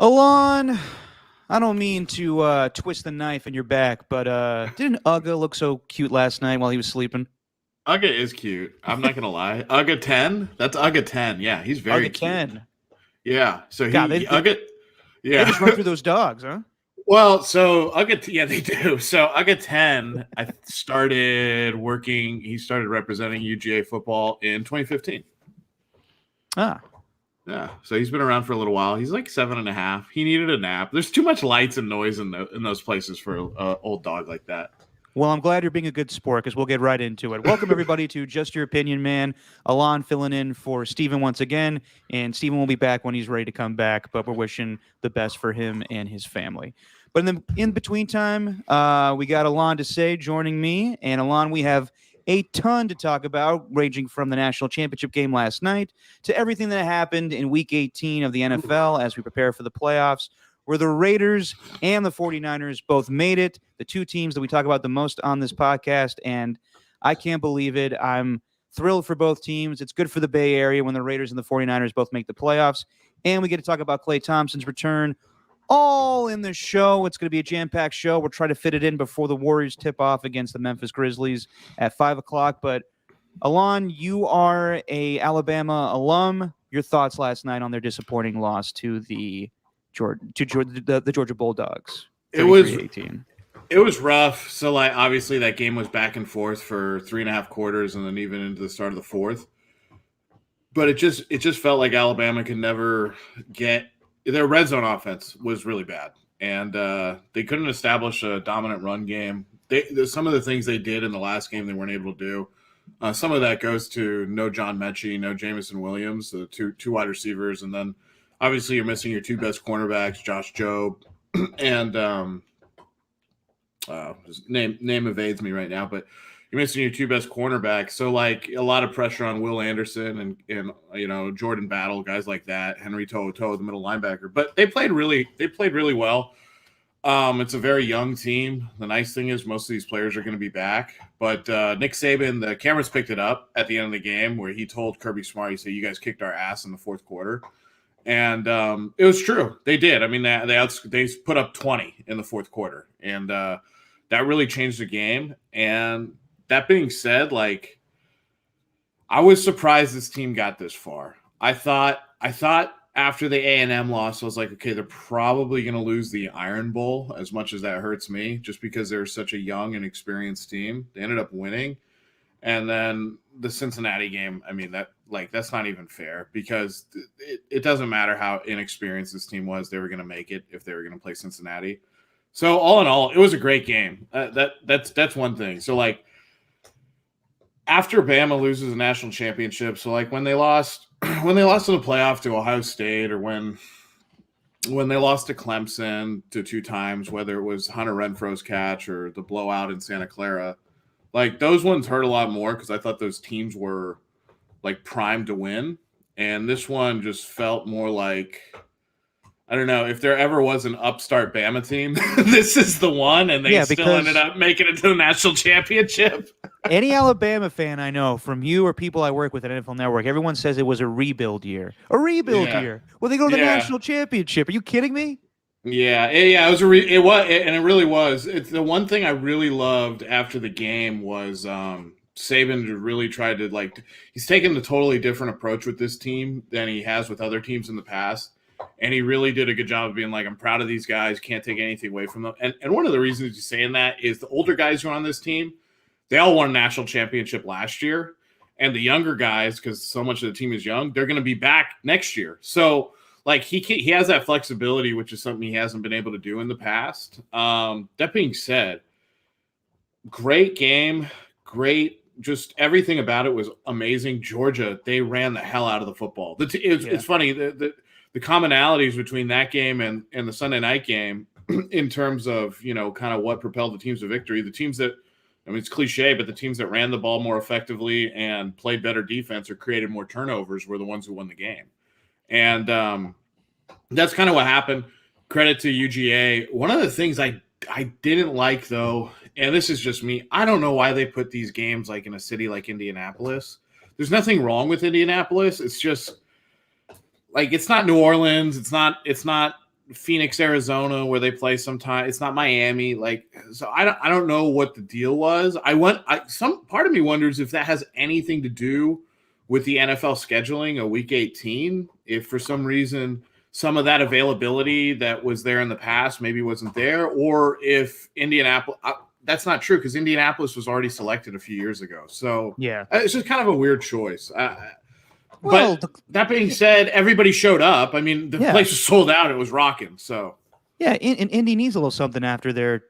Alon, I don't mean to twist the knife in your back, but didn't Uga look so cute last night while he was sleeping? Uga is cute. I'm not gonna lie. Uga 10? That's Uga 10. Yeah, he's very Uga cute. 10. Yeah. So God, Uga. they Yeah. just run through those dogs, huh? Well, so yeah, they do. So Uga 10, I started working. He started representing UGA football in 2015. Ah. Yeah. So he's been around for a little while. He's like 7.5. He needed a nap. There's too much lights and noise in those places for an old dog like that. Well, I'm glad you're being a good sport because we'll get right into it. Welcome, everybody, to Just Your Opinion, man. Alon filling in for Steven once again, and Steven will be back when he's ready to come back, but we're wishing the best for him and his family. But in the in-between time, we got Alon to say joining me, and Alon, we have a ton to talk about, ranging from the national championship game last night to everything that happened in Week 18 of the NFL as we prepare for the playoffs, where the Raiders and the 49ers both made it, the two teams that we talk about the most on this podcast, and I can't believe it. I'm thrilled for both teams. It's good for the Bay Area when the Raiders and the 49ers both make the playoffs, and we get to talk about Klay Thompson's return all in the show. It's going to be a jam-packed show. We'll try to fit it in before the Warriors tip off against the Memphis Grizzlies at 5 o'clock, but Alon, you are a Alabama alum. Your thoughts last night on their disappointing loss to the Georgia Bulldogs. It was rough. So like obviously that game was back and forth for 3.5 quarters and then even into the start of the fourth. But it just felt like Alabama could never get their red zone offense was really bad. And they couldn't establish a dominant run game. Some of the things they did in the last game they weren't able to do. Some of that goes to no John Mechie, no Jamison Williams, the two wide receivers, and then obviously you're missing your two best cornerbacks, Josh Jobe, and his name evades me right now, but you're missing your two best cornerbacks. So like a lot of pressure on Will Anderson and Jordan Battle, guys like that, Henry To'oTo'o, the middle linebacker. But they played really well. It's a very young team. The nice thing is most of these players are going to be back. But Nick Saban, the cameras picked it up at the end of the game where he told Kirby Smart, he said, "You guys kicked our ass in the fourth quarter." And it was true. They did. I mean, they put up 20 in the fourth quarter. And that really changed the game. And that being said, like, I was surprised this team got this far. I thought after the A&M loss, I was like, okay, they're probably going to lose the Iron Bowl, as much as that hurts me, just because they're such a young and experienced team. They ended up winning. And then the Cincinnati game, I mean, that's not even fair because it doesn't matter how inexperienced this team was. They were going to make it if they were going to play Cincinnati. So all in all, it was a great game. That's one thing. So like after Bama loses a national championship, so like when they lost in the playoff to Ohio State, or when they lost to Clemson to 2 times, whether it was Hunter Renfro's catch or the blowout in Santa Clara, like those ones hurt a lot more because I thought those teams were like primed to win. And this one just felt more like, I don't know, if there ever was an upstart Bama team, this is the one, and they still ended up making it to the national championship. Any Alabama fan I know, from you or people I work with at NFL Network, everyone says it was a rebuild year. A rebuild year. Well, they go to the national championship. Are you kidding me? Yeah, it really was. It's the one thing I really loved after the game was Saban really tried to he's taken a totally different approach with this team than he has with other teams in the past. And he really did a good job of being like, I'm proud of these guys, can't take anything away from them. And one of the reasons he's saying that is the older guys who are on this team, they all won a national championship last year. And the younger guys, because so much of the team is young, they're going to be back next year. So like he has that flexibility, which is something he hasn't been able to do in the past. That being said, great game, great. Just everything about it was amazing. Georgia, they ran the hell out of the football. It's funny, the commonalities between that game and the Sunday night game in terms of, kind of what propelled the teams to victory. The teams that, I mean, it's cliche, but the teams that ran the ball more effectively and played better defense or created more turnovers were the ones who won the game. And that's kind of what happened. Credit to UGA. One of the things I didn't like, though, and this is just me, I don't know why they put these games like in a city like Indianapolis. There's nothing wrong with Indianapolis. It's just like, it's not New Orleans. It's not Phoenix, Arizona, where they play sometime. It's not Miami. Like, so I don't know what the deal was. Some part of me wonders if that has anything to do with the NFL scheduling a week 18. If for some reason some of that availability that was there in the past maybe wasn't there, or if Indianapolis. That's not true because Indianapolis was already selected a few years ago. So Yeah. it's just kind of a weird choice. Well, but that being said, everybody showed up. I mean, the place was sold out. It was rocking. So yeah, and Indy needs a little something after their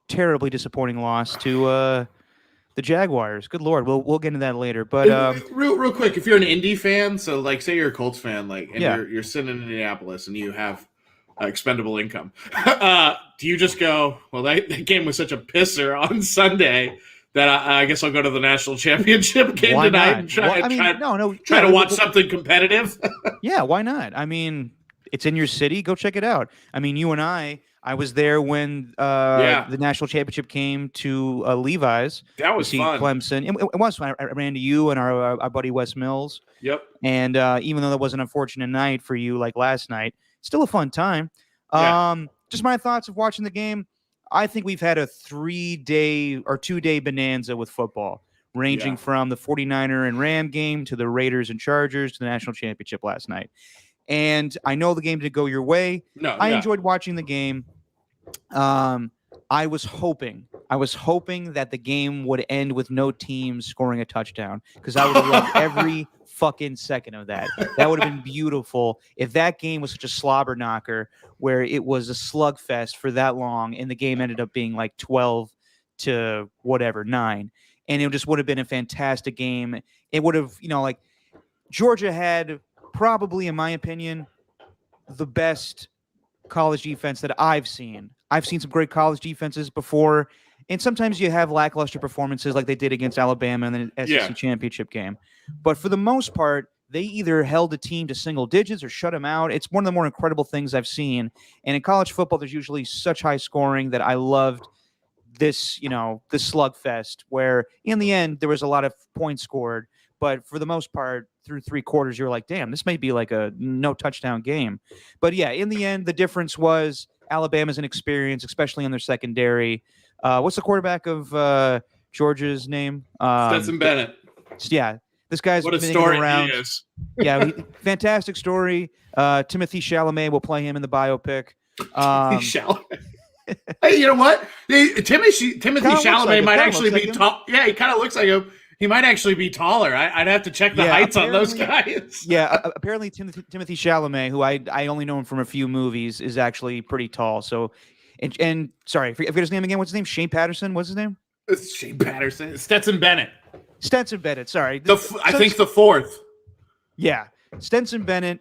terribly disappointing loss to the Jaguars. Good Lord, we'll get into that later. But real quick, if you're an Indy fan, so like say you're a Colts fan, like and you're sitting in Indianapolis and you have expendable income, do you just go, well, that game was such a pisser on Sunday that I guess I'll go to the national championship game tonight and try to watch something competitive? Yeah, why not? I mean, it's in your city. Go check it out. I mean, you and I was there when the national championship came to Levi's. That was fun. Clemson. It was fun. I ran to you and our buddy Wes Mills. Yep. And even though that was an unfortunate night for you, like last night, still a fun time. Just my thoughts of watching the game. I think we've had a 3-day or 2-day bonanza with football, ranging from the 49er and Ram game to the Raiders and Chargers to the national championship last night. And I know the game didn't go your way. I enjoyed watching the game. I was hoping that the game would end with no team scoring a touchdown because I would have loved every fucking second of that. That would have been beautiful if that game was such a slobber knocker where it was a slugfest for that long and the game ended up being like 12 to whatever, 9. And it just would have been a fantastic game. It would have, like Georgia had probably, in my opinion, the best college defense that I've seen. I've seen some great college defenses before, and sometimes you have lackluster performances like they did against Alabama in the SEC championship game. But for the most part, they either held a team to single digits or shut them out. It's one of the more incredible things I've seen. And in college football, there's usually such high scoring that I loved this, this slugfest where in the end there was a lot of points scored. But for the most part, through 3 quarters, you're like, damn, this may be like a no touchdown game. But yeah, in the end, the difference was Alabama's inexperience, especially in their secondary. What's the quarterback of Georgia's name? Stetson Bennett. Yeah, this guy's what a story around. He is. Yeah, fantastic story. Timothy Chalamet will play him in the biopic. Hey, you know what? Timothy Chalamet might actually be tall. Yeah, he kind of looks like him. He might actually be taller. I'd have to check the heights on those guys. Apparently Timothy Chalamet, who I only know him from a few movies, is actually pretty tall. So, and sorry, I forget his name again. What's his name? Shane Patterson. What's his name? It's Shane Patterson. Stetson Bennett. Sorry. I think the 4th. Yeah. Stetson Bennett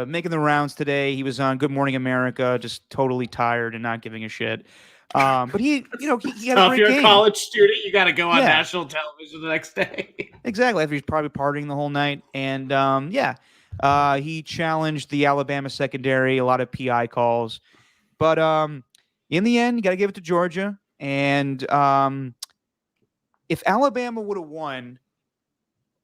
making the rounds today. He was on Good Morning America, just totally tired and not giving a shit. But he had a great game. If you're a college student, you got to go on national television the next day. Exactly. After he's probably partying the whole night. And he challenged the Alabama secondary, a lot of PI calls. But in the end, you got to give it to Georgia. And if Alabama would have won,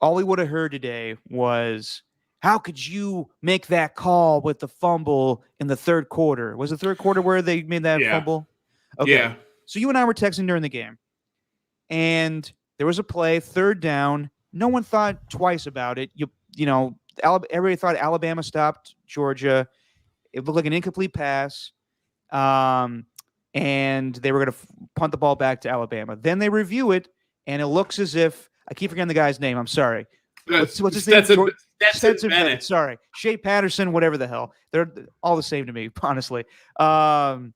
all we would have heard today was, how could you make that call with the fumble in the third quarter? Was the third quarter where they made that fumble? Okay. Yeah. So you and I were texting during the game, and there was a play, 3rd down. No one thought twice about it. Everybody thought Alabama stopped Georgia. It looked like an incomplete pass, and they were going to punt the ball back to Alabama. Then they review it, and it looks as if I keep forgetting the guy's name. I'm sorry. What's his name? Stetson Bennett. Sorry, Shea Patterson. Whatever the hell. They're all the same to me, honestly. The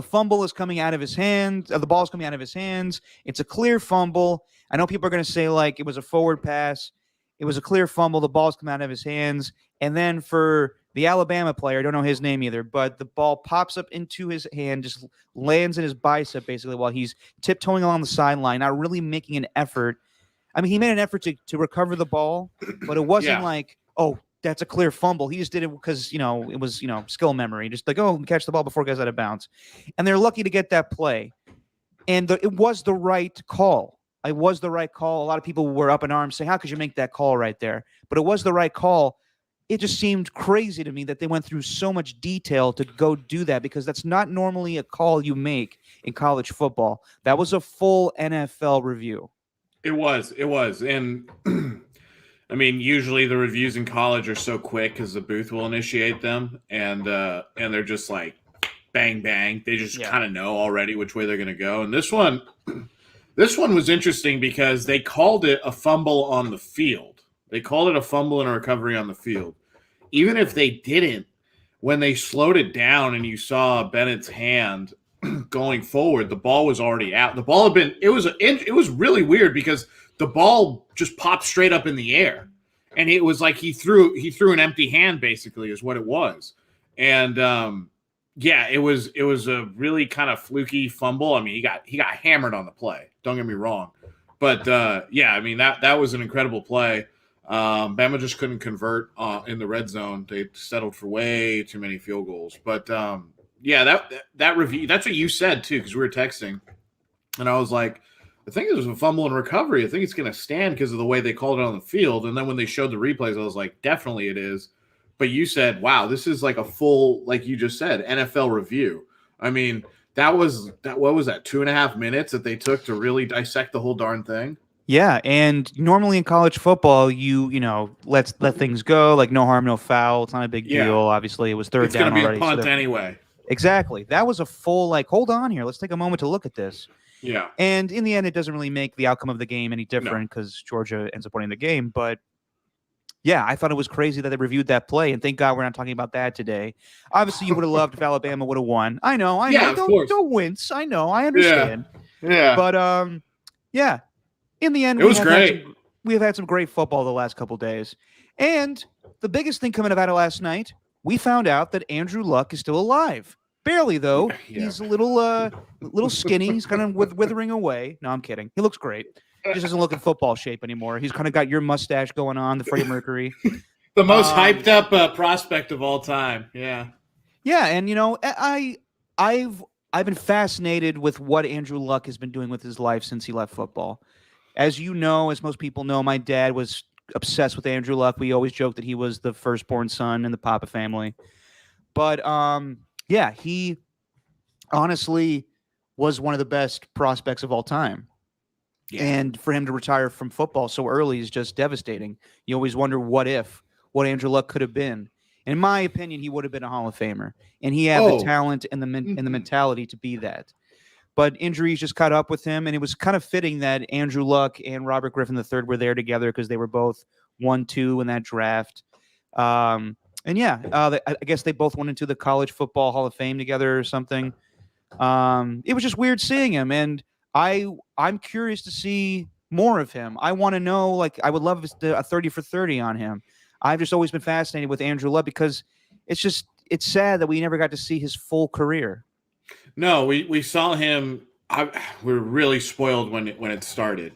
fumble is coming out of his hands. The ball is coming out of his hands. It's a clear fumble. I know people are going to say like it was a forward pass. It was a clear fumble. The ball's come out of his hands. And then for the Alabama player, I don't know his name either, but the ball pops up into his hand, just lands in his bicep basically while he's tiptoeing along the sideline, not really making an effort. I mean, he made an effort to recover the ball, but it wasn't like, oh, that's a clear fumble. He just did it because, it was, skill memory. Just like, oh, catch the ball before it goes out of bounds. And they're lucky to get that play. And it was the right call. It was the right call. A lot of people were up in arms saying, how could you make that call right there? But it was the right call. it just seemed crazy to me that they went through so much detail to go do that, because that's not normally a call you make in college football. That was a full NFL review. It was. And I mean, usually the reviews in college are so quick because the booth will initiate them, and they're just like bang bang. They just kind of know already which way they're going to go. And this one was interesting because they called it a fumble on the field. They called it a fumble and a recovery on the field. Even if they didn't, when they slowed it down and you saw Bennett's hand going forward, the ball was already out. The ball had been. It was really weird because the ball just popped straight up in the air, and it was like he threw an empty hand, basically, is what it was. And it was a really kind of fluky fumble. I mean, he got hammered on the play. Don't get me wrong, but I mean that was an incredible play. Bama just couldn't convert in the red zone. They settled for way too many field goals. But that review, that's what you said too, because we were texting, and I was like, I think it was a fumble and recovery. I think it's going to stand because of the way they called it on the field. And then when they showed the replays, I was like, definitely it is. But you said, wow, this is like a full, like you just said, NFL review. I mean, what was that, 2.5 minutes that they took to really dissect the whole darn thing? Yeah, and normally in college football, you let things go, like no harm, no foul. It's not a big deal. Obviously, it was third down already. It's going to be a punt anyway. Exactly. That was a full, like, hold on here. Let's take a moment to look at this. Yeah. And in the end, it doesn't really make the outcome of the game any different because Georgia ends up winning the game. But yeah, I thought it was crazy that they reviewed that play, and thank God we're not talking about that today. Obviously, you would have loved if Alabama would have won. I know. Don't wince. I know. I understand. Yeah. But in the end, it was great. We have had some great football the last couple days, and the biggest thing coming out of last night, we found out that Andrew Luck is still alive. Barely, though. Yeah. He's a little skinny. He's kind of withering away. No, I'm kidding. He looks great. He just doesn't look in football shape anymore. He's kind of got your mustache going on, the Freddie Mercury. The most hyped up prospect of all time. Yeah. Yeah, and I've been fascinated with what Andrew Luck has been doing with his life since he left football. As you know, as most people know, my dad was obsessed with Andrew Luck. We always joked that he was the firstborn son in the Papa family. But he honestly was one of the best prospects of all time. Yeah. And for him to retire from football so early is just devastating. You always wonder what Andrew Luck could have been. In my opinion, he would have been a Hall of Famer, and he had the talent and the mentality to be that. But injuries just caught up with him, and it was kind of fitting that Andrew Luck and Robert Griffin III were there together because they were both 1-2 in that draft. I guess they both went into the College Football Hall of Fame together or something. It was just weird seeing him, and I'm curious to see more of him. I want to know, like, I would love a 30 for 30 on him. I've just always been fascinated with Andrew Luck because it's sad that we never got to see his full career. No, we saw him. We were really spoiled when it started.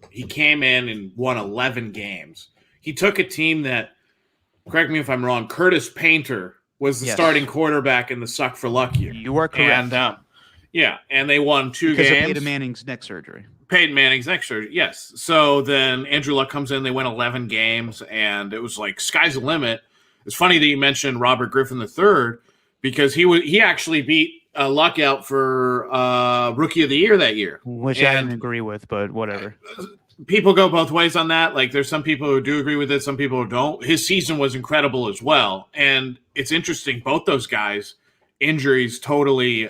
He came in and won 11 games. He took a team that, correct me if I'm wrong, Curtis Painter was the starting quarterback in the Suck for Luck year. You are correct. And, and they won 2 games. Because of Peyton Manning's neck surgery. Yes. So then Andrew Luck comes in. They win 11 games, and it was like sky's the limit. It's funny that you mentioned Robert Griffin III because he actually beat Luck out for Rookie of the Year that year. Which I didn't agree with, but whatever. People go both ways on that. Like, there's some people who do agree with it, some people who don't. His season was incredible as well. And it's interesting, both those guys, injuries totally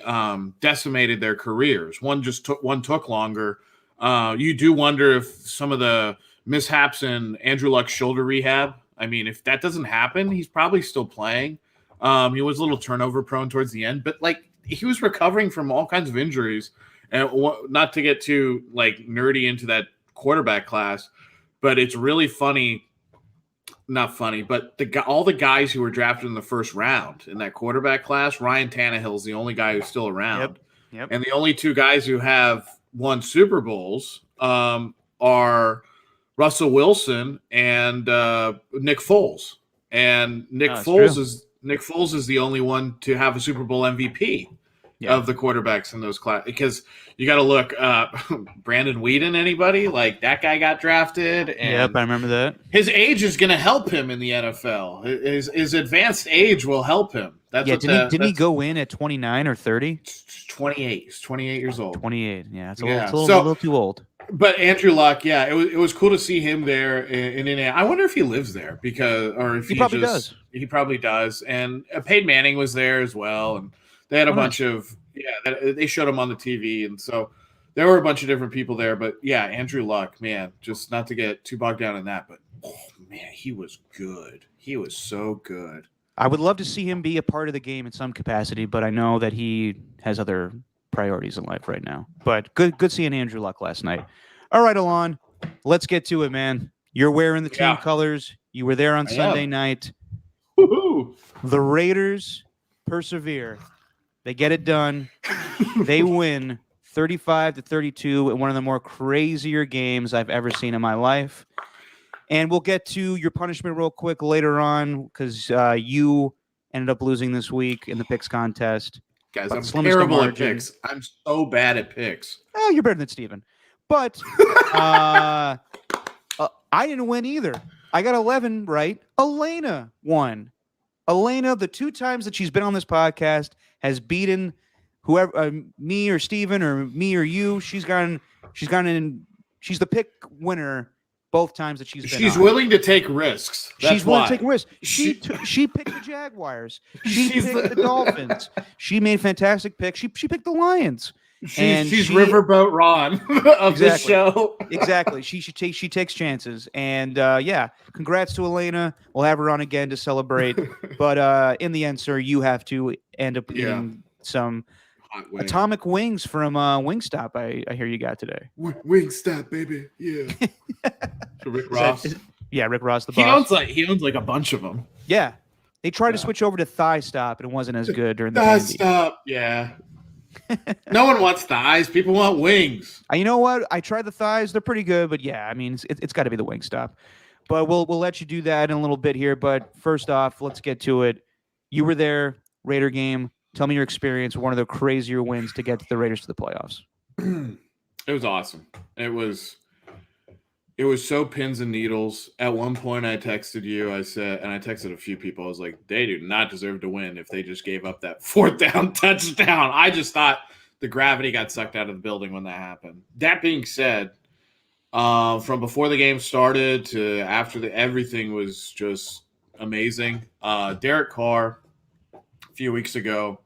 decimated their careers. One took longer. You do wonder if some of the mishaps in Andrew Luck's shoulder rehab, I mean, if that doesn't happen, he's probably still playing. He was a little turnover prone towards the end, but like he was recovering from all kinds of injuries. And not to get too like nerdy into that quarterback class, but it's really funny. Not funny, but all the guys who were drafted in the first round in that quarterback class, Ryan Tannehill's the only guy who's still around. Yep. And the only 2 guys who have won Super Bowls are Russell Wilson and Nick Foles. And Nick Foles is the only one to have a Super Bowl MVP. of the quarterbacks in those classes, because you got to look Brandon Whedon, anybody like that guy got drafted, and yep, I remember that. his age is going to help him in the NFL. His advanced age will help him. That's didn't he go in at 29 or 30? 28. He's 28 years old. 28. Yeah, it's a little too old. But Andrew Luck, it was cool to see him there in Indiana. I wonder if he lives there if he probably does. He probably does. And Peyton Manning was there as well, and they had a bunch of they showed him on the TV, and so there were a bunch of different people there. But yeah, Andrew Luck, man, just not to get too bogged down in that, but man, he was good. He was so good. I would love to see him be a part of the game in some capacity, but I know that he has other priorities in life right now. But good seeing Andrew Luck last night. All right, Alon, let's get to it, man. You're wearing the team colors. You were there on Sunday night. Woohoo! The Raiders persevere. They get it done. They win 35-32 in one of the more crazier games I've ever seen in my life. And we'll get to your punishment real quick later on, because you ended up losing this week in the picks contest. Guys, I'm terrible at picks. I'm so bad at picks. Oh, you're better than Steven. But I didn't win either. I got 11 right. Elena won. Elena, the 2 times that she's been on this podcast, has beaten whoever, me or Steven or me or you. She's gone in. She's the pick winner both times that she's been She's on. willing to take risks. She's willing to take risks. She picked the Jaguars. She picked the Dolphins. She made fantastic picks. She picked the Lions. She's Riverboat Ron of this show. Exactly. She takes chances. And congrats to Elena. We'll have her on again to celebrate. But in the end, sir, you have to end up eating some atomic wings from Wingstop. I hear you got today. Wingstop, baby. Yeah. Rick Ross. Rick Ross, the boss. He owns like a bunch of them. Yeah. They tried to switch over to Thigh Stop, and it wasn't as good during the Thigh Stop. Yeah. No one wants thighs. People want wings. You know what? I tried the thighs. They're pretty good, but yeah, I mean, it's got to be the Wingstop. But we'll let you do that in a little bit here. But first off, let's get to it. You were there, Raider game. Tell me your experience. One of the crazier wins to get the Raiders to the playoffs. It was awesome. It was so pins and needles. At one point, I texted you. I said, and I texted a few people. I was like, they do not deserve to win if they just gave up that 4th down touchdown. I just thought the gravity got sucked out of the building when that happened. That being said, from before the game started to after everything was just amazing. Derek Carr, a few weeks ago,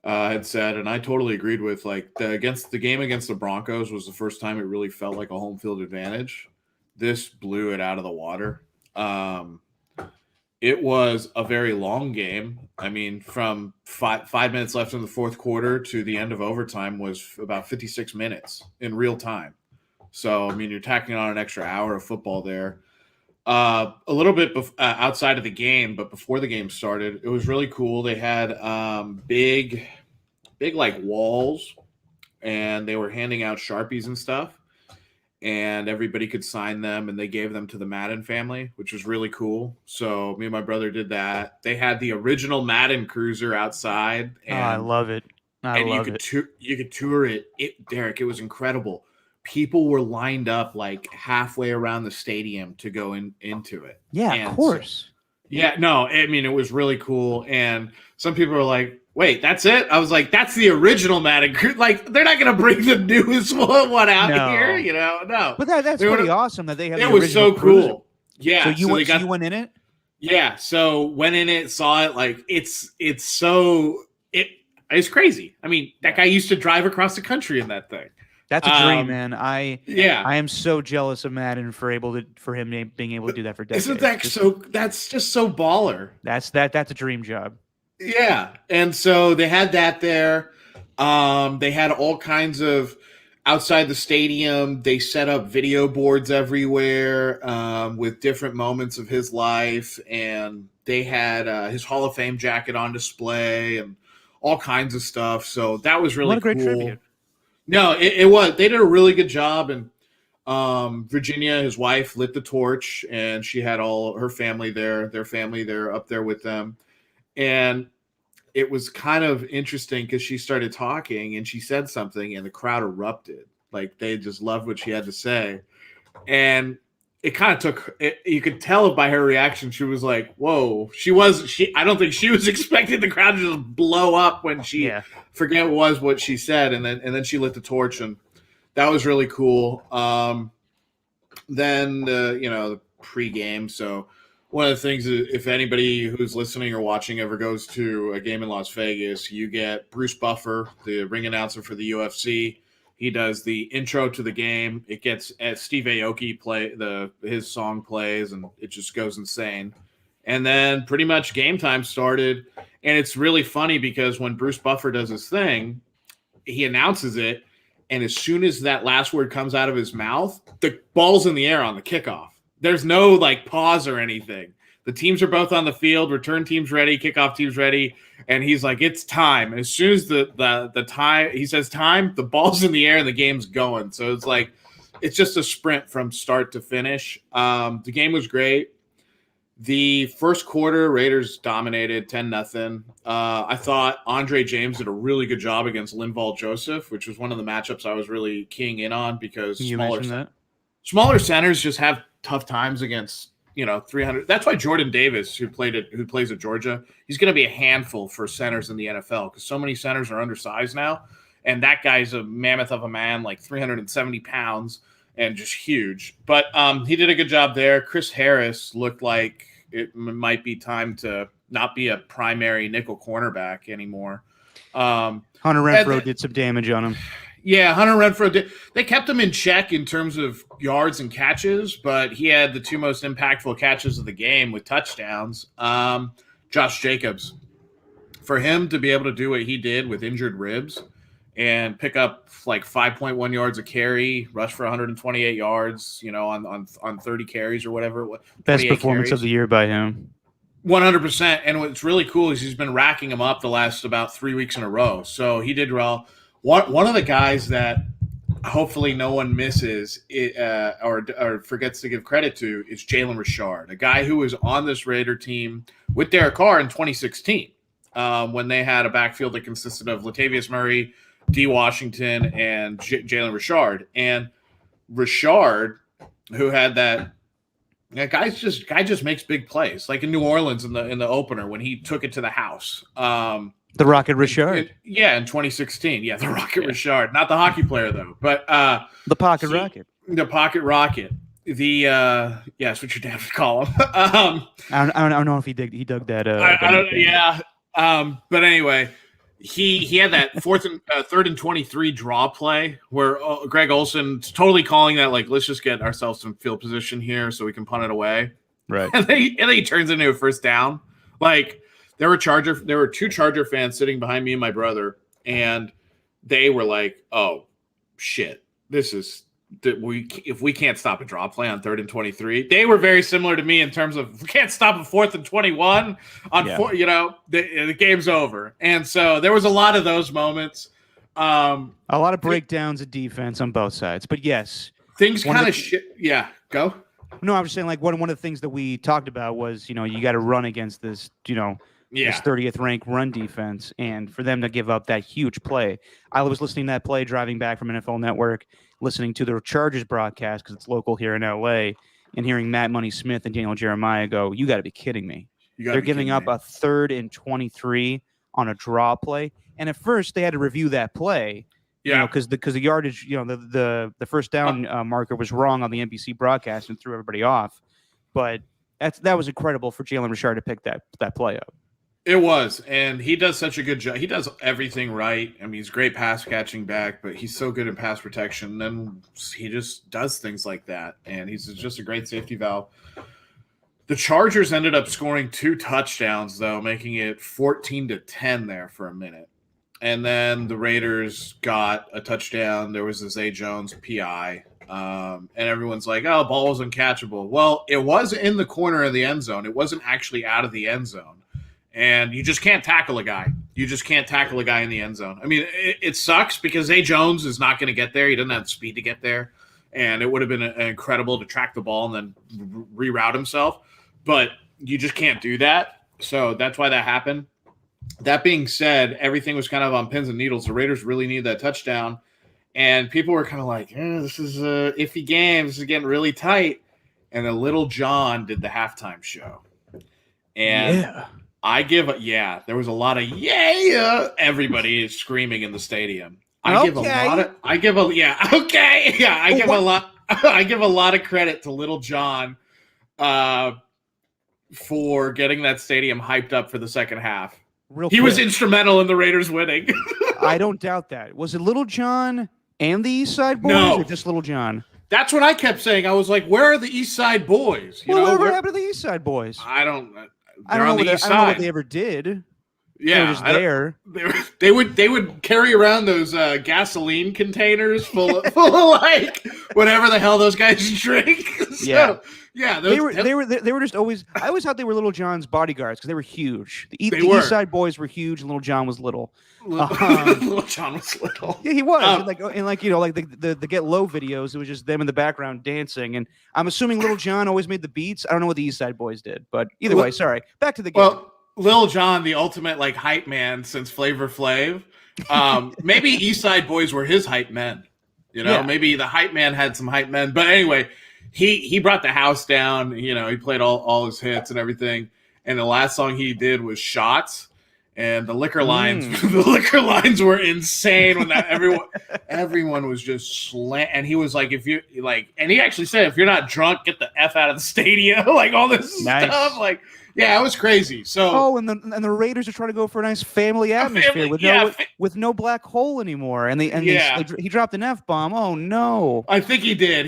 had said, and I totally agreed with, like, the game against the Broncos was the first time it really felt like a home field advantage. This blew it out of the water. It was a very long game. I mean, from 5 minutes left in the 4th quarter to the end of overtime was about 56 minutes in real time. So, I mean, you're tacking on an extra hour of football there. A little bit outside of the game, but before the game started, it was really cool. They had big like walls, and they were handing out Sharpies and stuff, and everybody could sign them, and they gave them to the Madden family, which was really cool. So me and my brother did that. They had the original Madden cruiser outside. And, I love it. You could tour it. Derek, it was incredible. People were lined up like halfway around the stadium to go into it. Yeah, of course. It was really cool. And some people were like, wait, that's it? I was like, that's the original Madden. Like, they're not going to bring the newest one out here, No. But that's pretty awesome that they have the original. It was so cruiser. Cool. Yeah. So you went in it? Yeah. So went in it, saw it. Like, it's crazy. I mean, that guy used to drive across the country in that thing. That's a dream, man. I am so jealous of Madden for him being able to do that for decades. Isn't that that's just so baller. That's a dream job. Yeah. And so they had that there. They had all kinds of outside the stadium. They set up video boards everywhere with different moments of his life, and they had his Hall of Fame jacket on display and all kinds of stuff. So that was really cool. What a great tribute. No, it was. They did a really good job, and Virginia, his wife, lit the torch, and she had all her family there, their family there, up there with them. And it was kind of interesting because she started talking and she said something and the crowd erupted. Like they just loved what she had to say. And it kind of took it, you could tell by her reaction. She was like, whoa, I don't think she was expecting the crowd to just blow up when she forget what she said. And then she lit the torch, and that was really cool. Then the pregame. So one of the things is, if anybody who's listening or watching ever goes to a game in Las Vegas, you get Bruce Buffer, the ring announcer for the UFC. He does the intro to the game. It gets Steve Aoki his song plays, and it just goes insane. And then pretty much game time started, and it's really funny because when Bruce Buffer does his thing, he announces it, and as soon as that last word comes out of his mouth, the ball's in the air on the kickoff. There's no like pause or anything. The teams are both on the field, return team's ready, kickoff team's ready, and he's like, it's time. As soon as the time he says time, the ball's in the air and the game's going. So it's like it's just a sprint from start to finish. The game was great. The first quarter, Raiders dominated 10-0. I thought Andre James did a really good job against Linval Joseph, which was one of the matchups I was really keying in on because smaller centers just have tough times against 300. That's why Jordan Davis, who plays at Georgia, he's going to be a handful for centers in the NFL because so many centers are undersized now, and that guy's a mammoth of a man, like 370 pounds and just huge. But he did a good job there. Chris Harris looked like it might be time to not be a primary nickel cornerback anymore. Hunter Renfrow did some damage on him. Yeah, Hunter Renfrow they kept him in check in terms of yards and catches, but he had the two most impactful catches of the game with touchdowns. Josh Jacobs, for him to be able to do what he did with injured ribs and pick up like 5.1 yards a carry, rush for 128 yards, on 30 carries or whatever. Best performance carries of the year by him. 100%. And what's really cool is he's been racking them up the last about 3 weeks in a row. So he did well. One of the guys that hopefully no one misses or forgets to give credit to is Jalen Richard, a guy who was on this Raider team with Derek Carr in 2016 when they had a backfield that consisted of Latavius Murray, D. Washington, and Jalen Richard. And Richard, who had that guy just makes big plays, like in New Orleans in the opener when he took it to the house. The Rocket Richard. In 2016. Yeah, the Rocket Richard. Not the hockey player, though. But the Pocket Rocket. The Pocket Rocket. That's what your dad would call him. I don't know if he dug that. I don't. Yeah. But anyway, he had that third and 23 draw play where Greg Olson's totally calling that, like, let's just get ourselves some field position here so we can punt it away. Right. And then he turns into a first down. Like, there were two Charger fans sitting behind me and my brother, and they were like, "Oh, shit! If we can't stop a draw play on 3rd and 23." They were very similar to me in terms of if we can't stop a 4th and 21 on the game's over. And so there was a lot of those moments. A lot of breakdowns of defense on both sides, but yes, things kind of shit. Yeah, go. No, I was saying like one of the things that we talked about was you got to run against this this 30th ranked run defense, and for them to give up that huge play. I was listening to that play driving back from NFL Network, listening to the Chargers broadcast because it's local here in LA, and hearing Matt Money Smith and Daniel Jeremiah go, "You got to be kidding me! They're giving up a 3rd and 23 on a draw play." And at first, they had to review that play. Yeah, because the yardage, the first down marker was wrong on the NBC broadcast and threw everybody off. But that was incredible for Jalen Richard to pick that play up. It was, and he does such a good job. He does everything right. I mean, he's great pass catching back, but he's so good in pass protection. Then he just does things like that, and he's just a great safety valve. The Chargers ended up scoring 2 touchdowns, though, making it 14-10 there for a minute. And then the Raiders got a touchdown. There was a Zay Jones PI, and everyone's like, "Oh, ball was uncatchable." Well, it was in the corner of the end zone. It wasn't actually out of the end zone. And you just can't tackle a guy. You just can't tackle a guy in the end zone. I mean, it sucks because Zay Jones is not going to get there. He doesn't have the speed to get there. And it would have been incredible to track the ball and then reroute himself. But you just can't do that. So that's why that happened. that being said, everything was kind of on pins and needles. The Raiders really needed that touchdown. And people were kind of like, this is a iffy game. This is getting really tight. And then Little John did the halftime show. And there was a lot of everybody is screaming in the stadium. I give a lot of credit to Little John for getting that stadium hyped up for the second half. He was instrumental in the Raiders winning. I don't doubt that. Was it Little John and the East Side Boys, or just Little John? That's what I kept saying. I was like, "Where are the East Side Boys?" Whatever happened to the East Side Boys? I don't know what they ever did. Yeah, they were just there. They would carry around those gasoline containers full of like whatever the hell those guys drink. They were just always. I always thought they were Little John's bodyguards because they were huge. The East Side Boys were huge, and Little John was little. Little John was little. Yeah, he was. The Get Low videos, it was just them in the background dancing. And I'm assuming Little John always made the beats. I don't know what the East Side Boys did, but either way, sorry. Back to the game. Well, Lil Jon, the ultimate like hype man since Flavor Flav. Maybe East Side Boys were his hype men. Maybe the hype man had some hype men. But anyway, he brought the house down. He played all his hits and everything. And the last song he did was Shots. And the liquor lines, were insane when everyone was just and he was like, and he actually said, if you're not drunk, get the F out of the stadium, like all this stuff, like. Yeah, it was crazy. So, and the Raiders are trying to go for a nice family atmosphere with no black hole anymore, and he dropped an F-bomb. Oh no! I think he did.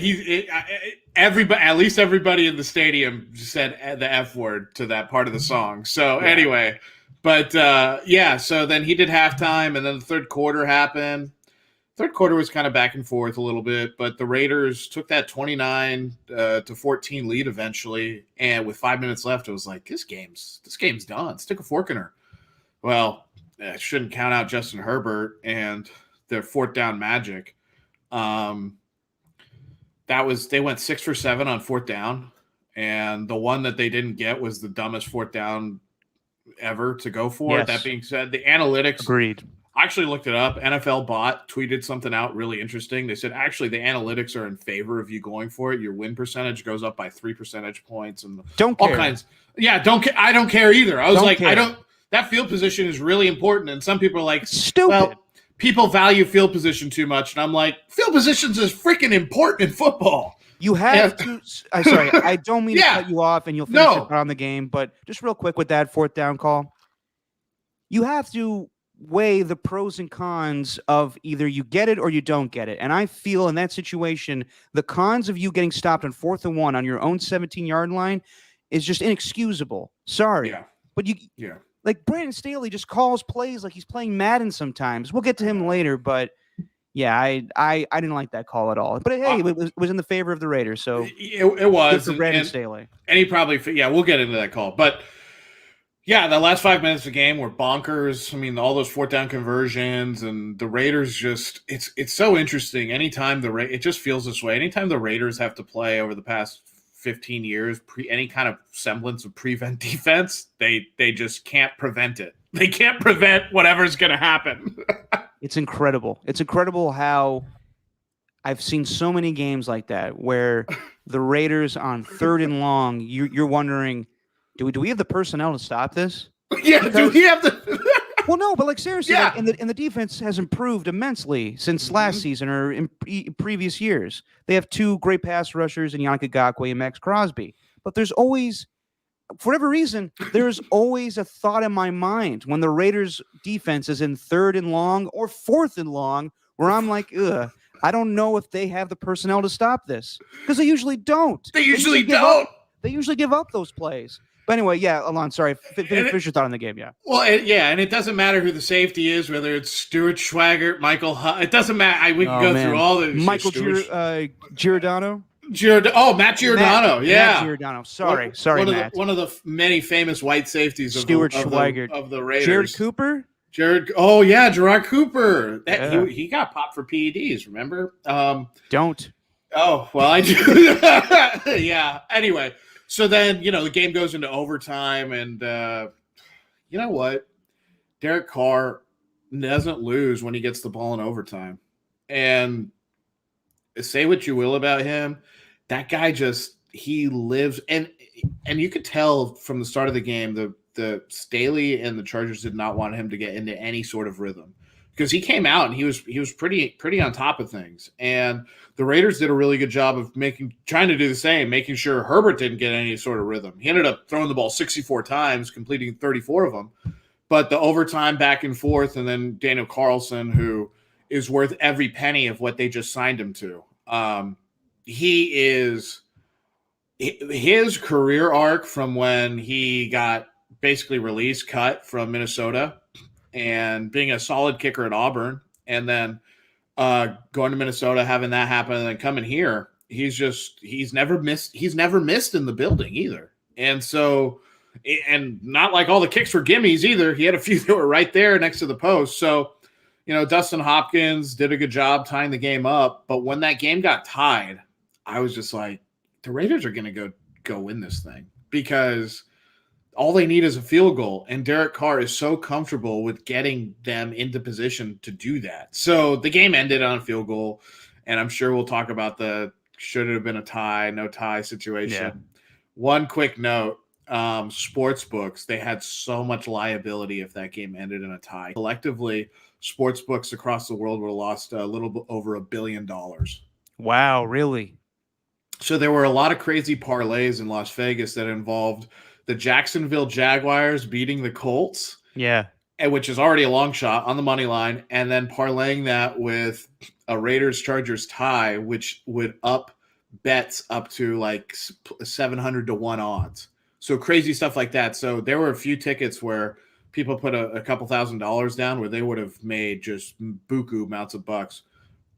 At least everybody in the stadium said the F word to that part of the song. So anyway, but so then he did halftime, and then the third quarter happened. Third quarter was kind of back and forth a little bit, but the Raiders took that 29-14 lead eventually, and with 5 minutes left, it was like this game's done. Stick a fork in her. Well, I shouldn't count out Justin Herbert and their fourth down magic. They went 6 for 7 on fourth down, and the one that they didn't get was the dumbest fourth down ever to go for. Yes. That being said, the analytics agreed. I actually looked it up. NFL Bot tweeted something out really interesting. They said, actually, the analytics are in favor of you going for it. Your win percentage goes up by 3 percentage points and all kinds. Yeah, I don't care either. I was that field position is really important. And some people are like, stupid. Well, people value field position too much. And I'm like, field positions is freaking important in football. You have to. I'm sorry. I don't mean to cut you off and you'll finish it on the game. But just real quick with that fourth down call, you have to weigh the pros and cons of either you get it or you don't get it. And I feel in that situation, the cons of you getting stopped on 4th and 1 on your own 17-yard line is just inexcusable. Sorry. Yeah. But like Brandon Staley just calls plays like he's playing Madden sometimes. We'll get to him later, but yeah, I didn't like that call at all. But hey, it was in the favor of the Raiders, so it was good for Brandon Staley. And he probably we'll get into that call. But yeah, the last 5 minutes of the game were bonkers. I mean, all those fourth down conversions and the Raiders it's so interesting. Anytime it just feels this way. Anytime the Raiders have to play over the past 15 years, any kind of semblance of prevent defense, they just can't prevent it. They can't prevent whatever's going to happen. It's incredible. It's incredible how I've seen so many games like that where the Raiders on 3rd and long, you're wondering, do we have the personnel to stop this? Yeah, do we have the Well, no, but like seriously, and the defense has improved immensely since last season or in previous years. They have 2 great pass rushers in Yannick Ngakoue and Max Crosby. But there's always, for whatever reason, there's always a thought in my mind when the Raiders defense is in 3rd and long or 4th and long where I'm like, I don't know if they have the personnel to stop this because they usually don't. They usually don't. They usually give up those plays. But anyway, Alon, sorry. Finish your thought on the game, Well, and it doesn't matter who the safety is, whether it's Stuart Schwaggart, Michael It doesn't matter. We can go through all the Michael Giordano. Matt Giordano. Matt Giordano. Sorry, Matt. One of the many famous white safeties of Schwaggart. of the Raiders. Jared Cooper. Gerard Cooper. He got popped for PEDs. Remember? Don't. Oh well, I do. Yeah. Anyway. So then, the game goes into overtime, and you know what? Derek Carr doesn't lose when he gets the ball in overtime. And say what you will about him, that guy he lives, and you could tell from the start of the game the Staley and the Chargers did not want him to get into any sort of rhythm, because he came out and he was pretty on top of things. And the Raiders did a really good job of trying to do the same, making sure Herbert didn't get any sort of rhythm. He ended up throwing the ball 64 times, completing 34 of them. But the overtime back and forth, and then Daniel Carlson, who is worth every penny of what they just signed him to. His career arc from when he got basically cut from Minnesota and being a solid kicker at Auburn, and then going to Minnesota, having that happen, and then coming here, he's never missed in the building either. And so, and not like all the kicks were gimmies either. He had a few that were right there next to the post. So, Dustin Hopkins did a good job tying the game up. But when that game got tied, I was just like, the Raiders are going to go win this thing, because all they need is a field goal. And Derek Carr is so comfortable with getting them into position to do that. So the game ended on a field goal. And I'm sure we'll talk about the should it have been a tie, no tie situation. Yeah. One quick note. Sports books, they had so much liability if that game ended in a tie. Collectively, sports books across the world would have lost a little bit over $1 billion. Wow, really? So there were a lot of crazy parlays in Las Vegas that involved the Jacksonville Jaguars beating the Colts. Yeah. Which is already a long shot on the money line, and then parlaying that with a Raiders-Chargers tie, which would up bets up to like 700 to 1 odds. So crazy stuff like that. So there were a few tickets where people put a couple $1,000s down where they would have made just buku amounts of bucks.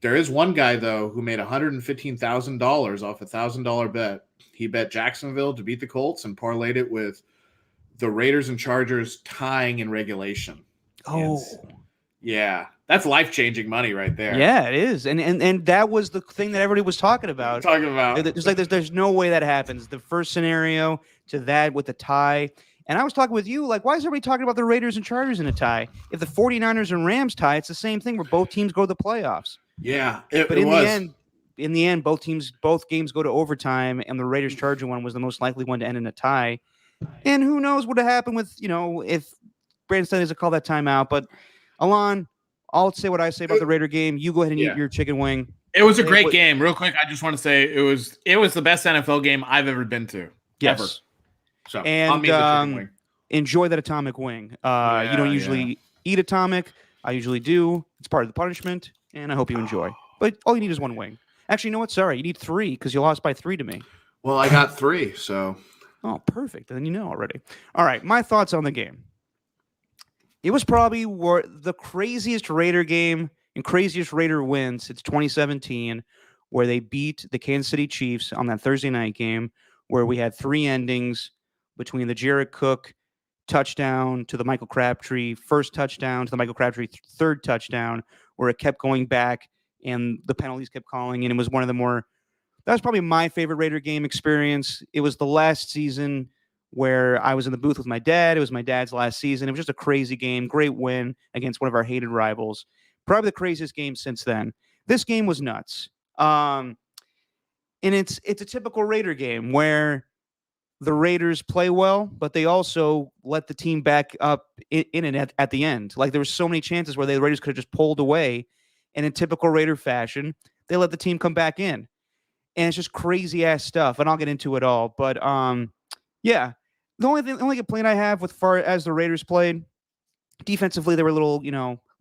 There is one guy, though, who made $115,000 off a $1,000 bet. He bet Jacksonville to beat the Colts and parlayed it with the Raiders and Chargers tying in regulation. Oh, yeah. That's life-changing money right there. Yeah, it is. And that was the thing that everybody was talking about. There's no way that happens. The first scenario to that with the tie. And I was talking with you, like, why is everybody talking about the Raiders and Chargers in a tie? If the 49ers and Rams tie, it's the same thing where both teams go to the playoffs. Yeah, in the end, both games go to overtime, and the Raiders-Charger one was the most likely one to end in a tie. And who knows what would have happened with, if Brandon Staley doesn't call that timeout. But, Alon, I'll say what I say about the Raider game. You go ahead and eat your chicken wing. It was a great game. Real quick, I just want to say it was the best NFL game I've ever been to. Yes. Ever. So, and enjoy that atomic wing. You don't usually eat atomic. I usually do. It's part of the punishment, and I hope you enjoy. But all you need is one wing. Actually, you know what? Sorry, you need 3 because you lost by 3 to me. Well, I got 3, so. Oh, perfect. Then you know already. All right, my thoughts on the game. It was probably the craziest Raider game and craziest Raider win since 2017, where they beat the Kansas City Chiefs on that Thursday night game, where we had 3 endings between the Jared Cook touchdown to the Michael Crabtree first touchdown to the Michael Crabtree third touchdown, where it kept going back and the penalties kept calling. And it was one of the that was probably my favorite Raider game experience. It was the last season where I was in the booth with my dad. It was my dad's last season. It was just a crazy game, great win against one of our hated rivals. Probably the craziest game since then. This game was nuts. And it's a typical Raider game where the Raiders play well, but they also let the team back up in it at the end. Like, there were so many chances where the Raiders could have just pulled away, and in typical Raider fashion, they let the team come back in. And it's just crazy ass stuff, and I'll get into it all. But yeah, the only complaint I have with far as the Raiders played defensively, they were a little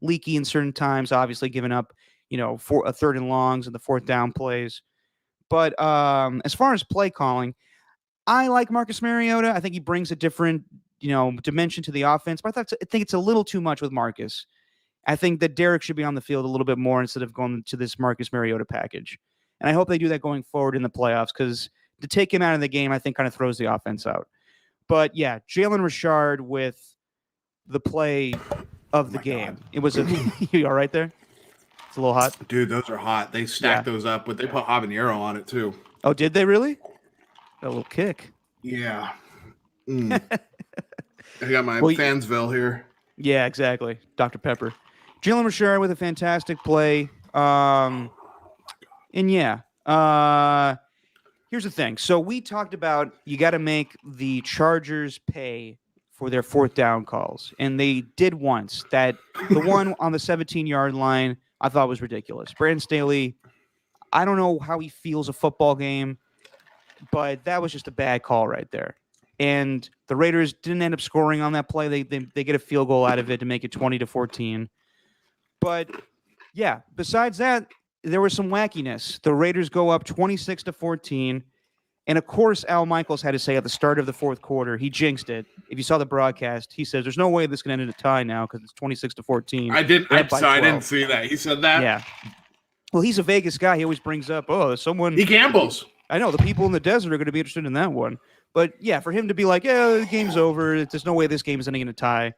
leaky in certain times. Obviously, giving up for a 3rd and longs and the 4th down plays. But as far as play calling, I like Marcus Mariota. I think he brings a different dimension to the offense. But I think it's a little too much with Marcus. I think that Derek should be on the field a little bit more instead of going to this Marcus Mariota package. And I hope they do that going forward in the playoffs, because to take him out of the game, I think kind of throws the offense out. But yeah, Jalen Richard with the play of the game. God. It was you all right there? It's a little hot. Dude, those are hot. They stacked those up, but they put habanero on it too. Oh, did they really? A little kick. Yeah. I got my Fansville here. Yeah, exactly. Dr. Pepper. Jalen Richard with a fantastic play. And yeah, here's the thing. So we talked about you got to make the Chargers pay for their fourth down calls, and they did once. That the one on the 17-yard line I thought was ridiculous. Brandon Staley, I don't know how he feels a football game, but that was just a bad call right there. And the Raiders didn't end up scoring on that play. They get a field goal out of it to make it 20-14. But yeah, besides that, there was some wackiness. The Raiders go up 26-14. And of course, Al Michaels had to say at the start of the fourth quarter, he jinxed it. If you saw the broadcast, he says, "There's no way this can end in a tie now because it's 26-14." I didn't see that. He said that. Yeah. Well, he's a Vegas guy. He always brings up, someone. He gambles. I know the people in the desert are going to be interested in that one. But yeah, for him to be like, "Yeah, the game's over. There's no way this game is ending in a tie."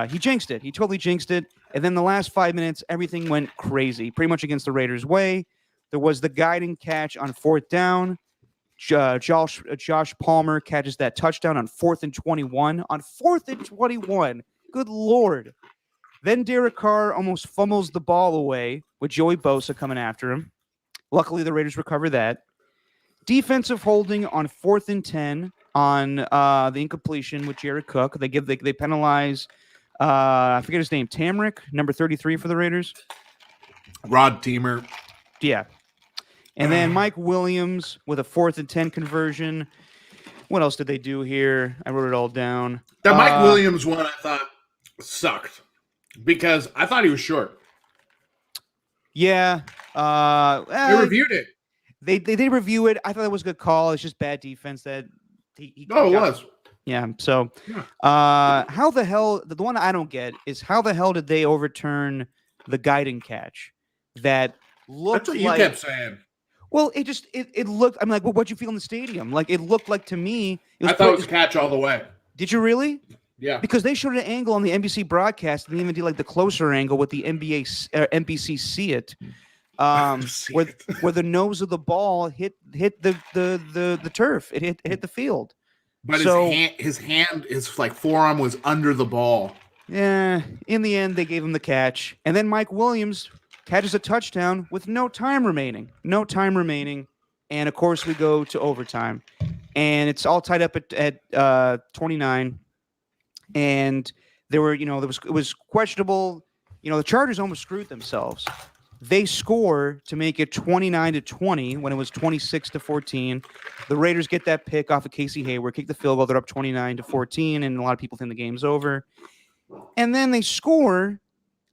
He jinxed it. He totally jinxed it. And then the last 5 minutes, everything went crazy, pretty much against the Raiders' way. There was the guiding catch on fourth down. Josh Palmer catches that touchdown on 4th and 21. On 4th and 21. Good Lord. Then Derek Carr almost fumbles the ball away with Joey Bosa coming after him. Luckily, the Raiders recover that. Defensive holding on 4th and 10 on the incompletion with Jared Cook. They penalize, I forget his name, Tamrick, number 33 for the Raiders. Rod Teamer. Yeah. And then Mike Williams with a 4th and 10 conversion. What else did they do here? I wrote it all down. That Mike Williams one I thought sucked because I thought he was short. Yeah. They reviewed it. They did review it. I thought it was a good call. It's just bad defense that he it was. Yeah. So how the hell, the one I don't get is how the hell did they overturn the guiding catch that looked That's what like, you kept saying. Well, it looked, I'm like, well, what'd you feel in the stadium? Like, it looked like to me. I thought it was a catch all the way. Did you really? Yeah. Because they showed an angle on the NBC broadcast and even did like the closer angle with the NBC see it. Where the nose of the ball hit the turf. It hit the field. But his forearm was under the ball. Yeah. In the end, they gave him the catch. And then Mike Williams catches a touchdown with no time remaining. And of course, we go to overtime. And it's all tied up at 29. And it was questionable. The Chargers almost screwed themselves. They score to make it 29-20 when it was 26-14. The Raiders get that pick off of Casey Hayward, kick the field goal. They're up 29-14, and a lot of people think the game's over. And then they score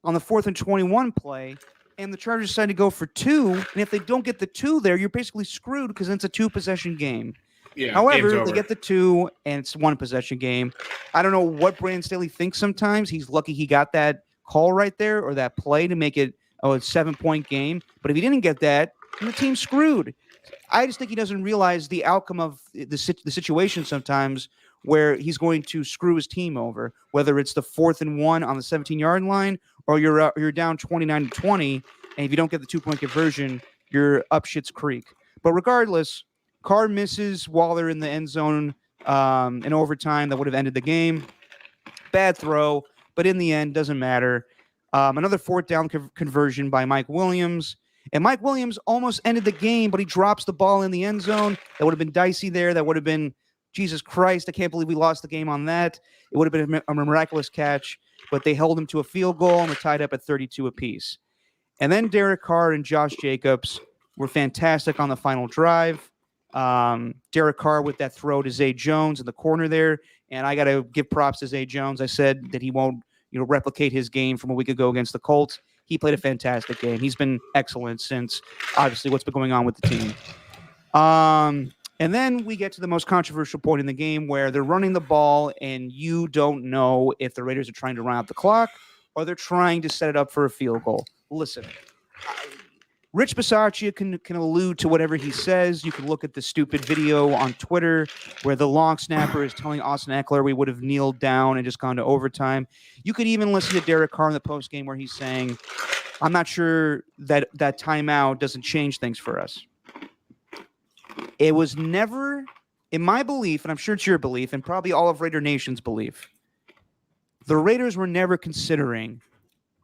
on the 4th and 21 play, and the Chargers decide to go for 2. And if they don't get the 2 there, you're basically screwed because it's a 2-possession game. Yeah, however, they get the 2, and it's 1-possession game. I don't know what Brandon Staley thinks sometimes. He's lucky he got that call right there or that play to make it a 7-point game. But if he didn't get that, then the team's screwed. I just think he doesn't realize the outcome of the situation sometimes where he's going to screw his team over, whether it's the 4th and 1 on the 17-yard line or you're down 29-20, and if you don't get the 2-point conversion, you're up Schitt's Creek. But regardless, Carr misses while they're in the end zone in overtime. That would have ended the game. Bad throw, but in the end, doesn't matter. Another 4th down conversion by Mike Williams. And Mike Williams almost ended the game, but he drops the ball in the end zone. That would have been dicey there. That would have been, Jesus Christ, I can't believe we lost the game on that. It would have been a miraculous catch, but they held him to a field goal and were tied up at 32 apiece. And then Derek Carr and Josh Jacobs were fantastic on the final drive. Derek Carr with that throw to Zay Jones in the corner there. And I got to give props to Zay Jones. I said that he won't replicate his game from a week ago against the Colts. He played a fantastic game. He's been excellent since, obviously, what's been going on with the team. And then we get to the most controversial point in the game where they're running the ball and you don't know if the Raiders are trying to run out the clock or they're trying to set it up for a field goal. Listen, Rich Bisaccia can allude to whatever he says. You can look at the stupid video on Twitter where the long snapper is telling Austin Eckler we would have kneeled down and just gone to overtime. You could even listen to Derek Carr in the postgame where he's saying, I'm not sure that timeout doesn't change things for us. It was never, in my belief, and I'm sure it's your belief, and probably all of Raider Nation's belief, the Raiders were never considering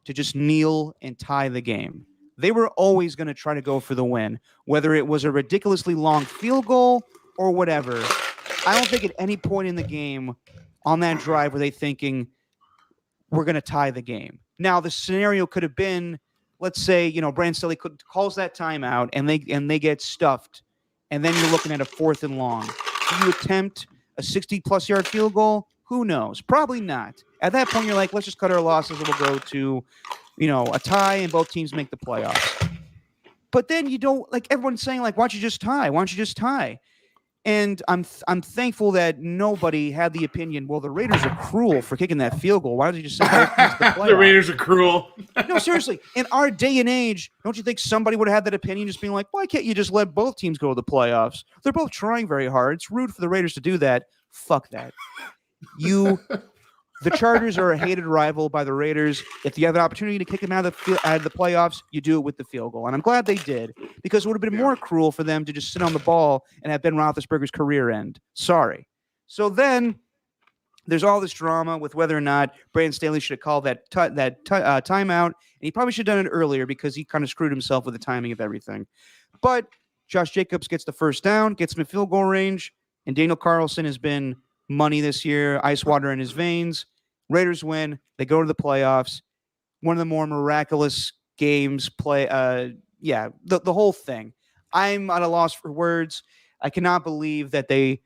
to just kneel and tie the game. They were always going to try to go for the win, whether it was a ridiculously long field goal or whatever. I don't think at any point in the game on that drive were they thinking, we're going to tie the game. Now, the scenario could have been, let's say, Brandon Staley calls that timeout and they get stuffed, and then you're looking at a 4th and long. Do you attempt a 60-plus yard field goal? Who knows? Probably not. At that point, you're like, let's just cut our losses and we'll go to, a tie and both teams make the playoffs. But then you don't, like everyone's saying, like, why don't you just tie? Why don't you just tie? And I'm thankful that nobody had the opinion, well, the Raiders are cruel for kicking that field goal. Why don't you just say the Raiders are cruel? No, seriously. In our day and age, don't you think somebody would have had that opinion, just being like, why can't you just let both teams go to the playoffs? They're both trying very hard. It's rude for the Raiders to do that. Fuck that. The Chargers are a hated rival by the Raiders. If you have an opportunity to kick them out of the playoffs, you do it with the field goal. And I'm glad they did, because it would have been more cruel for them to just sit on the ball and have Ben Roethlisberger's career end. Sorry. So then there's all this drama with whether or not Brandon Staley should have called that timeout. And he probably should have done it earlier because he kind of screwed himself with the timing of everything. But Josh Jacobs gets the first down, gets him in field goal range, and Daniel Carlson has been money this year, ice water in his veins. Raiders win. They go to the playoffs. One of the more miraculous games the whole thing. I'm at a loss for words. I cannot believe that they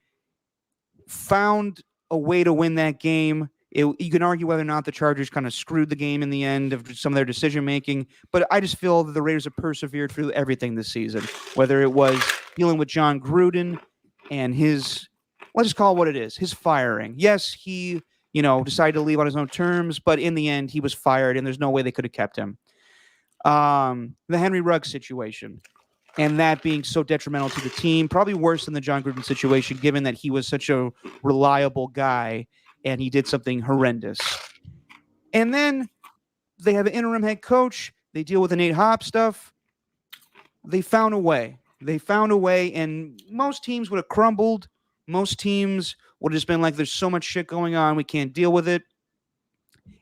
found a way to win that game. You can argue whether or not the Chargers kind of screwed the game in the end of some of their decision-making, but I just feel that the Raiders have persevered through everything this season, whether it was dealing with John Gruden and his, let's just call it what it is, his firing. Yes, he, decided to leave on his own terms, but in the end, he was fired, and there's no way they could have kept him. The Henry Ruggs situation, and that being so detrimental to the team, probably worse than the John Gruden situation, given that he was such a reliable guy, and he did something horrendous. And then they have an interim head coach. They deal with the Nate Hobbs stuff. They found a way. And most teams would have crumbled. Most teams would have just been like, there's so much shit going on, we can't deal with it.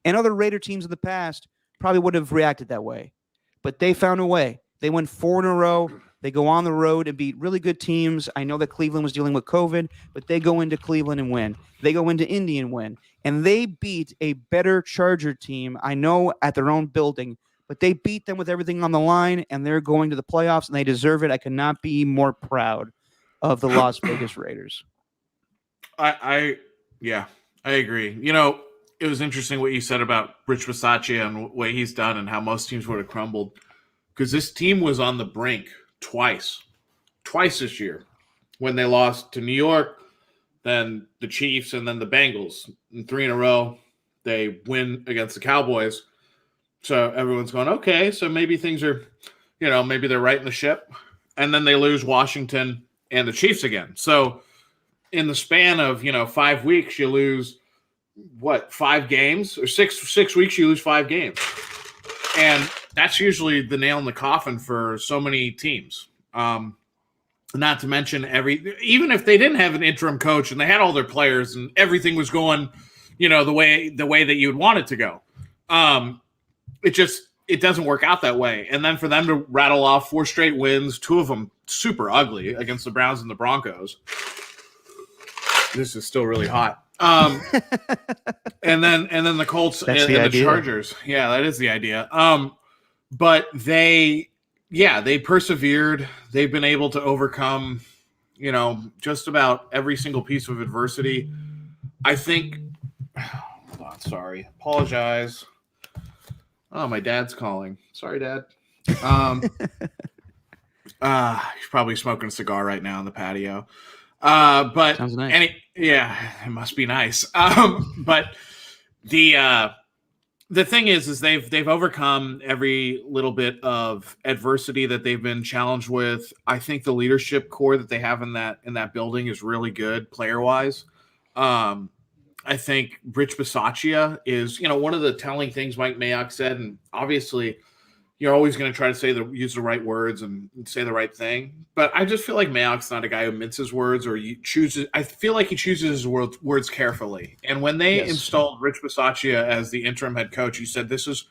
And other Raider teams in the past probably would have reacted that way. But they found a way. They went 4 in a row. They go on the road and beat really good teams. I know that Cleveland was dealing with COVID, but they go into Cleveland and win. They go into Indy and win. And they beat a better Charger team, I know, at their own building, but they beat them with everything on the line, and they're going to the playoffs, and they deserve it. I could not be more proud of the Las Vegas Raiders. I agree. It was interesting what you said about Rich Bisaccia and what he's done and how most teams would have crumbled, because this team was on the brink twice this year when they lost to New York, then the Chiefs, and then the Bengals. In 3 in a row, they win against the Cowboys. So everyone's going, okay, so maybe things are, maybe they're righting the ship. And then they lose Washington and the Chiefs again. So in the span of, 5 weeks, you lose, 5 games? Or 6 weeks, you lose 5 games. And that's usually the nail in the coffin for so many teams. Not to mention even if they didn't have an interim coach and they had all their players and everything was going, the way that you would want it to go. It doesn't work out that way. And then for them to rattle off 4 straight wins, 2 of them super ugly against the Browns and the Broncos. This is still really hot. And then the Colts and the Chargers. Yeah, that is the idea. But they persevered. They've been able to overcome, just about every single piece of adversity. I think. Hold on, sorry. Apologize. Oh, my dad's calling. Sorry, Dad. He's probably smoking a cigar right now on the patio. But sounds nice. It must be nice. But the thing is they've overcome every little bit of adversity that they've been challenged with. I think the leadership core that they have in that building is really good player wise. I think Rich Bisaccia is, one of the telling things Mike Mayock said, and obviously, you're always going to try to use the right words and say the right thing. But I just feel like Mayock's not a guy who minces words I feel like he chooses his words carefully. And when they installed Rich Bisaccia as the interim head coach, he said this is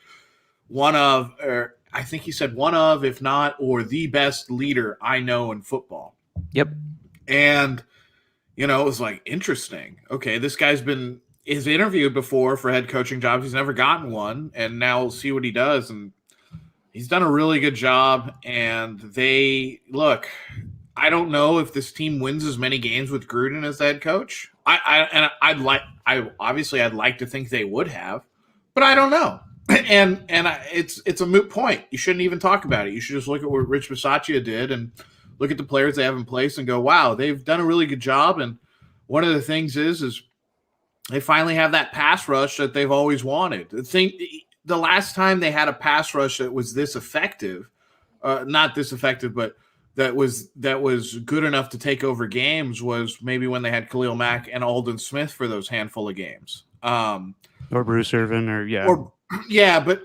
I think he said one of, if not, or the best leader I know in football. Yep. And, it was like, interesting. Okay, this guy's is interviewed before for head coaching jobs. He's never gotten one. And now we'll see what he does. And he's done a really good job. And I don't know if this team wins as many games with Gruden as the head coach. I'd like to think they would have, but I don't know. It's a moot point. You shouldn't even talk about it. You should just look at what Rich Bisaccia did and look at the players they have in place and go, wow, they've done a really good job. And one of the things is they finally have that pass rush that they've always wanted. The last time they had a pass rush that was this effective, not this effective, but that was good enough to take over games was maybe when they had Khalil Mack and Aldon Smith for those handful of games. Or Bruce Irvin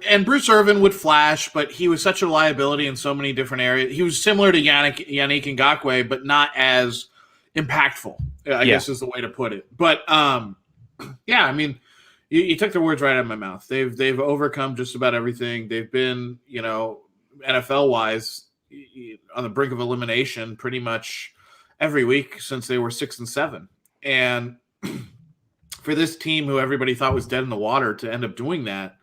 and Bruce Irvin would flash, but he was such a liability in so many different areas. He was similar to Yannick Ngakoue, but not as impactful, I guess is the way to put it. But you took the words right out of my mouth. They've overcome just about everything. They've been, NFL wise, on the brink of elimination pretty much every week since they were 6-7. And for this team who everybody thought was dead in the water to end up doing that,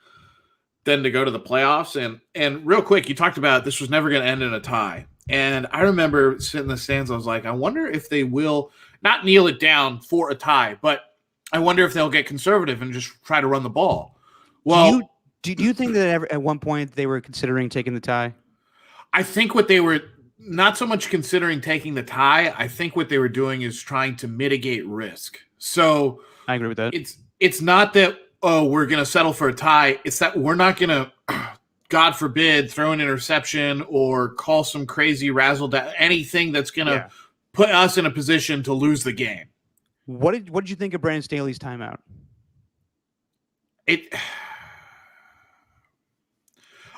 then to go to the playoffs. And real quick, you talked about this was never going to end in a tie. And I remember sitting in the stands, I was like, I wonder if they will not kneel it down for a tie, but I wonder if they'll get conservative and just try to run the ball. Well, do you think that at one point they were considering taking the tie? I think what they were not so much considering taking the tie. I think what they were doing is trying to mitigate risk. So I agree with that. It's not that, we're going to settle for a tie. It's that we're not going to, God forbid, throw an interception or call some crazy razzle anything that's going to put us in a position to lose the game. What did you think of Brandon Staley's timeout?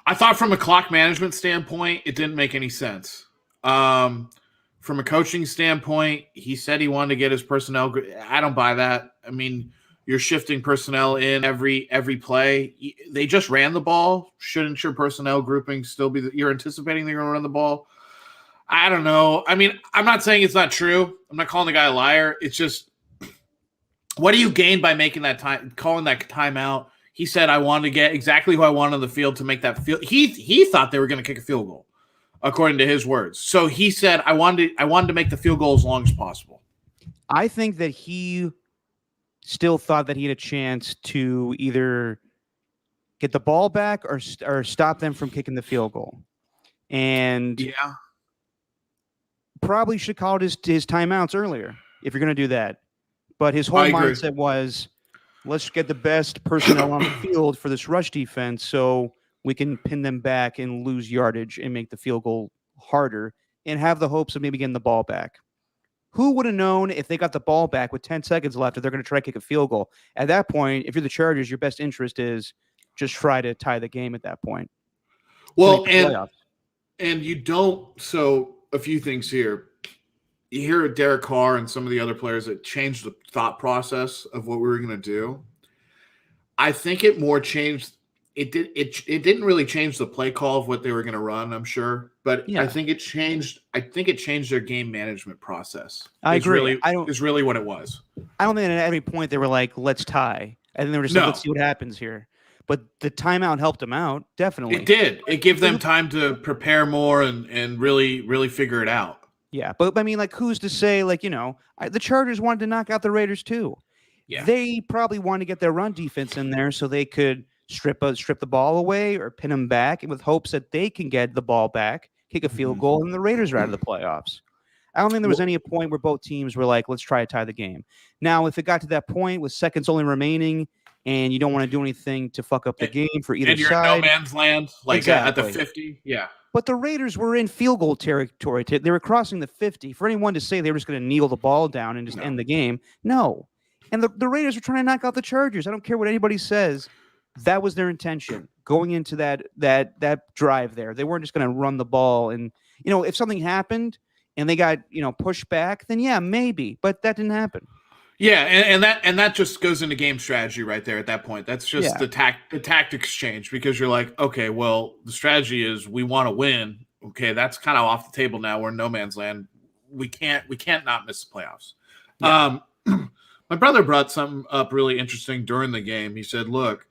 I thought from a clock management standpoint, it didn't make any sense. From a coaching standpoint, he said he wanted to get his personnel. I don't buy that. I mean, you're shifting personnel in every play. They just ran the ball. Shouldn't your personnel grouping still be you're anticipating they're going to run the ball? I don't know. I mean, I'm not saying it's not true. I'm not calling the guy a liar. It's just, what do you gain by making that calling that timeout? He said, I wanted to get exactly who I wanted on the field to make that field. He thought they were going to kick a field goal, according to his words. So he said, I wanted to make the field goal as long as possible. I think that he still thought that he had a chance to either get the ball back or stop them from kicking the field goal. And probably should call it his timeouts earlier if you're going to do that. But his whole mindset was, let's get the best personnel on the field for this rush defense so we can pin them back and lose yardage and make the field goal harder and have the hopes of maybe getting the ball back. Who would have known if they got the ball back with 10 seconds left that they're going to try to kick a field goal? At that point, if you're the Chargers, your best interest is just try to tie the game at that point. Well, and you don't – so a few things here. You hear Derek Carr and some of the other players that changed the thought process of what we were going to do. I think it more changed – it didn't really change the play call of what they were going to run, I'm sure, but I think it changed their game management process. I agree. Is really what it was. I don't think at any point they were like, let's tie. And then they were just like, let's see what happens here. But the timeout helped them out, definitely. It did. It gave them time to prepare more and really, really figure it out. Yeah, but I mean, like, who's to say, like, the Chargers wanted to knock out the Raiders too. Yeah. They probably wanted to get their run defense in there so they could strip the ball away or pin them back with hopes that they can get the ball back, kick a field goal, and the Raiders are out of the playoffs. I don't think there was any point where both teams were like, let's try to tie the game. Now, if it got to that point with seconds only remaining and you don't want to do anything to fuck up the game for either side. And you're in no man's land, like at the 50. Yeah. But the Raiders were in field goal territory. They were crossing the 50. For anyone to say they were just going to kneel the ball down and just end the game, no. And the Raiders were trying to knock out the Chargers. I don't care what anybody says. That was their intention going into that drive there. They weren't just going to run the ball. And, if something happened and they got, pushed back, then yeah, maybe. But that didn't happen. Yeah, and that just goes into game strategy right there at that point. That's just the tactics change, because you're like, okay, well, the strategy is we want to win. Okay, that's kind of off the table now. We're in no man's land. We can't not miss the playoffs. Yeah. My brother brought something up really interesting during the game. He said, look,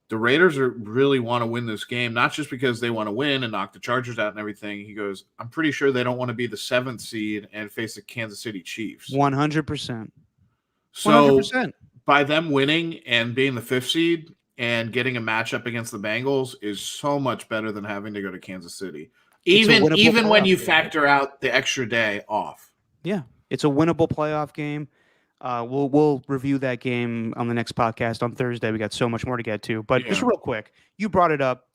the Raiders really want to win this game, not just because they want to win and knock the Chargers out and everything. He goes, I'm pretty sure they don't want to be the 7th seed and face the Kansas City Chiefs. 100%. So 100%. By them winning and being the 5th seed and getting a matchup against the Bengals is so much better than having to go to Kansas City. Even when you factor out the extra day off. Yeah, it's a winnable playoff game. We'll review that game on the next podcast on Thursday. We got so much more to get to. But just real quick, you brought it up.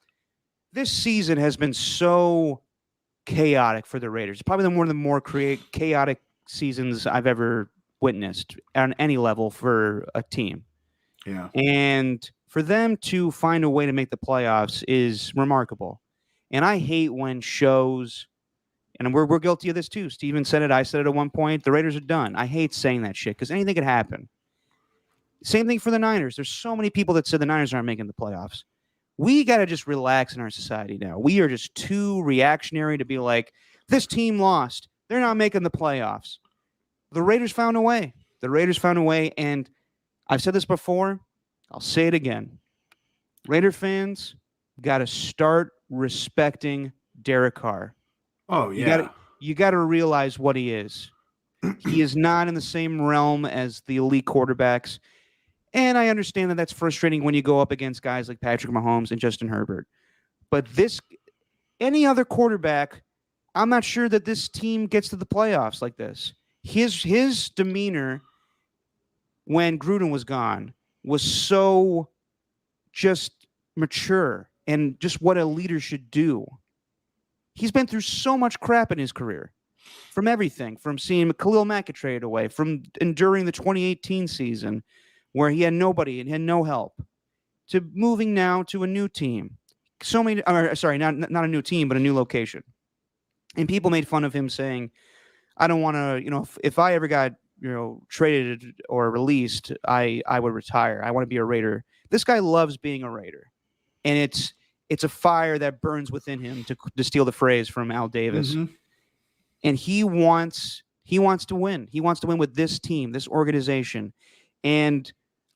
This season has been so chaotic for the Raiders. Probably one of the more chaotic seasons I've ever witnessed on any level for a team. Yeah. And for them to find a way to make the playoffs is remarkable. And I hate when shows, and we're guilty of this too. Steven said it. I said it at one point. The Raiders are done. I hate saying that shit because anything could happen. Same thing for the Niners. There's so many people that said the Niners aren't making the playoffs. We got to just relax in our society now. We are just too reactionary to be like, this team lost. They're not making the playoffs. The Raiders found a way. And I've said this before. I'll say it again. Raider fans got to start respecting Derek Carr. Oh, yeah. You got to realize what he is. He is not in the same realm as the elite quarterbacks. And I understand that that's frustrating when you go up against guys like Patrick Mahomes and Justin Herbert. But any other quarterback, I'm not sure that this team gets to the playoffs like this. His demeanor when Gruden was gone was so just mature and just what a leader should do. He's been through so much crap in his career, from everything, from seeing Khalil Mack get traded away, from enduring the 2018 season where he had nobody and had no help, to moving now to a new team. Not a new team, but a new location. And people made fun of him saying, I don't want to, if I ever got, traded or released, I would retire. I want to be a Raider. This guy loves being a Raider. And it's a fire that burns within him, to steal the phrase from Al Davis. Mm-hmm. And he wants to win. He wants to win with this team, this organization. And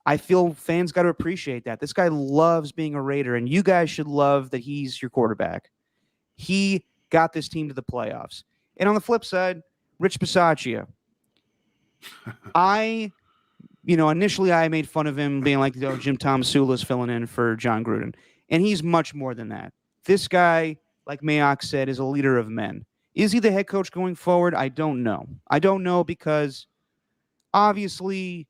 I feel fans got to appreciate that. This guy loves being a Raider, and you guys should love that he's your quarterback. He got this team to the playoffs. And on the flip side, Rich Bisaccia. Initially I made fun of him being like, Jim Tomasulas filling in for John Gruden. And he's much more than that. This guy, like Mayock said, is a leader of men. Is he the head coach going forward? I don't know. I don't know because obviously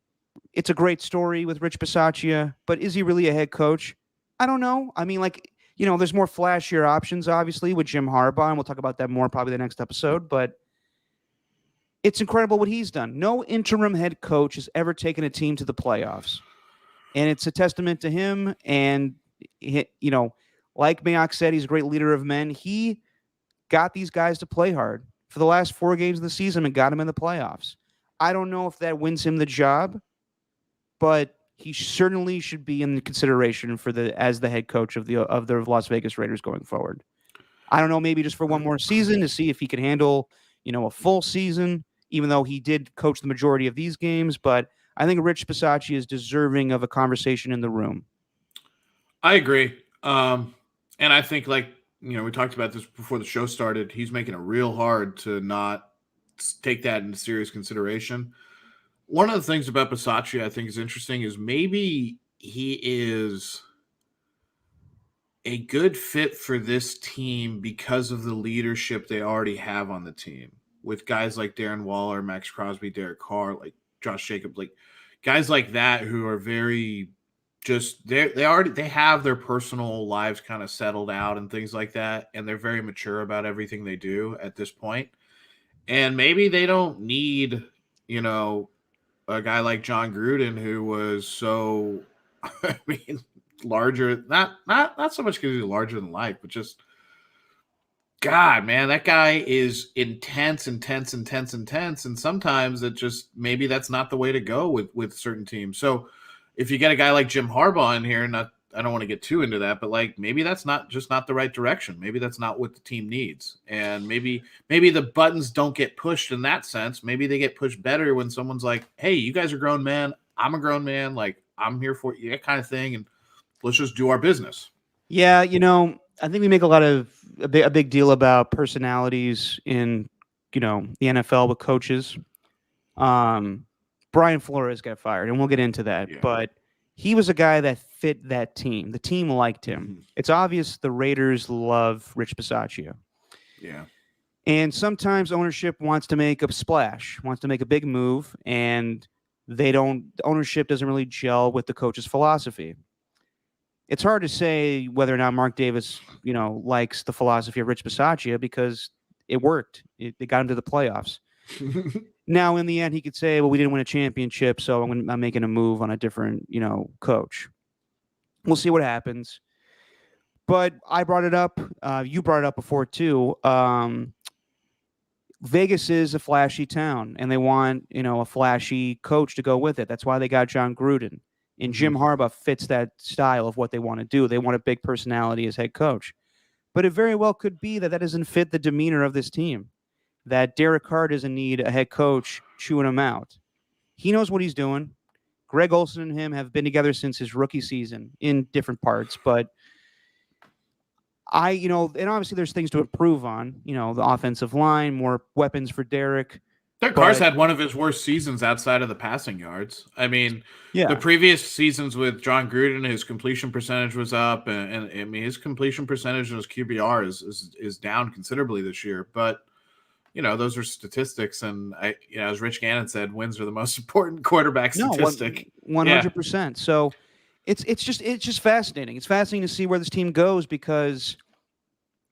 it's a great story with Rich Bisaccia, but is he really a head coach? I don't know. I mean, there's more flashier options, obviously, with Jim Harbaugh, and we'll talk about that more probably the next episode, but it's incredible what he's done. No interim head coach has ever taken a team to the playoffs. And it's a testament to him. And, like Mayock said, he's a great leader of men. He got these guys to play hard for the last 4 games of the season and got them in the playoffs. I don't know if that wins him the job, but he certainly should be in the consideration as the head coach of the Las Vegas Raiders going forward. I don't know, maybe just for one more season to see if he can handle, a full season, even though he did coach the majority of these games. But I think Rich Bisaccia is deserving of a conversation in the room. I agree. And I think, we talked about this before the show started. He's making it real hard to not take that into serious consideration. One of the things about Bisaccia I think is interesting is maybe he is a good fit for this team because of the leadership they already have on the team, with guys like Darren Waller, Max Crosby, Derek Carr, like Josh Jacobs, like guys like that who are very just they have their personal lives kind of settled out and things like that, and they're very mature about everything they do at this point. And maybe they don't need, a guy like John Gruden who was so larger, not so much because he's larger than life, but just God, man, that guy is intense, and sometimes it just maybe that's not the way to go with certain teams. So if you get a guy like Jim Harbaugh in here, I don't want to get too into that, but like maybe that's not the right direction. Maybe that's not what the team needs. And maybe the buttons don't get pushed in that sense. Maybe they get pushed better when someone's like, hey, you guys are grown men. I'm a grown man. Like, I'm here for you, that kind of thing. And let's just do our business. Yeah, I think we make a big deal about personalities in, the NFL with coaches. Brian Flores got fired, and we'll get into that. Yeah. But he was a guy that fit that team. The team liked him. Mm-hmm. It's obvious the Raiders love Rich Bisaccia. Yeah. And sometimes ownership wants to make a splash, wants to make a big move, and the ownership doesn't really gel with the coach's philosophy. It's hard to say whether or not Mark Davis, likes the philosophy of Rich Bisaccia because it worked. It got him to the playoffs. Now, in the end, he could say, well, we didn't win a championship, so I'm making a move on a different, coach. We'll see what happens. But I brought it up. You brought it up before, too. Vegas is a flashy town, and they want, a flashy coach to go with it. That's why they got John Gruden. And Jim Harbaugh fits that style of what they want to do. They want a big personality as head coach. But it very well could be that doesn't fit the demeanor of this team, that Derek Carr doesn't need a head coach chewing him out. He knows what he's doing. Greg Olsen and him have been together since his rookie season in different parts. But and obviously there's things to improve on, the offensive line, more weapons for Derek. Derek Carr's had one of his worst seasons outside of the passing yards. I mean, the previous seasons with John Gruden, his completion percentage was up, and I mean his completion percentage and his QBR is down considerably this year. But those are statistics, and as Rich Gannon said, wins are the most important quarterback statistic. 100%. So it's just fascinating. It's fascinating to see where this team goes because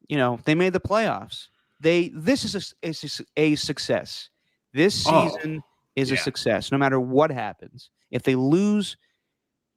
they made the playoffs. This is a success. This season is a success, no matter what happens. If they lose,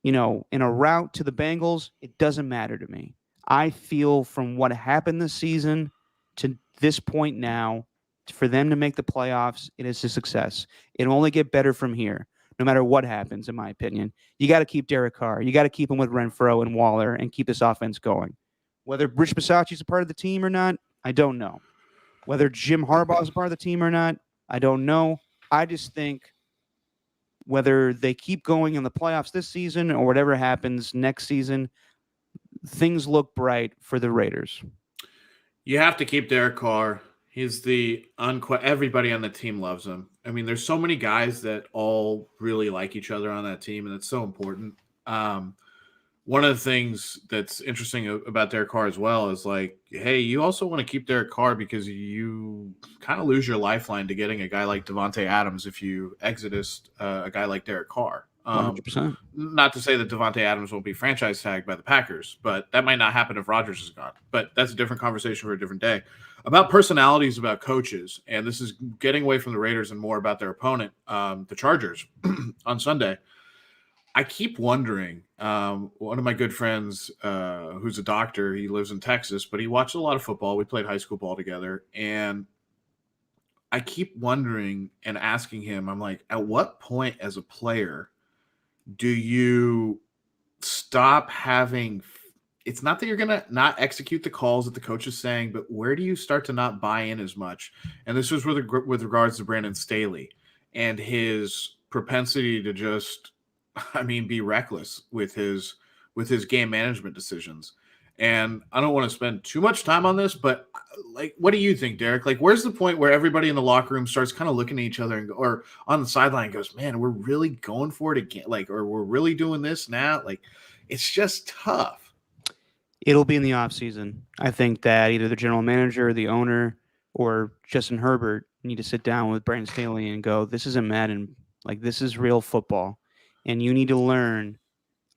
in a route to the Bengals, it doesn't matter to me. I feel from what happened this season to this point now, for them to make the playoffs, it is a success. It'll only get better from here, no matter what happens, in my opinion. You got to keep Derek Carr. You got to keep him with Renfro and Waller and keep this offense going. Whether Rich Bisaccia is a part of the team or not, I don't know. Whether Jim Harbaugh is a part of the team or not, I don't know. I just think whether they keep going in the playoffs this season or whatever happens next season, things look bright for the Raiders. You have to keep Derek Carr. He's everybody on the team loves him. I mean, there's so many guys that all really like each other on that team, and it's so important. One of the things that's interesting about Derek Carr as well is like, hey, you also want to keep Derek Carr because you kind of lose your lifeline to getting a guy like Devontae Adams if you exodus a guy like Derek Carr. 100%. Not to say that Devontae Adams won't be franchise tagged by the Packers, but that might not happen if Rodgers is gone. But that's a different conversation for a different day. About personalities, about coaches, and this is getting away from the Raiders and more about their opponent, the Chargers, on Sunday. I keep wondering, one of my good friends who's a doctor, he lives in Texas, but he watched a lot of football. We played high school ball together. And I keep wondering and asking him, I'm like, at what point as a player do you stop having – it's not that you're going to not execute the calls that the coach is saying, but where do you start to not buy in as much? And this was with regards to Brandon Staley and his propensity to just – be reckless with his game management decisions. And I don't want to spend too much time on this, but like, what do you think, Derek? Like, where's the point where everybody in the locker room starts kind of looking at each other or on the sideline goes, man, we're really going for it again. Like, or we're really doing this now. Like, it's just tough. It'll be in the off season. I think that either the general manager, the owner, or Justin Herbert need to sit down with Brandon Staley and go, this isn't Madden. Like, this is real football. And you need to learn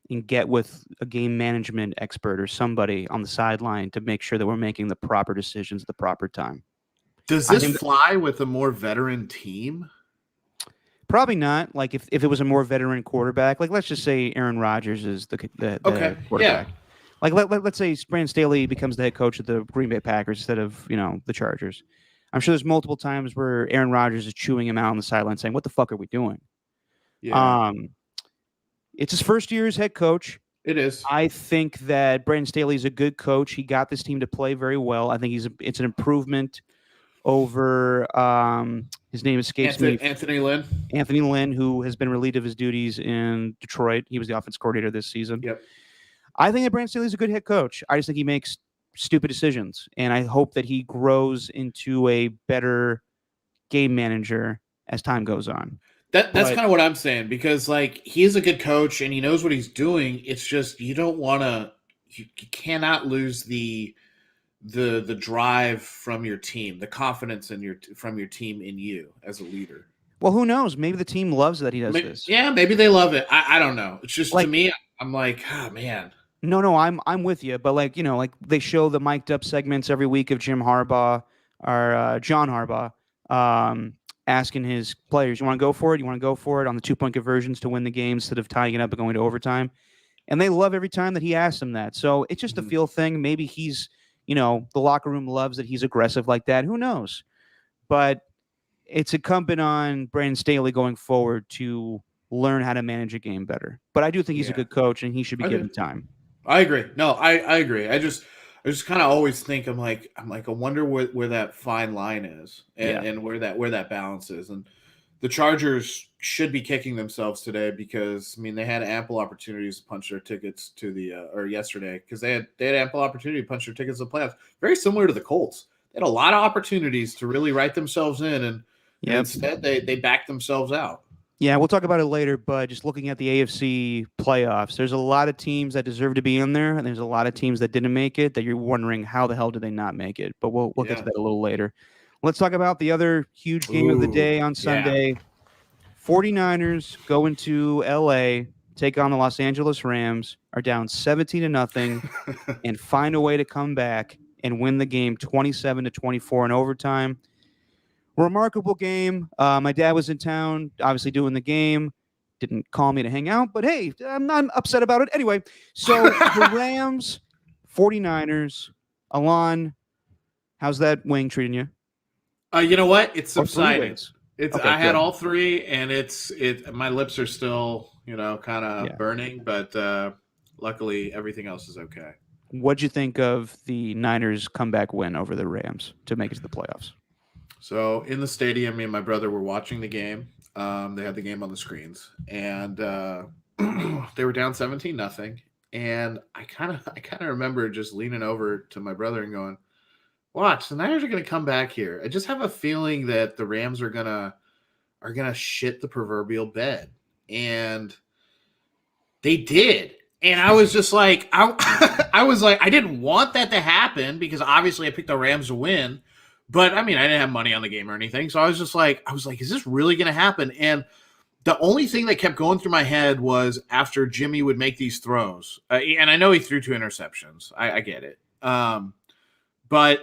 and get with a game management expert or somebody on the sideline to make sure that we're making the proper decisions at the proper time. Does this fly with a more veteran team? Probably not. Like if it was a more veteran quarterback, like let's just say Aaron Rodgers is the Okay. quarterback. Yeah. Like let's say Brandon Staley becomes the head coach of the Green Bay Packers instead of the Chargers. I'm sure there's multiple times where Aaron Rodgers is chewing him out on the sideline, saying, "What the fuck are we doing?" Yeah. It's his first year as head coach. It is. I think that Brandon Staley is a good coach. He got this team to play very well. I think it's an improvement over his name escapes me. Anthony Lynn. Anthony Lynn, who has been relieved of his duties in Detroit. He was the offense coordinator this season. Yep. I think that Brandon Staley is a good head coach. I just think he makes stupid decisions, and I hope that he grows into a better game manager as time goes on. That's kind of what I'm saying, because like he's a good coach and he knows what he's doing. It's just you cannot lose the drive from your team, the confidence from your team in you as a leader. Well, who knows? Maybe the team loves that he does this. Yeah, maybe they love it. I don't know. It's just like, to me, I'm like, oh man. No, I'm with you, but like like they show the mic'd up segments every week of Jim Harbaugh or John Harbaugh asking his players, "You want to go for it? You want to go for it on the 2-point conversions to win the game instead of tying it up and going to overtime?" And they love every time that he asks them that. So it's just a feel thing. Maybe he's, the locker room loves that he's aggressive like that. Who knows? But it's incumbent on Brandon Staley going forward to learn how to manage a game better. But I do think he's a good coach and he should be given time. I agree. No, I agree. I just kind of always think I'm like I wonder where that fine line is and where that balance is. And the Chargers should be kicking themselves today because they had ample opportunities to punch their tickets to the or yesterday because they had ample opportunity to punch their tickets to the playoffs. Very similar to the Colts. They had a lot of opportunities to really write themselves in, and instead they backed themselves out. Yeah, we'll talk about it later, but just looking at the AFC playoffs, there's a lot of teams that deserve to be in there, and there's a lot of teams that didn't make it that you're wondering how the hell did they not make it. But we'll get to that a little later. Let's talk about the other huge game of the day on Sunday. Yeah. 49ers go into LA, take on the Los Angeles Rams, are down 17-0, and find a way to come back and win the game 27-24 in overtime. Remarkable game. My dad was in town, obviously doing the game. Didn't call me to hang out, but hey, I'm not upset about it. Anyway, so the Rams, 49ers, Alon, how's that wing treating you? You know what? It's subsiding. Okay, I had all three, and my lips are still, kind of burning, but luckily everything else is okay. What'd you think of the Niners comeback win over the Rams to make it to the playoffs? So in the stadium, me and my brother were watching the game. They had the game on the screens, and they were down 17-0. And I kind of remember just leaning over to my brother and going, "Watch, the Niners are going to come back here. I just have a feeling that the Rams are gonna shit the proverbial bed," and they did. And I was just like, I was like, I didn't want that to happen because obviously I picked the Rams to win. But I didn't have money on the game or anything. So I was like, is this really going to happen? And the only thing that kept going through my head was after Jimmy would make these throws. And I know he threw 2 interceptions. I get it. But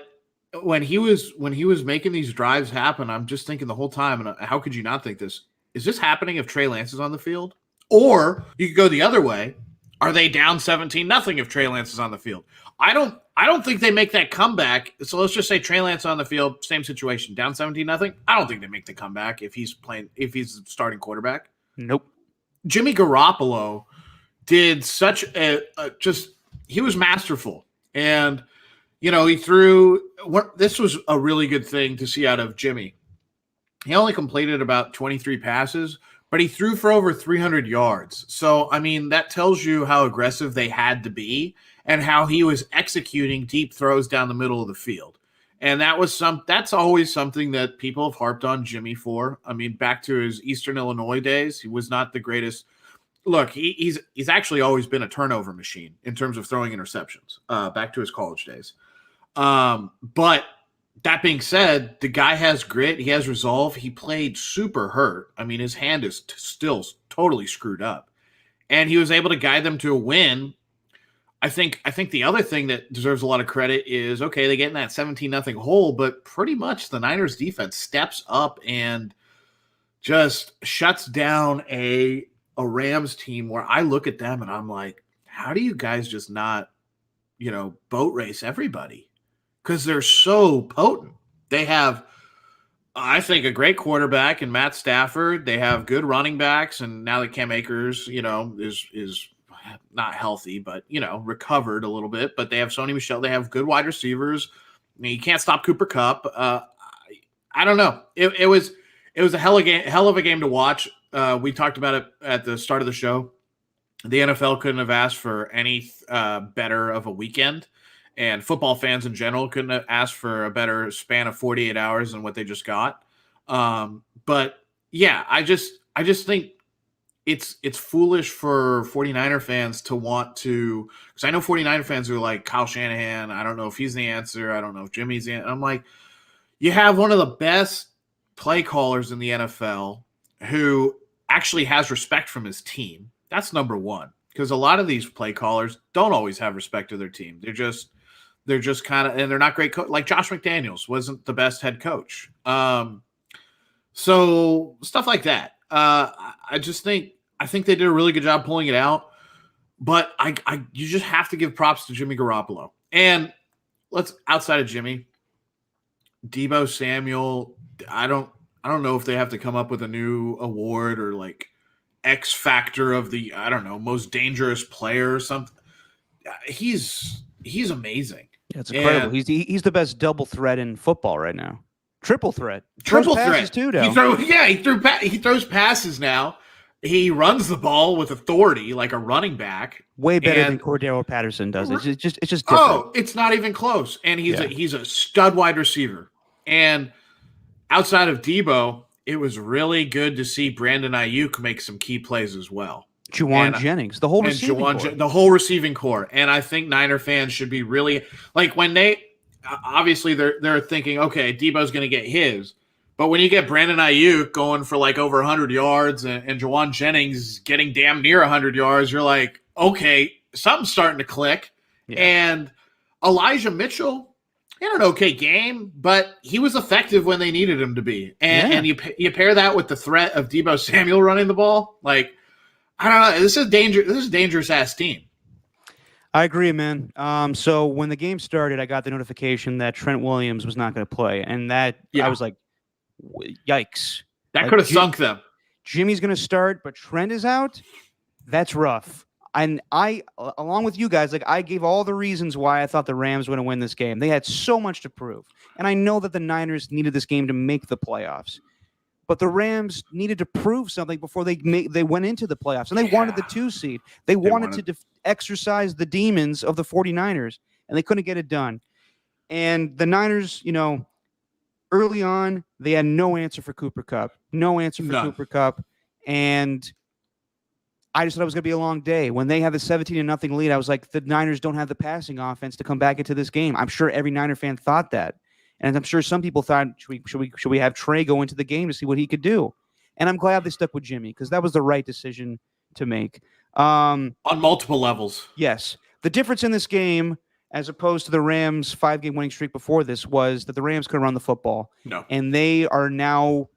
when he was making these drives happen, I'm just thinking the whole time, and how could you not think this? Is this happening if Trey Lance is on the field? Or you could go the other way. Are they down 17-0 if Trey Lance is on the field? I don't think they make that comeback. So let's just say Trey Lance on the field, same situation, down 17-0. I don't think they make the comeback if he's starting quarterback. Nope. Jimmy Garoppolo did such he was masterful. And, he threw this was a really good thing to see out of Jimmy. He only completed about 23 passes, but he threw for over 300 yards. So, that tells you how aggressive they had to be and how he was executing deep throws down the middle of the field. And that's always something that people have harped on Jimmy for. Back to his Eastern Illinois days, he was not the greatest. Look, he's actually always been a turnover machine in terms of throwing interceptions, back to his college days. But that being said, the guy has grit. He has resolve. He played super hurt. His hand is still totally screwed up. And he was able to guide them to a win. I think the other thing that deserves a lot of credit is, okay, they get in that 17-0 hole, but pretty much the Niners defense steps up and just shuts down a Rams team where I look at them and I'm like, how do you guys just not, boat race everybody? Because they're so potent. They have, I think, a great quarterback in Matt Stafford. They have good running backs, and now that Cam Akers, is not healthy, but recovered a little bit. But they have Sony Michel. They have good wide receivers. I mean, you can't stop Cooper Kupp. I don't know. It was a hell of a game to watch. We talked about it at the start of the show. The NFL couldn't have asked for any better of a weekend, and football fans in general couldn't have asked for a better span of 48 hours than what they just got. But yeah, I just think it's foolish for 49er fans to want to, because I know 49er fans are like Kyle Shanahan. I don't know if he's the answer. I don't know if Jimmy's the answer. I'm like, you have one of the best play callers in the NFL who actually has respect from his team. That's number one, because a lot of these play callers don't always have respect of their team. They're just kind of, and they're not great. Like Josh McDaniels wasn't the best head coach. So stuff like that. I think they did a really good job pulling it out, but you just have to give props to Jimmy Garoppolo. And outside of Jimmy, Deebo Samuel, I don't know if they have to come up with a new award or like X factor of the, I don't know, most dangerous player or something. He's amazing. Yeah, it's incredible. And he's the best double threat in football right now. Triple threat. Triple threat passes too, though. He throws passes now. He runs the ball with authority like a running back. Way better than Cordero Patterson does. It's just different. Oh, it's not even close. And he's a stud wide receiver. And outside of Deebo, it was really good to see Brandon Ayuk make some key plays as well. Juwan Jennings, the whole receiving core. And I think Niner fans should be really like, when they obviously they're thinking, okay, Deebo's going to get his. But when you get Brandon Ayuk going for like over 100 yards and Juwan Jennings getting damn near 100 yards, you're like, okay, something's starting to click. Yeah. And Elijah Mitchell had an okay game, but he was effective when they needed him to be. And you pair that with the threat of Deebo Samuel running the ball, like, I don't know. This is a dangerous ass team. I agree, man. So when the game started, I got the notification that Trent Williams was not going to play, and I was like, yikes. That could have sunk them. Jimmy's going to start, but Trent is out? That's rough. And I, along with you guys, I gave all the reasons why I thought the Rams were going to win this game. They had so much to prove. And I know that the Niners needed this game to make the playoffs. But the Rams needed to prove something before they went into the playoffs. And they wanted the 2 seed. They wanted to exercise the demons of the 49ers. And they couldn't get it done. And the Niners, early on, they had no answer for Cooper Kupp. Cooper Kupp. And I just thought it was going to be a long day. When they had the 17-0 lead, I was like, the Niners don't have the passing offense to come back into this game. I'm sure every Niner fan thought that. And I'm sure some people thought, should we have Trey go into the game to see what he could do? And I'm glad they stuck with Jimmy, because that was the right decision to make. On multiple levels. Yes. The difference in this game, as opposed to the Rams' 5-game winning streak before this, was that the Rams couldn't run the football. No. And they are now,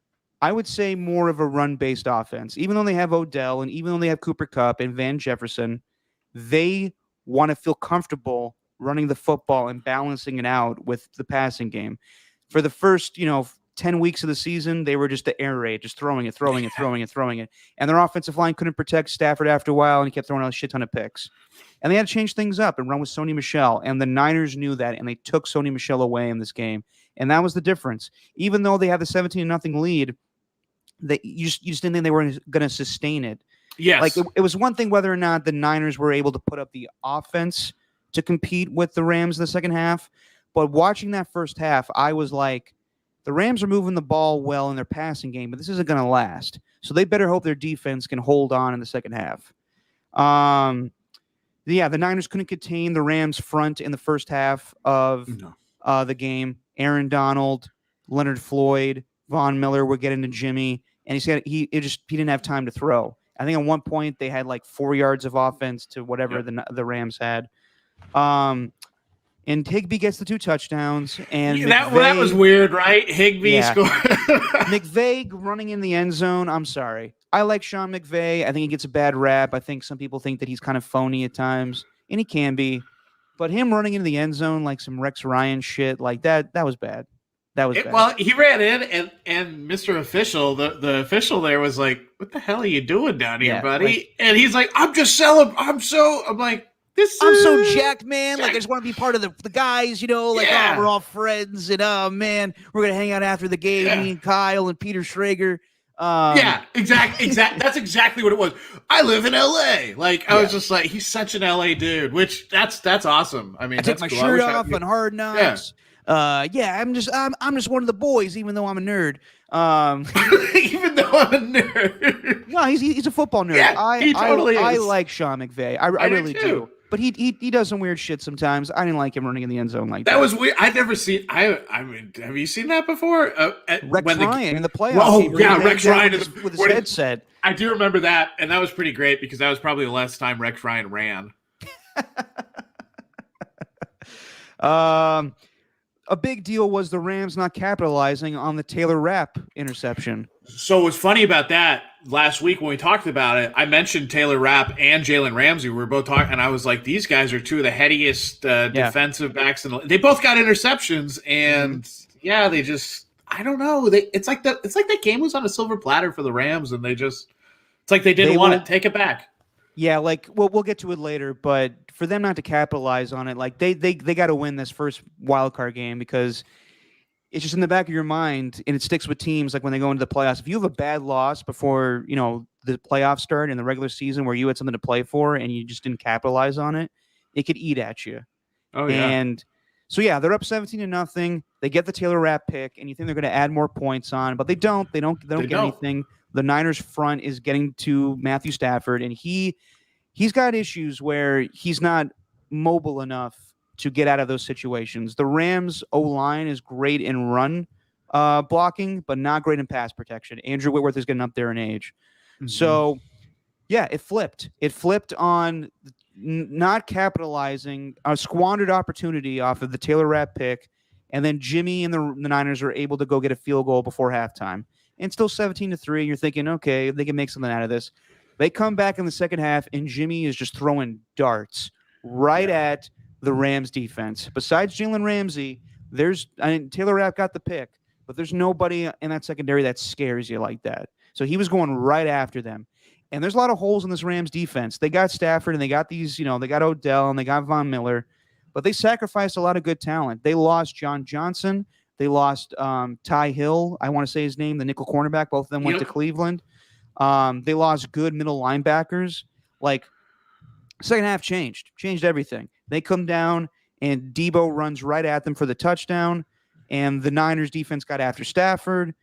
I would say, more of a run-based offense. Even though they have Odell and even though they have Cooper Kupp and Van Jefferson, they want to feel comfortable running the football and balancing it out with the passing game. For the first, 10 weeks of the season, they were just the air raid, just throwing it. And their offensive line couldn't protect Stafford after a while, and he kept throwing out a shit ton of picks. And they had to change things up and run with Sony Michel. And the Niners knew that, and they took Sony Michel away in this game. And that was the difference. Even though they had the 17-0 lead, you just didn't think they were going to sustain it. Yes. Like it was one thing whether or not the Niners were able to put up the offense to compete with the Rams in the second half. But watching that first half, I was like, the Rams are moving the ball well in their passing game, but this isn't going to last. So they better hope their defense can hold on in the second half. The Niners couldn't contain the Rams front in the first half of the game. Aaron Donald, Leonard Floyd, Von Miller were getting to Jimmy, and he didn't have time to throw. I think at one point they had like 4 yards of offense to whatever the Rams had. and Higbee gets the 2 touchdowns. And that was weird, right? Higbee scored. McVay running in the end zone. I'm sorry. I like Sean McVay. I think he gets a bad rap. I think some people think that he's kind of phony at times, and he can be. But him running into the end zone like some Rex Ryan shit, like that was bad. That was bad. Well, he ran in, and Mr. Official, the official there was like, "What the hell are you doing down here, buddy?" Like, and he's like, "I'm just celebrating. I'm like, I'm so jacked, man. Like, I just want to be part of the guys, like, oh, we're all friends, and oh man, we're gonna hang out after the game. Me and Kyle and Peter Schrager." Exactly. That's exactly what it was. I live in LA. Like, I was just like, he's such an LA dude, which that's awesome. I mean, I take my shirt off on Hard Knocks. I'm just one of the boys, even though I'm a nerd. Even though I'm a nerd. No, he's a football nerd. Yeah, he totally is. I like Sean McVay. I really do. But he does some weird shit sometimes. I didn't like him running in the end zone like that. That was weird. I've never seen. I mean, have you seen that before? Rex Ryan in the playoffs. Rex Ryan with his headset. I do remember that, and that was pretty great because that was probably the last time Rex Ryan ran. A big deal was the Rams not capitalizing on the Taylor Rapp interception. So what's funny about that, last week when we talked about it, I mentioned Taylor Rapp and Jalen Ramsey. We were both talking, and I was like, these guys are 2 of the headiest defensive backs. They both got interceptions, and they just, I don't know. It's like that game was on a silver platter for the Rams, and it's like they didn't want it. Take it back. Yeah, like we'll get to it later, but for them not to capitalize on it, like they got to win this first wild card game because it's just in the back of your mind, and it sticks with teams like when they go into the playoffs. If you have a bad loss before the playoffs start in the regular season where you had something to play for and you just didn't capitalize on it, it could eat at you. Oh yeah. And so they're up 17-0. They get the Taylor Rapp pick, and you think they're going to add more points on, but they don't. They don't get anything. The Niners front is getting to Matthew Stafford, and he's got issues where he's not mobile enough to get out of those situations. The Rams' O-line is great in run blocking, but not great in pass protection. Andrew Whitworth is getting up there in age. Mm-hmm. So, it flipped. It flipped on not capitalizing a squandered opportunity off of the Taylor Rapp pick, and then Jimmy and the Niners are able to go get a field goal before halftime. And still 17-3, you're thinking, okay, they can make something out of this. They come back in the second half, and Jimmy is just throwing darts right at the Rams defense. Besides Jalen Ramsey, Taylor Rapp got the pick, but there's nobody in that secondary that scares you like that. So he was going right after them. And there's a lot of holes in this Rams defense. They got Stafford, and they got these, they got Odell, and they got Von Miller, but they sacrificed a lot of good talent. They lost John Johnson. They lost Ty Hill, I want to say his name, the nickel cornerback. Both of them went to Cleveland. They lost good middle linebackers. Like, second half changed everything. They come down, and Debo runs right at them for the touchdown, and the Niners defense got after Stafford,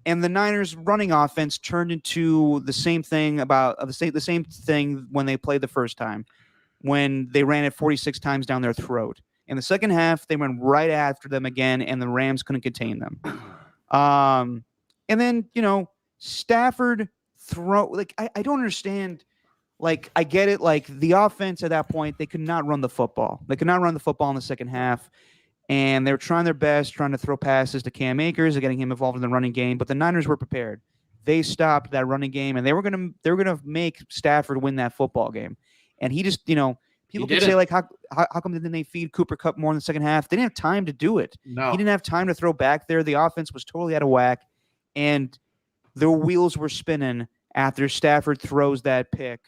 and the Niners running offense turned into the same thing when they played the first time, when they ran it 46 times down their throat. In the second half, they went right after them again, and the Rams couldn't contain them. And then, Stafford I don't understand. Like, I get it. Like, the offense at that point, they could not run the football. They could not run the football in the second half, and they were trying their best, trying to throw passes to Cam Akers and getting him involved in the running game, but the Niners were prepared. They stopped that running game, and they were gonna make Stafford win that football game. And he just, people can say, like, how come didn't they feed Cooper Kupp more in the second half? They didn't have time to do it. No. He didn't have time to throw back there. The offense was totally out of whack, and the wheels were spinning after Stafford throws that pick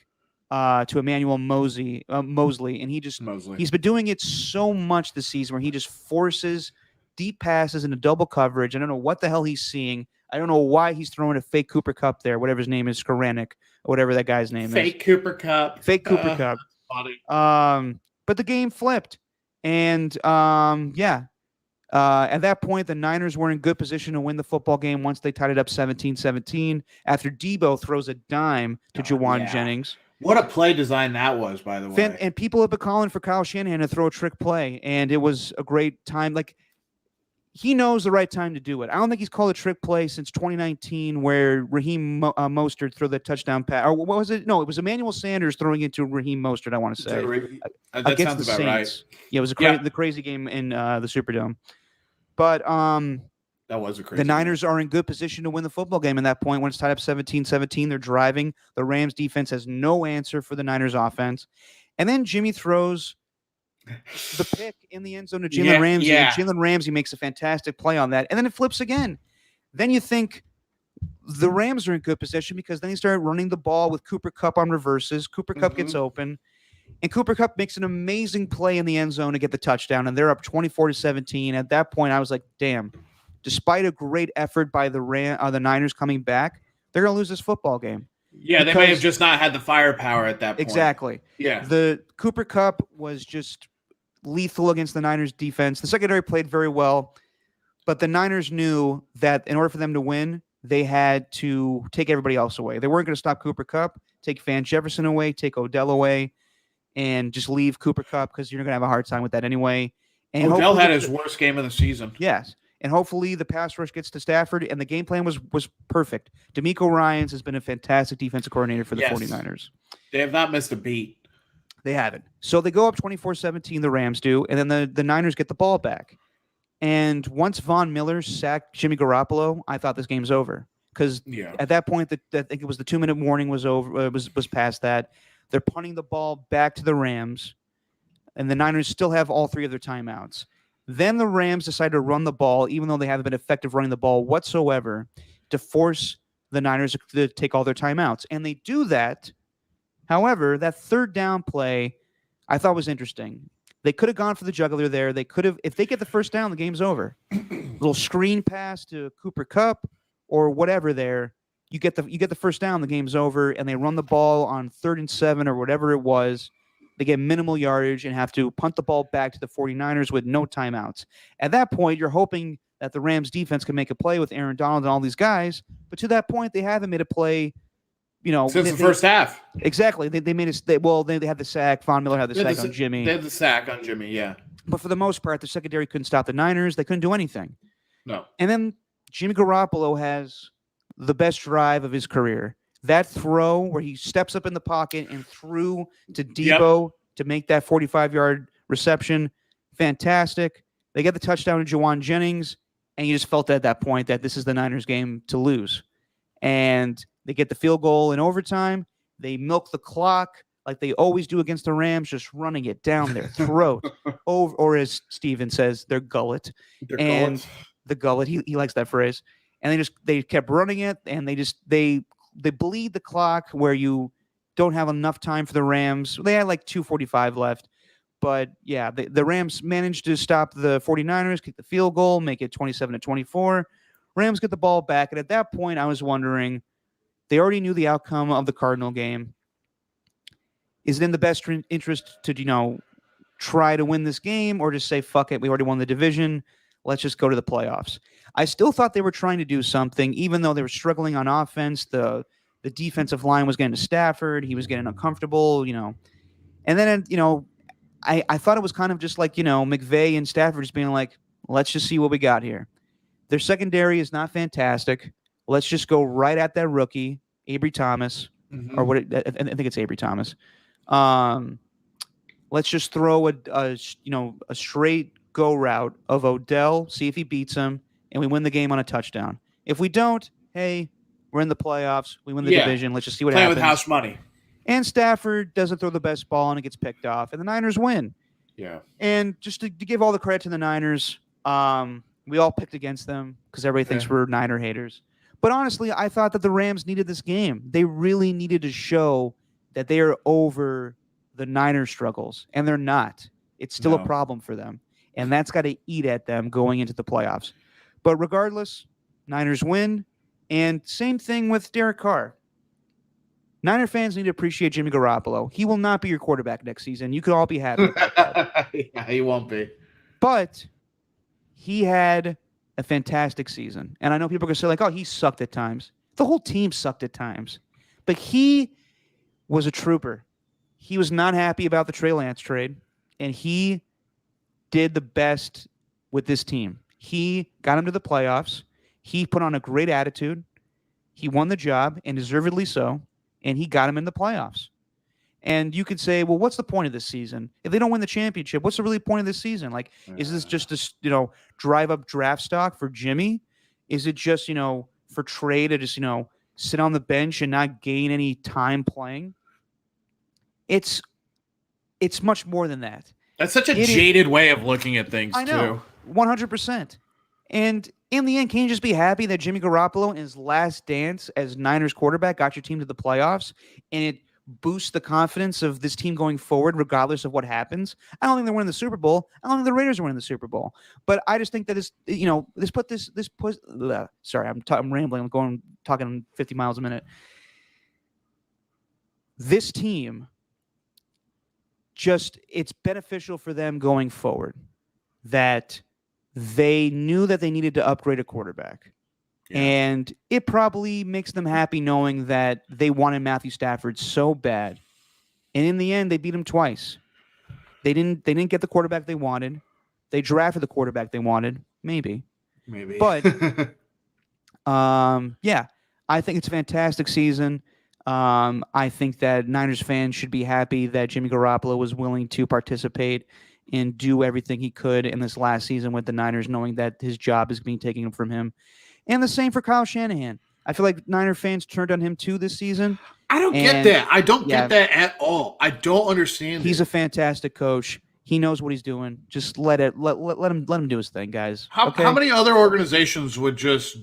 to Emmanuel Mosley, and he's been doing it so much this season where he just forces deep passes into double coverage. I don't know what the hell he's seeing. I don't know why he's throwing a fake Cooper Kupp there, whatever his name is, Skoranek, or whatever that guy's name is. Fake Cooper Kupp. Funny. But the game flipped, and at that point, the Niners were in good position to win the football game once they tied it up 17-17 after Debo throws a dime to Jawan Jennings. What a play design that was, by the way. And people have been calling for Kyle Shanahan to throw a trick play, and it was a great time. Like, he knows the right time to do it. I don't think he's called a trick play since 2019 where Raheem Mostert threw the touchdown pass. Or what was it? No, it was Emmanuel Sanders throwing it to Raheem Mostert, I want to say. That against sounds the about Saints. right. Yeah, it was the crazy game in the Superdome. But that was a crazy the Niners are in good position to win the football game at that point when it's tied up 17-17. They're driving. The Rams defense has no answer for the Niners offense. And then Jimmy throws the pick in the end zone to Jalen Ramsey. Yeah. And Jalen Ramsey makes a fantastic play on that. And then it flips again. Then you think the Rams are in good position because then he started running the ball with Cooper Kupp on reverses. Cooper Kupp gets open. And Cooper Kupp makes an amazing play in the end zone to get the touchdown. And they're up 24-17. At that point, I was like, damn, despite a great effort by the Niners coming back, they're going to lose this football game. Yeah, they may have just not had the firepower at that point. Exactly. Yeah. The Cooper Kupp was just lethal against the Niners defense. The secondary played very well, but the Niners knew that in order for them to win, they had to take everybody else away. They weren't going to stop Cooper Kupp, take Van Jefferson away, take Odell away, and just leave Cooper Kupp because you're going to have a hard time with that anyway. And Odell had his worst game of the season. Yes. And hopefully the pass rush gets to Stafford, and the game plan was perfect. DeMeco Ryans has been a fantastic defensive coordinator for the 49ers. They have not missed a beat. They haven't. So they go up 24-17, the Rams do, and then the Niners get the ball back. And once Von Miller sacked Jimmy Garoppolo, I thought this game's over. Because at that point, I think it was the 2-minute warning was over. Was past that. They're punting the ball back to the Rams, and the Niners still have all three of their timeouts. Then the Rams decide to run the ball, even though they haven't been effective running the ball whatsoever, to force the Niners to take all their timeouts. And they do that. However, that third down play I thought was interesting. They could have gone for the jugular there. They could have, if they get the first down, the game's over. Little screen pass to Cooper Kupp or whatever there. You get the first down, the game's over, and they run the ball on 3rd and 7 or whatever it was. They get minimal yardage and have to punt the ball back to the 49ers with no timeouts. At that point, you're hoping that the Rams defense can make a play with Aaron Donald and all these guys. But to that point, they haven't made a play, since the first half. Exactly. They made they had the sack. Von Miller had the sack on Jimmy. They had the sack on Jimmy, yeah. But for the most part, the secondary couldn't stop the Niners. They couldn't do anything. No. And then Jimmy Garoppolo has the best drive of his career. That throw where he steps up in the pocket and threw to Debo to make that 45-yard reception, fantastic. They get the touchdown to Juwan Jennings, and you just felt at that point that this is the Niners game to lose. And they get the field goal in overtime. They milk the clock like they always do against the Rams, just running it down their throat. or as Steven says, their gullet. The gullet. He likes that phrase. And they kept running it, and they bleed the clock where you don't have enough time for the Rams. They had like 2:45 left. But, yeah, the Rams managed to stop the 49ers, kick the field goal, make it 27-24. Rams get the ball back. And at that point, I was wondering, they already knew the outcome of the Cardinal game. Is it in the best interest to, try to win this game or just say, fuck it, we already won the division. Let's just go to the playoffs. I still thought they were trying to do something, even though they were struggling on offense. The defensive line was getting to Stafford. He was getting uncomfortable, And then, I thought it was kind of just like, McVay and Stafford just being like, let's just see what we got here. Their secondary is not fantastic. Let's just go right at that rookie, Avery Thomas, or what? I think it's Avery Thomas. Let's just throw a straight go route of Odell, see if he beats him, and we win the game on a touchdown. If we don't, hey, we're in the playoffs. We win the division. Let's just see what happens. Play with house money. And Stafford doesn't throw the best ball, and it gets picked off, and the Niners win. Yeah. And just to give all the credit to the Niners, we all picked against them because everybody thinks we're Niner haters. But honestly, I thought that the Rams needed this game. They really needed to show that they are over the Niners struggles, and they're not. It's still a problem for them, and that's got to eat at them going into the playoffs. But regardless, Niners win, and same thing with Derek Carr. Niner fans need to appreciate Jimmy Garoppolo. He will not be your quarterback next season. You can all be happy about that. Yeah, he won't be. But he had a fantastic season. And I know people are going to say, like, oh, he sucked at times. The whole team sucked at times. But he was a trooper. He was not happy about the Trey Lance trade, and he did the best with this team. He got him to the playoffs. He put on a great attitude. He won the job, and deservedly so, and he got him in the playoffs. And you could say, well, what's the point of this season? If they don't win the championship, what's the really point of this season? Like, is this just to, drive up draft stock for Jimmy? Is it just, for Trey to just, sit on the bench and not gain any time playing? It's much more than that. That's such a jaded way of looking at things, I know, 100%. And in the end, can you just be happy that Jimmy Garoppolo in his last dance as Niners quarterback got your team to the playoffs, and it boosts the confidence of this team going forward, regardless of what happens? I don't think they're winning the Super Bowl. I don't think the Raiders are winning the Super Bowl. But I just think that sorry, I'm rambling. I'm talking 50 miles a minute. This team, it's beneficial for them going forward that they knew that they needed to upgrade a quarterback. Yeah. And it probably makes them happy knowing that they wanted Matthew Stafford so bad. And in the end, they beat him twice. They didn't get the quarterback they wanted. They drafted the quarterback they wanted. Maybe. But yeah, I think it's a fantastic season. I think that Niners fans should be happy that Jimmy Garoppolo was willing to participate and do everything he could in this last season with the Niners, knowing that his job is being taken from him. And the same for Kyle Shanahan. I feel like Niner fans turned on him too this season. I don't get that. I don't get that at all. I don't understand. He's a fantastic coach. He knows what he's doing. Just let him do his thing, guys. How many other organizations would just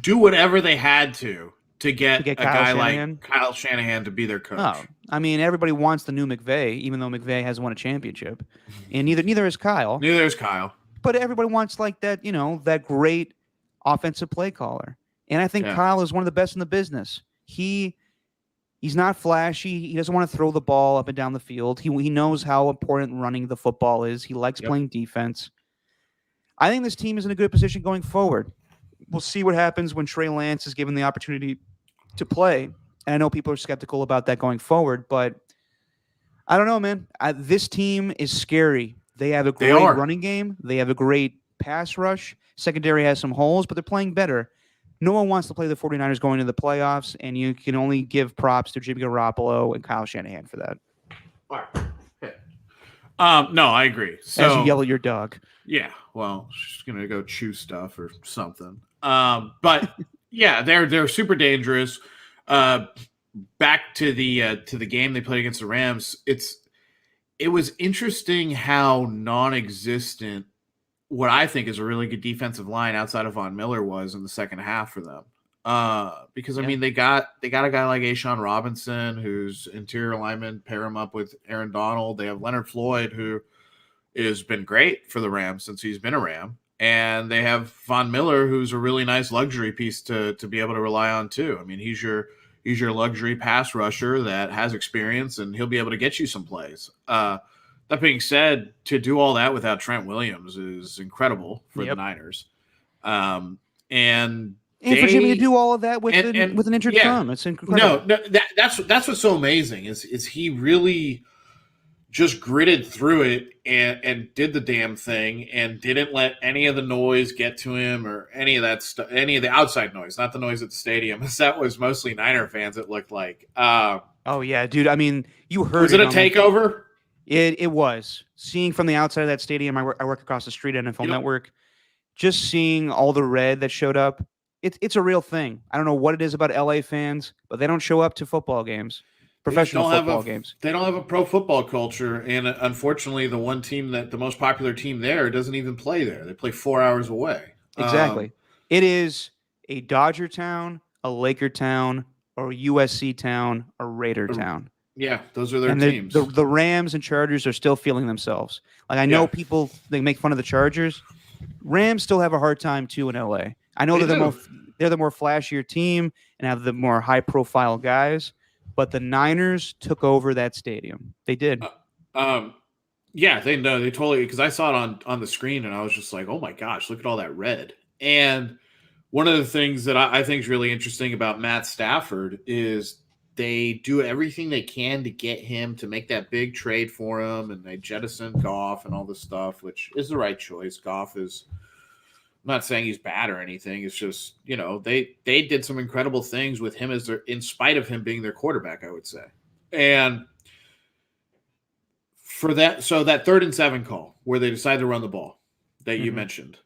do whatever they had to get a guy like Kyle Shanahan to be their coach? Oh, I mean, everybody wants the new McVay, even though McVay hasn't won a championship, and neither is Kyle. Neither is Kyle. But everybody wants like that, that great offensive play caller. And I think Kyle is one of the best in the business. He's not flashy. He doesn't want to throw the ball up and down the field. He knows how important running the football is. He likes playing defense. I think this team is in a good position going forward. We'll see what happens when Trey Lance is given the opportunity to play. And I know people are skeptical about that going forward, but I don't know, man. This team is scary. They have a great running game. They have a great pass rush. Secondary has some holes, but they're playing better. No one wants to play the 49ers going into the playoffs, and you can only give props to Jimmy Garoppolo and Kyle Shanahan for that. All right. No, I agree. So, as you yell at your dog. Yeah, well, she's going to go chew stuff or something. But, yeah, they're super dangerous. Back to the game they played against the Rams, it was interesting how non-existent what I think is a really good defensive line outside of Von Miller was in the second half for them. Because I mean, they got a guy like Ashawn Robinson, who's interior lineman, pair him up with Aaron Donald. They have Leonard Floyd, who has been great for the Rams since he's been a Ram. And they have Von Miller, who's a really nice luxury piece to be able to rely on too. I mean, he's your luxury pass rusher that has experience, and he'll be able to get you some plays. That being said, to do all that without Trent Williams is incredible for the Niners. And for Jimmy to do all of that with an injured thumb, it's incredible. No, that's what's so amazing is he really just gritted through it and did the damn thing and didn't let any of the noise get to him or any of that stuff, any of the outside noise, not the noise at the stadium. That was mostly Niner fans. It looked like. Oh yeah, dude. I mean, you heard. Was it a takeover? It was. Seeing from the outside of that stadium, I work across the street at NFL Network, just seeing all the red that showed up, it's a real thing. I don't know what it is about LA fans, but they don't show up to football games, professional football games. They don't have a pro football culture, and unfortunately, the most popular team there doesn't even play there. They play 4 hours away. Exactly. It is a Dodger town, a Laker town, or a USC town, a Raider town. Yeah, those are their teams. The Rams and Chargers are still feeling themselves. Like I know people, they make fun of the Chargers. Rams still have a hard time too in LA. I know they're the more flashier team and have the more high profile guys, but the Niners took over that stadium. They did. Yeah, they totally, because I saw it on the screen and I was just like, oh my gosh, look at all that red. And one of the things that I think is really interesting about Matt Stafford is they do everything they can to get him to make that big trade for him, and they jettison Goff and all this stuff, which is the right choice. Goff is not saying he's bad or anything. It's just, they did some incredible things with him in spite of him being their quarterback, I would say. And for that, so that 3rd and 7 call where they decided to run the ball that you mentioned,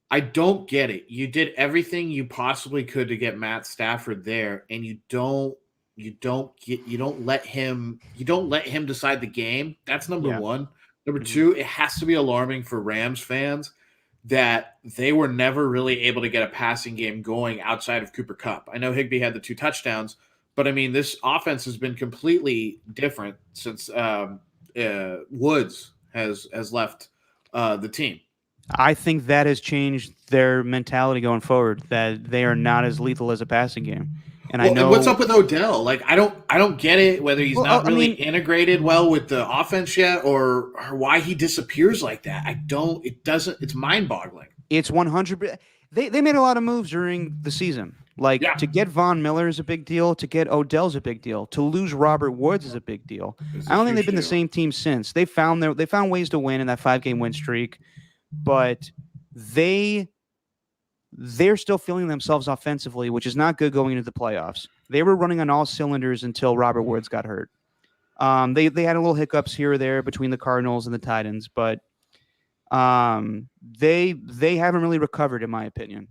I don't get it. You did everything you possibly could to get Matt Stafford there, and you don't let him decide the game. That's number one. Number two, it has to be alarming for Rams fans that they were never really able to get a passing game going outside of Cooper Kupp. I know Higbee had the 2 touchdowns, but I mean, this offense has been completely different since Woods has left the team. I think that has changed their mentality going forward, that they are not as lethal as a passing game. And I know what's up with Odell. Like, I don't get it, whether he's not really integrated well with the offense yet, or why he disappears like that. It's mind-boggling. It's 100%. They made a lot of moves during the season. Like, to get Von Miller is a big deal. To get Odell's a big deal. To lose Robert Woods is a big deal. I don't think they've been the same team since. They found ways to win in that 5-game win streak, but they're still feeling themselves offensively, which is not good going into the playoffs. They were running on all cylinders until Robert Woods got hurt. They had a little hiccups here or there between the Cardinals and the Titans, but they haven't really recovered, in my opinion.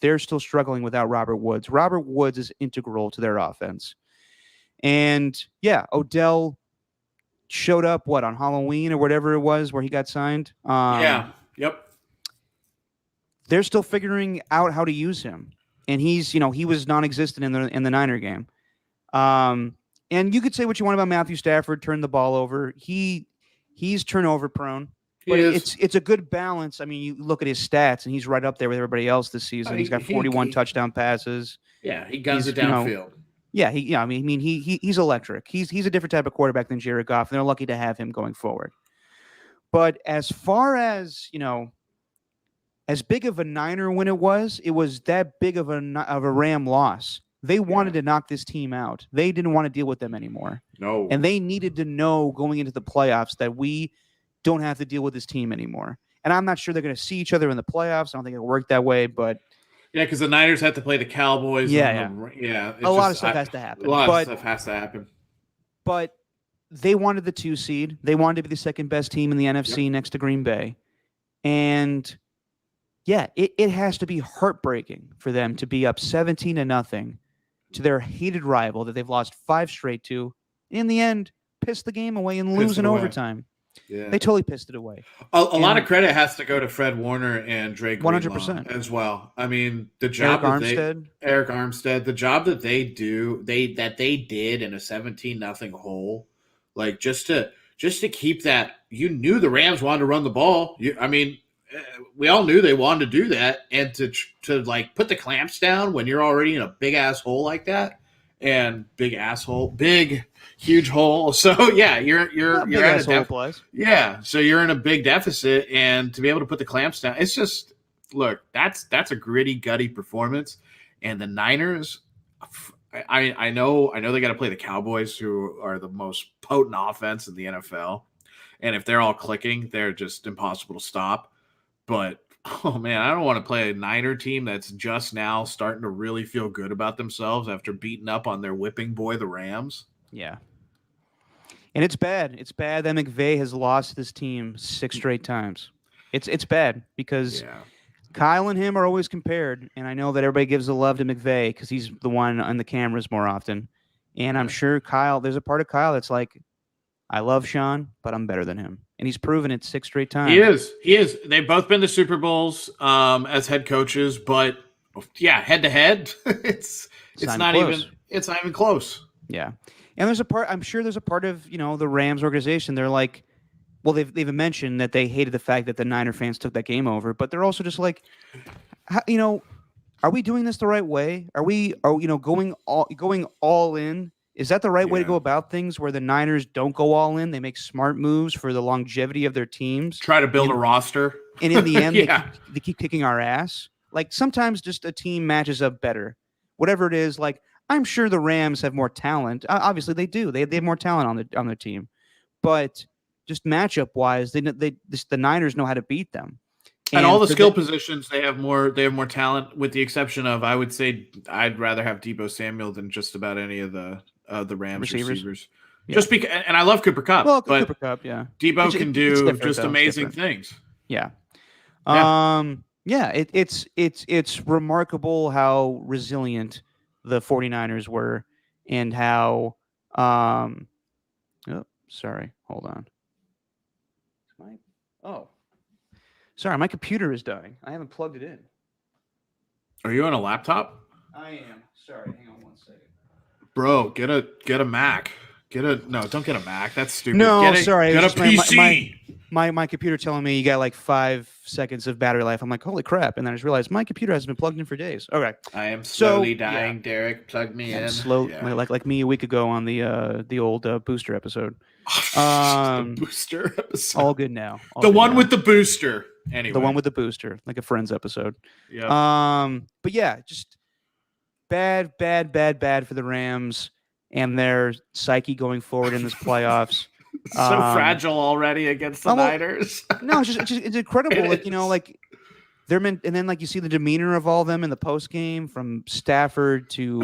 They're still struggling without Robert Woods. Robert Woods is integral to their offense. And Odell showed up on Halloween or whatever it was where he got signed. Yep. They're still figuring out how to use him, and he was non-existent in the Niner game. And you could say what you want about Matthew Stafford, turned the ball over. He's turnover prone, but it's a good balance. I mean, you look at his stats, and he's right up there with everybody else this season. He's got 41 touchdown passes. Yeah, he guns it downfield. He's electric. He's a different type of quarterback than Jared Goff, and they're lucky to have him going forward. But as far as as big of a Niner win it was that big of a Ram loss. They wanted to knock this team out. They didn't want to deal with them anymore. No. And they needed to know going into the playoffs that we don't have to deal with this team anymore. And I'm not sure they're going to see each other in the playoffs. I don't think it'll work that way, but because the Niners have to play the Cowboys. A lot of stuff has to happen. A lot of stuff has to happen. But they wanted the 2 seed. They wanted to be the second best team in the NFC next to Green Bay. And it has to be heartbreaking for them to be up 17-0 to their hated rival that they've lost 5 straight to. In the end, piss the game away and lose in overtime. Yeah. They totally pissed it away. A lot of credit has to go to Fred Warner and Drake 100% as well. I mean, the job Eric Armstead, the job that they did in a 17-0 hole, like just to keep that. You knew the Rams wanted to run the ball. We all knew they wanted to do that, and to like put the clamps down when you're already in a big ass hole like that, and big huge hole. So you're at a deficit. So you're in a big deficit, and to be able to put the clamps down, it's just that's a gritty, gutty performance. And the Niners, I know they got to play the Cowboys, who are the most potent offense in the NFL, and if they're all clicking, they're just impossible to stop. But, oh, man, I don't want to play a Niner team that's just now starting to really feel good about themselves after beating up on their whipping boy, the Rams. Yeah. And it's bad. It's bad that McVay has lost this team 6 straight times. It's bad because Kyle and him are always compared, and I know that everybody gives the love to McVay because he's the one on the cameras more often. And I'm sure there's a part of Kyle that's like, I love Sean, but I'm better than him. And he's proven it 6 straight times. He is. They've both been to Super Bowls as head coaches, but head to head, it's not even close. Yeah. And I'm sure there's a part of, the Rams organization. They're like, well, they've mentioned that they hated the fact that the Niner fans took that game over, but they're also just like, are we doing this the right way? Are we going all in? Is that the right way to go about things, where the Niners don't go all in? They make smart moves for the longevity of their teams. Try to build a roster. And in the end, they keep kicking our ass. Like, sometimes just a team matches up better. Whatever it is, like, I'm sure the Rams have more talent. Obviously, they do. They have more talent on their team. But just matchup-wise, the Niners know how to beat them. At all the skill positions, they have more talent, with the exception of, I would say, I'd rather have Deebo Samuel than just about any of the Rams receivers. Yeah. Just because, and I love Cooper Kupp. Well, but Cooper Kupp, yeah. Deebo can do just amazing things. Yeah. It's remarkable how resilient the 49ers were, and how sorry, hold on. Sorry, my computer is dying. I haven't plugged it in. Are you on a laptop? I am. Sorry, hang on one second. Bro, get a Mac. Don't get a Mac. That's stupid. No, sorry. Get a PC. My computer telling me you got like 5 seconds of battery life. I'm like, holy crap! And then I just realized my computer hasn't been plugged in for days. Okay. I am slowly dying. Derek, plug me in. Like me a week ago on the old booster episode. The booster episode. All good now. The one with the booster. Anyway. The one with the booster, like a Friends episode. Yeah. But yeah, just bad for the Rams and their psyche going forward in this playoffs. So fragile already against the Niners. No, it's incredible. Like they're meant, and then like you see the demeanor of all of them in the post game, from Stafford to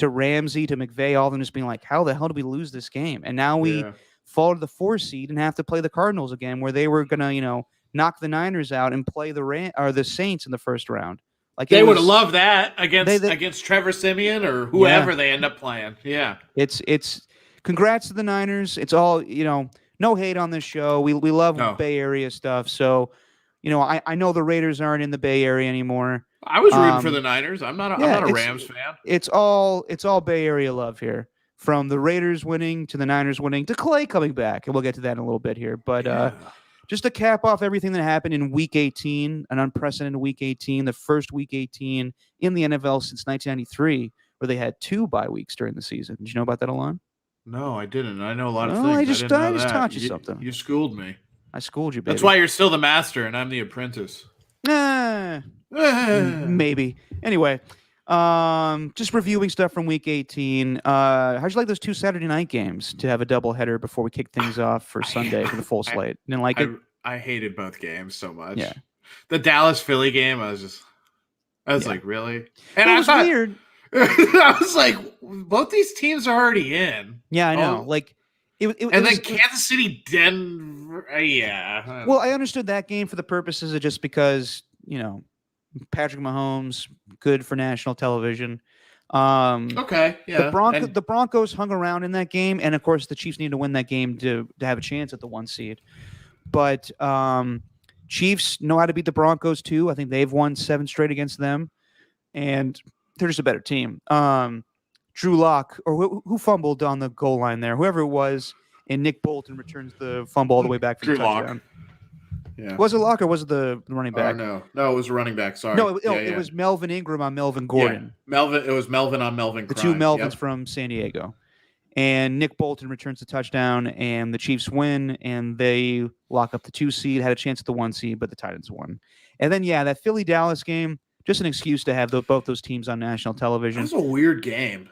Ramsey to McVay, all of them just being like, how the hell did we lose this game? And now we fall to the 4 seed and have to play the Cardinals again, where they were gonna, knock the Niners out and play the Saints in the first round. Like they would have loved that against Trevor Siemian or whoever they end up playing. Yeah. It's congrats to the Niners. It's all, no hate on this show. We love Bay Area stuff. So, I know the Raiders aren't in the Bay Area anymore. I was rooting for the Niners. I'm not a Rams fan. It's all Bay Area love here. From the Raiders winning to the Niners winning to Clay coming back. And we'll get to that in a little bit here. But just to cap off everything that happened in Week 18, an unprecedented Week 18, the first Week 18 in the NFL since 1993, where they had 2 bye weeks during the season. Did you know about that, Alon? No, I didn't. I know a lot of things. I just taught you something. You schooled me. I schooled you, baby. That's why you're still the master and I'm the apprentice. Maybe. Anyway, just reviewing stuff from Week 18. How'd you like those 2 Saturday night games to have a doubleheader before we kick things off for Sunday for the full slate? Didn't like it? I hated both games so much. Yeah. The Dallas-Philly game, I was like, really? And it was weird. I was like, both these teams are already in. Yeah, I know. Kansas City, Denver. Yeah. Well, I understood that game for the purposes of just because, Patrick Mahomes, good for national television. Okay, yeah. The Broncos hung around in that game, and of course the Chiefs needed to win that game to have a chance at the 1 seed. But Chiefs know how to beat the Broncos too. I think they've won 7 straight against them, and they're just a better team. Drew Lock, or who fumbled on the goal line there, whoever it was, and Nick Bolton returns the fumble all the way back for the touchdown. Yeah. Was it Lock or was it the running back? No, it was a running back. Sorry. No, it was Melvin Ingram on Melvin Gordon. Yeah. It was Melvin on Melvin. The 2 Melvins from San Diego. And Nick Bolton returns the touchdown, and the Chiefs win, and they lock up the 2 seed, had a chance at the 1 seed, but the Titans won. And then, that Philly-Dallas game, just an excuse to have both those teams on national television. That was a weird game.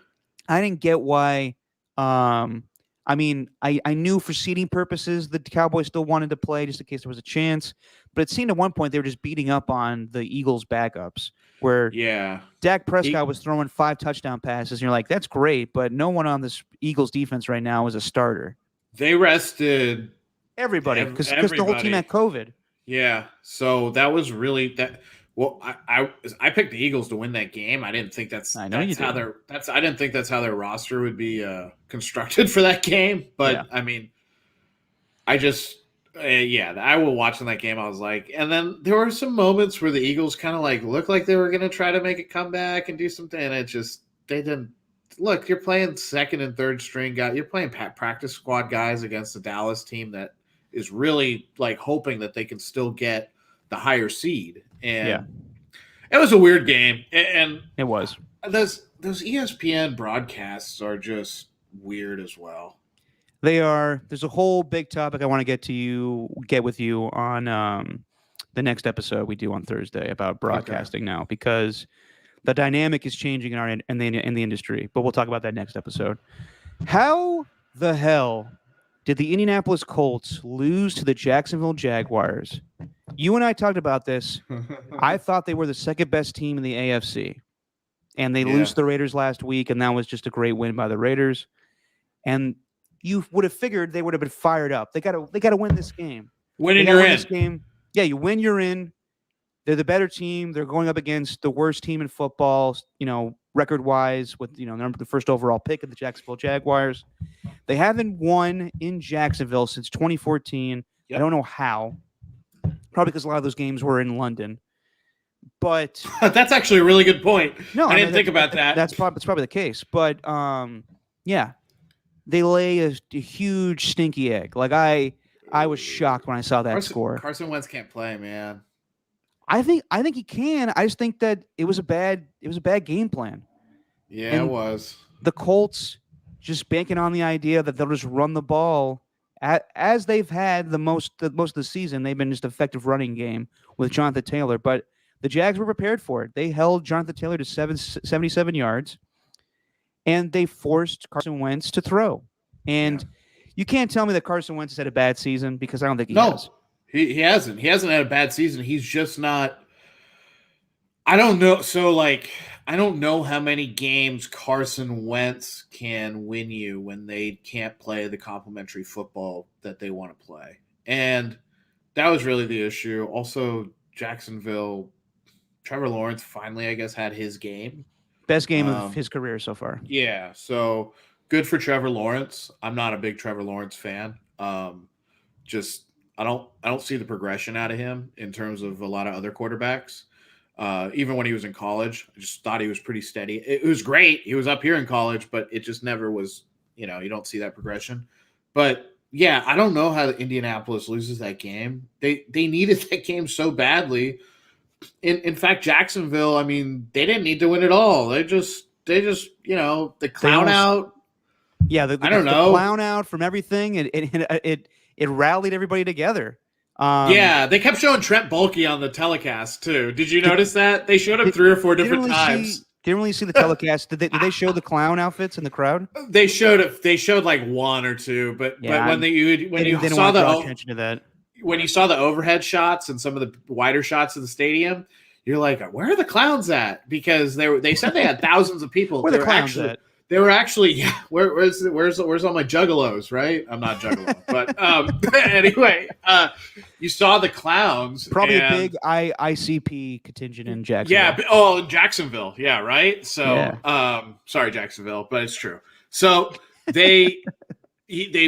I didn't get why. I knew for seeding purposes the Cowboys still wanted to play just in case there was a chance. But it seemed at one point they were just beating up on the Eagles' backups, where Dak Prescott was throwing 5 touchdown passes. And you're like, that's great, but no one on this Eagles defense right now is a starter. They rested everybody because the whole team had COVID. Yeah, so that was really that. Well, I picked the Eagles to win that game. I didn't think that's how their roster would be constructed for that game. But I just I will watching that game. I was like, and then there were some moments where the Eagles kind of like looked like they were going to try to make a comeback and do something, and they didn't. Look, you're playing 2nd and 3rd string guys. You're playing practice squad guys against the Dallas team that is really like hoping that they can still get the higher seed. And it was a weird game. And it was. Those ESPN broadcasts are just weird as well. They are. There's a whole big topic I want to get with you on the next episode we do on Thursday about broadcasting now, because the dynamic is changing in the industry. But we'll talk about that next episode. How the hell did the Indianapolis Colts lose to the Jacksonville Jaguars You and I talked about this. I thought they were the second best team in the AFC, and they lose the Raiders last week, and that was just a great win by the Raiders. And you would have figured they would have been fired up. They got to win this game. Winning, you're in. This game. Yeah, you win, you're in. They're the better team. They're going up against the worst team in football, record-wise, with the first overall pick of the Jacksonville Jaguars. They haven't won in Jacksonville since 2014. Yep. I don't know how. Probably because a lot of those games were in London. But that's actually a really good point. No, I didn't think about that. That's probably the case. But yeah, they lay a huge stinky egg. Like I was shocked when I saw that score. Carson Wentz can't play, man. I think he can. I just think that it was a bad game plan. Yeah, and it was. The Colts just banking on the idea that they'll just run the ball as they've had the most of the season. They've been just an effective running game with Jonathan Taylor, but the Jags were prepared for it. They held Jonathan Taylor to 77 yards, and they forced Carson Wentz to throw. And you can't tell me that Carson Wentz has had a bad season, because I don't think he has. He hasn't. He hasn't had a bad season. He's just not – I don't know. So, I don't know how many games Carson Wentz can win you when they can't play the complementary football that they want to play. And that was really the issue. Also, Jacksonville – Trevor Lawrence finally, I guess, had his game. Best game of his career so far. Yeah, so good for Trevor Lawrence. I'm not a big Trevor Lawrence fan. I don't see the progression out of him in terms of a lot of other quarterbacks. Even when he was in college, I just thought he was pretty steady. It was great. He was up here in college, but it just never was, you don't see that progression. But yeah, I don't know how Indianapolis loses that game. They needed that game so badly. In fact, Jacksonville, I mean, they didn't need to win at all. They just the clown out. Yeah, I don't know. The clown out from everything. It rallied everybody together. They kept showing Trent Bulky on the telecast too. Did you notice that? They showed him 3 or 4 different times. Didn't really see the telecast. Did they show the clown outfits in the crowd? They showed like 1 or 2, but when you saw the attention to that. When you saw the overhead shots and some of the wider shots of the stadium, you're like, where are the clowns at? Because they said they had thousands of people. Where are the clowns at? They were actually, where's all my juggalos, right? I'm not juggalo. But anyway, you saw the clowns. Probably a big ICP contingent in Jacksonville. Yeah, in Jacksonville. Yeah, right? So, sorry, Jacksonville, but it's true. So they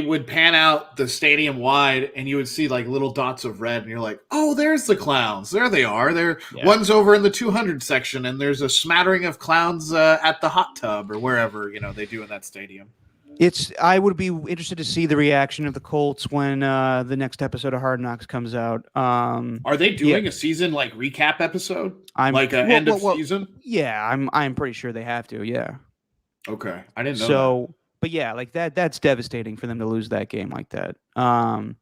would pan out the stadium wide, and you would see like little dots of red, and you're like, oh, there's the clowns. There they are. One's over in the 200 section, and there's a smattering of clowns at the hot tub or wherever they do in that stadium. I would be interested to see the reaction of the Colts when the next episode of Hard Knocks comes out. Are they doing a season recap episode? End of season? Yeah, I'm pretty sure they have to. Yeah. Okay, I didn't know. That. But yeah, that's devastating for them to lose that game like that.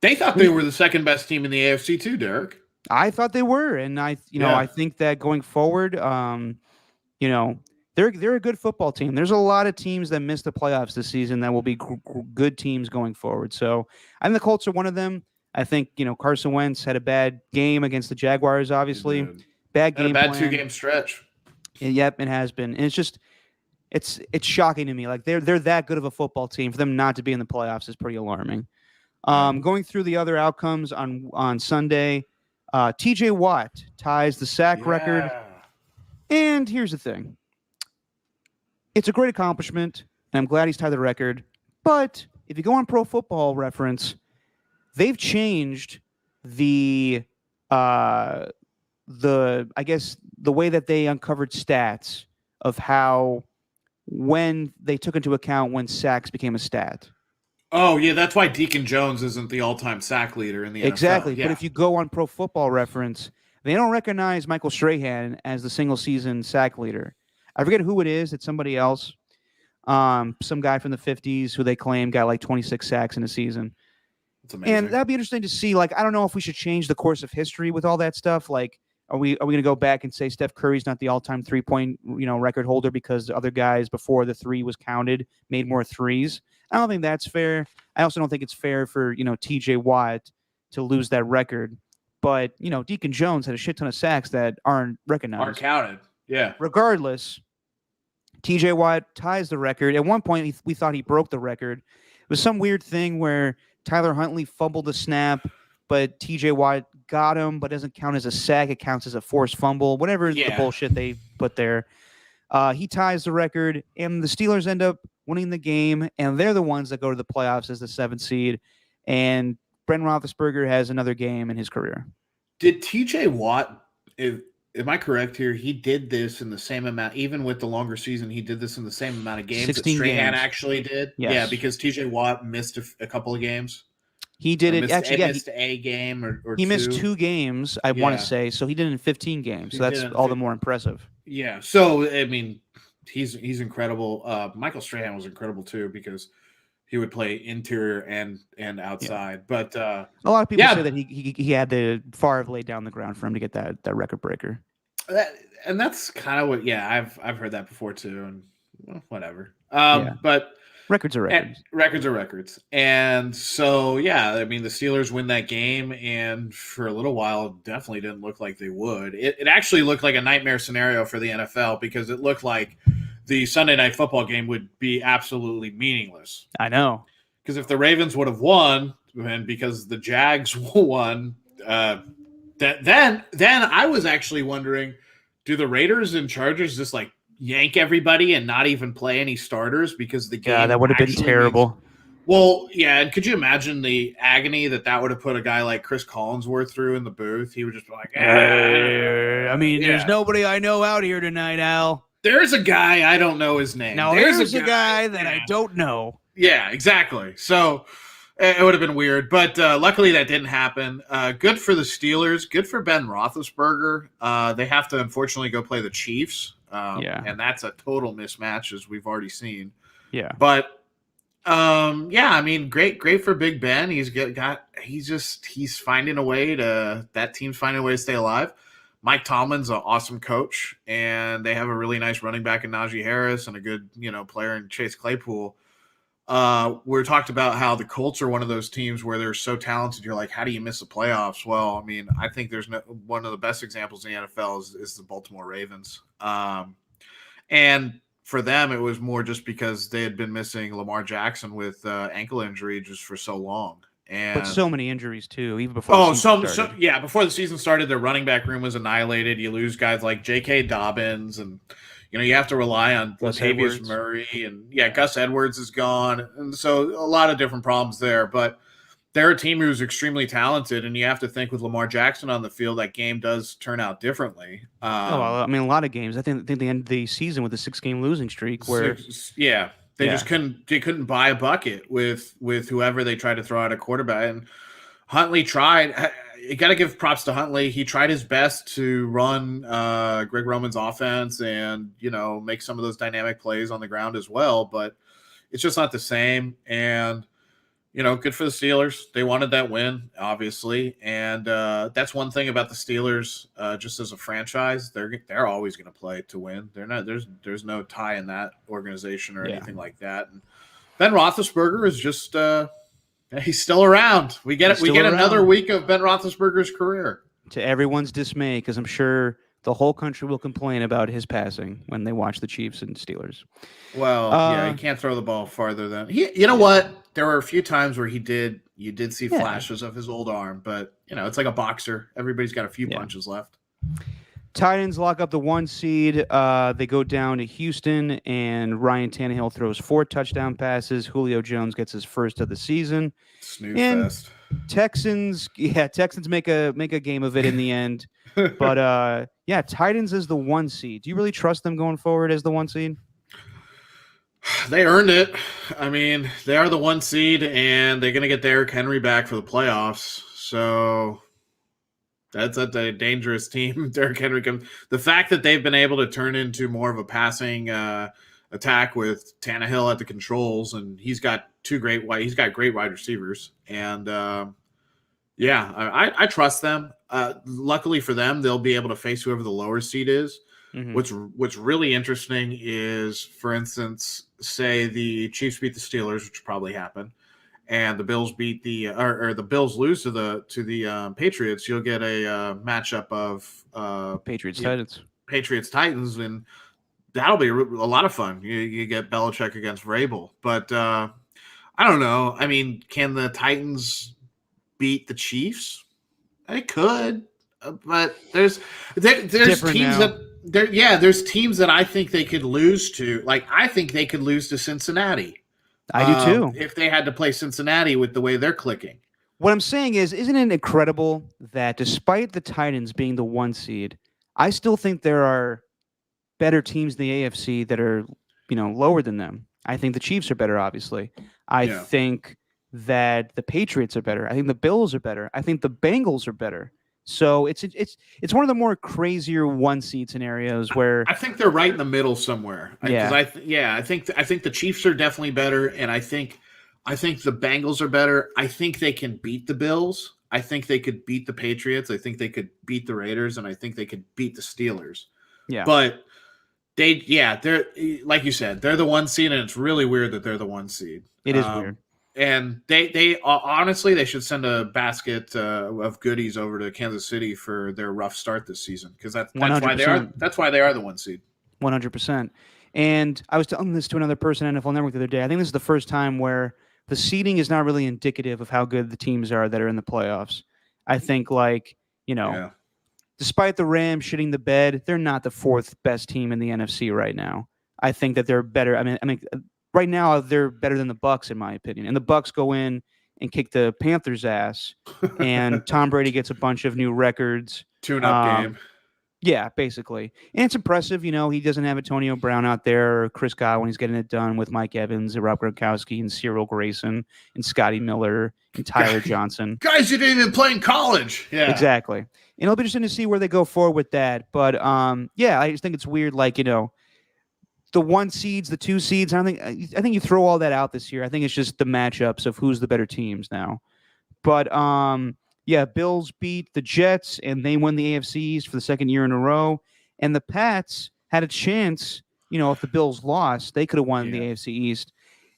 They thought they were the second best team in the AFC too, Derek. I thought they were, and I think that going forward, they're a good football team. There's a lot of teams that missed the playoffs this season that will be good teams going forward. So I think the Colts are one of them. I think Carson Wentz had a bad game against the Jaguars. Obviously, bad game. Had a bad 2-game stretch. Yep, it has been. And it's just. It's shocking to me. They're that good of a football team. For them not to be in the playoffs is pretty alarming. Going through the other outcomes on Sunday, TJ Watt ties the sack record. And here's the thing. It's a great accomplishment, and I'm glad he's tied the record. But if you go on Pro Football Reference, they've changed the way that they uncovered stats of how when they took into account when sacks became a stat. Oh, yeah, that's why Deacon Jones isn't the all-time sack leader in the NFL. Exactly, yeah. But if you go on Pro Football Reference, they don't recognize Michael Strahan as the single-season sack leader. I forget who it is. It's somebody else. Some guy from the 50s who they claim got 26 sacks in a season. That's amazing. And that'd be interesting to see. I don't know if we should change the course of history with all that stuff. Are we going to go back and say Steph Curry's not the all-time three-point record holder because the other guys before the 3 was counted made more threes? I don't think that's fair. I also don't think it's fair for TJ Watt to lose that record. but Deacon Jones had a shit ton of sacks that aren't recognized. Aren't counted. Yeah. Regardless, TJ Watt ties the record. At one point, we thought he broke the record. It was some weird thing where Tyler Huntley fumbled the snap, but TJ Watt got him, but doesn't count as a sack. It counts as a forced fumble, whatever the bullshit they put there. He ties the record, and the Steelers end up winning the game, and they're the ones that go to the playoffs as the 7th seed, and Ben Roethlisberger has another game in his career. Did TJ Watt, am I correct here? He did this in the same amount, even with the longer season, he did this in the same amount of games 16 that Strahan games. actually did? Yes. Yeah, because TJ Watt missed a couple of games. He did it. Actually, missed a game or he two. missed 2 games, I want to say. So he did it in 15 games. So that's all the more impressive. Yeah. So, I mean, he's incredible. Michael Strahan was incredible, too, because he would play interior and outside. Yeah. But a lot of people say that he had the Favre laid down the ground for him to get that record breaker. And that's kind of what, I've heard that before, too. And whatever. But records are records. Records are records. And so, I mean, the Steelers win that game, and for a little while, it definitely didn't look like they would. It actually looked like a nightmare scenario for the NFL because it looked like the Sunday Night Football game would be absolutely meaningless. I know. Because if the Ravens would have won, and because the Jags won, then I was actually wondering, do the Raiders and Chargers just like yank everybody and not even play any starters because the game that would have been terrible. And could you imagine the agony that would have put a guy like Chris Collinsworth through in the booth? He would just be like, I mean, there's nobody I know out here tonight, Al. There's a guy I don't know his name. Now there's a guy that I don't know. Yeah, exactly. So it would have been weird, but luckily that didn't happen. Good for the Steelers. Good for Ben Roethlisberger. They have to unfortunately go play the Chiefs. And that's a total mismatch, as we've already seen. Yeah. But I mean, great for Big Ben. He's finding a way that team's finding a way to stay alive. Mike Tomlin's an awesome coach, and they have a really nice running back in Najee Harris and a good, player in Chase Claypool. We talked about how the Colts are one of those teams where they're so talented. You're like, how do you miss the playoffs? Well, I mean, I think there's one of the best examples in the NFL is the Baltimore Ravens. And for them, it was more just because they had been missing Lamar Jackson with ankle injury just for so long. But so many injuries too, even before. Before the season started, their running back room was annihilated. You lose guys like J.K. Dobbins, and you have to rely on Latavius Murray, and Gus Edwards is gone, and so a lot of different problems there. But they're a team who's extremely talented, and you have to think with Lamar Jackson on the field, that game does turn out differently. I mean, a lot of games. I think they ended the season with a 6-game losing streak where. They just couldn't buy a bucket with whoever they tried to throw out a quarterback. And Huntley tried. You got to give props to Huntley. He tried his best to run Greg Roman's offense and make some of those dynamic plays on the ground as well. But it's just not the same. And good for the Steelers. They wanted that win, obviously, and that's one thing about the Steelers. Just as a franchise, they're always going to play to win. They're not. There's no tie in that organization or anything like that. And Ben Roethlisberger is just he's still around. We get another week of Ben Roethlisberger's career. To everyone's dismay, because I'm sure the whole country will complain about his passing when they watch the Chiefs and Steelers. Well, he can't throw the ball farther than you know what? There were a few times where you did see flashes of his old arm, but it's like a boxer. Everybody's got a few punches left. Titans lock up the 1 seed. They go down to Houston, and Ryan Tannehill throws 4 touchdown passes. Julio Jones gets his first of the season. Snooze fest. Texans make a game of it in the end. But Titans is the 1 seed. Do you really trust them going forward as the 1 seed? They earned it. I mean, they are the 1 seed, and they're going to get Derrick Henry back for the playoffs. So that's a dangerous team. Derrick Henry the fact that they've been able to turn into more of a passing attack with Tannehill at the controls, and he's got great wide receivers, and I trust them. Luckily for them, they'll be able to face whoever the lower seed is. Mm-hmm. What's really interesting is, for instance, say the Chiefs beat the Steelers, which will probably happen, and the Bills beat or the Bills lose to the Patriots, you'll get a matchup of Patriots Titans, and that'll be a lot of fun. You get Belichick against Vrabel, but I don't know. I mean, can the Titans beat the Chiefs? They could, but there's teams now. there's teams that I think they could lose to. Like, I think they could lose to Cincinnati. I do too. If they had to play Cincinnati with the way they're clicking. What I'm saying is, isn't it incredible that despite the Titans being the 1 seed, I still think there are better teams in the AFC that are, lower than them. I think the Chiefs are better, obviously. I think that the Patriots are better. I think the Bills are better. I think the Bengals are better. So it's one of the more crazier 1 seed scenarios where I think they're right in the middle somewhere. I think the Chiefs are definitely better, and I think the Bengals are better. I think they can beat the Bills. I think they could beat the Patriots. I think they could beat the Raiders, and I think they could beat the Steelers. Yeah, but they're like you said, they're the 1 seed, and it's really weird that they're the 1 seed. It is weird. And they honestly, they should send a basket of goodies over to Kansas City for their rough start this season, because that's why they are. That's why they are the 1 seed. 100%. And I was telling this to another person on NFL Network the other day. I think this is the first time where the seeding is not really indicative of how good the teams are that are in the playoffs. I think, despite the Rams shitting the bed, they're not the 4th best team in the NFC right now. I think that they're better. I mean. Right now, they're better than the Bucs, in my opinion. And the Bucs go in and kick the Panthers' ass, and Tom Brady gets a bunch of new records. Tune-up game. Yeah, basically. And it's impressive. He doesn't have Antonio Brown out there, or Chris Godwin. He's getting it done with Mike Evans, and Rob Gronkowski, and Cyril Grayson, and Scotty Miller, and Tyler Johnson. Guys you didn't even play in college. Yeah, exactly. And it'll be interesting to see where they go forward with that. But, I just think it's weird, the 1 seeds, the 2 seeds. I think you throw all that out this year. I think it's just the matchups of who's the better teams now. But Bills beat the Jets and they won the AFC East for the 2nd year in a row. And the Pats had a chance. If the Bills lost, they could have won the AFC East.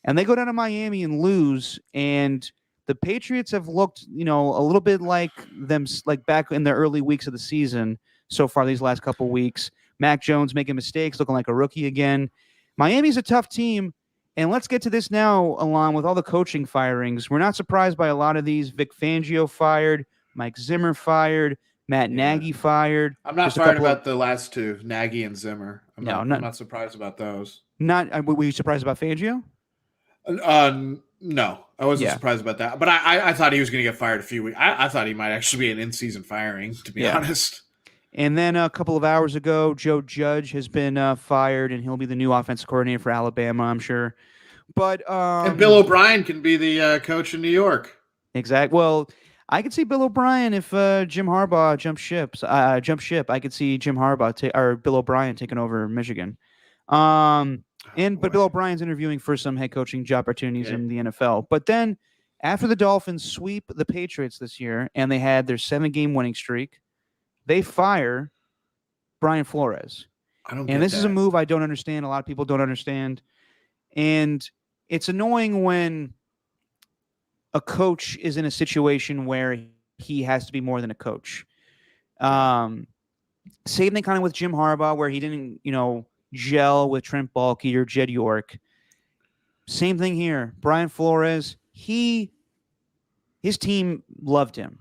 And they go down to Miami and lose. And the Patriots have looked, a little bit like them, like back in the early weeks of the season so far. These last couple weeks. Mac Jones making mistakes, looking like a rookie again. Miami's a tough team. And let's get to this now, Alon, with all the coaching firings. We're not surprised by a lot of these. Vic Fangio fired, Mike Zimmer fired, Matt Nagy fired. I'm not fired about the last 2, Nagy and Zimmer. I'm not surprised about those. Were you surprised about Fangio? No, I wasn't surprised about that. But I thought he was going to get fired a few weeks. I thought he might actually be an in-season firing, to be honest. And then a couple of hours ago, Joe Judge has been fired, and he'll be the new offensive coordinator for Alabama, I'm sure. But and Bill O'Brien can be the coach in New York. Exactly. Well, I could see Bill O'Brien if Jim Harbaugh jump ship. I could see Jim Harbaugh or Bill O'Brien taking over Michigan. But Bill O'Brien's interviewing for some head coaching job opportunities in the NFL. But then after the Dolphins sweep the Patriots this year, and they had their 7-game winning streak, they fire Brian Flores. This is a move I don't understand. A lot of people don't understand. And it's annoying when a coach is in a situation where he has to be more than a coach. Same thing kind of with Jim Harbaugh, where he didn't, gel with Trent Baalke or Jed York. Same thing here. Brian Flores, his team loved him.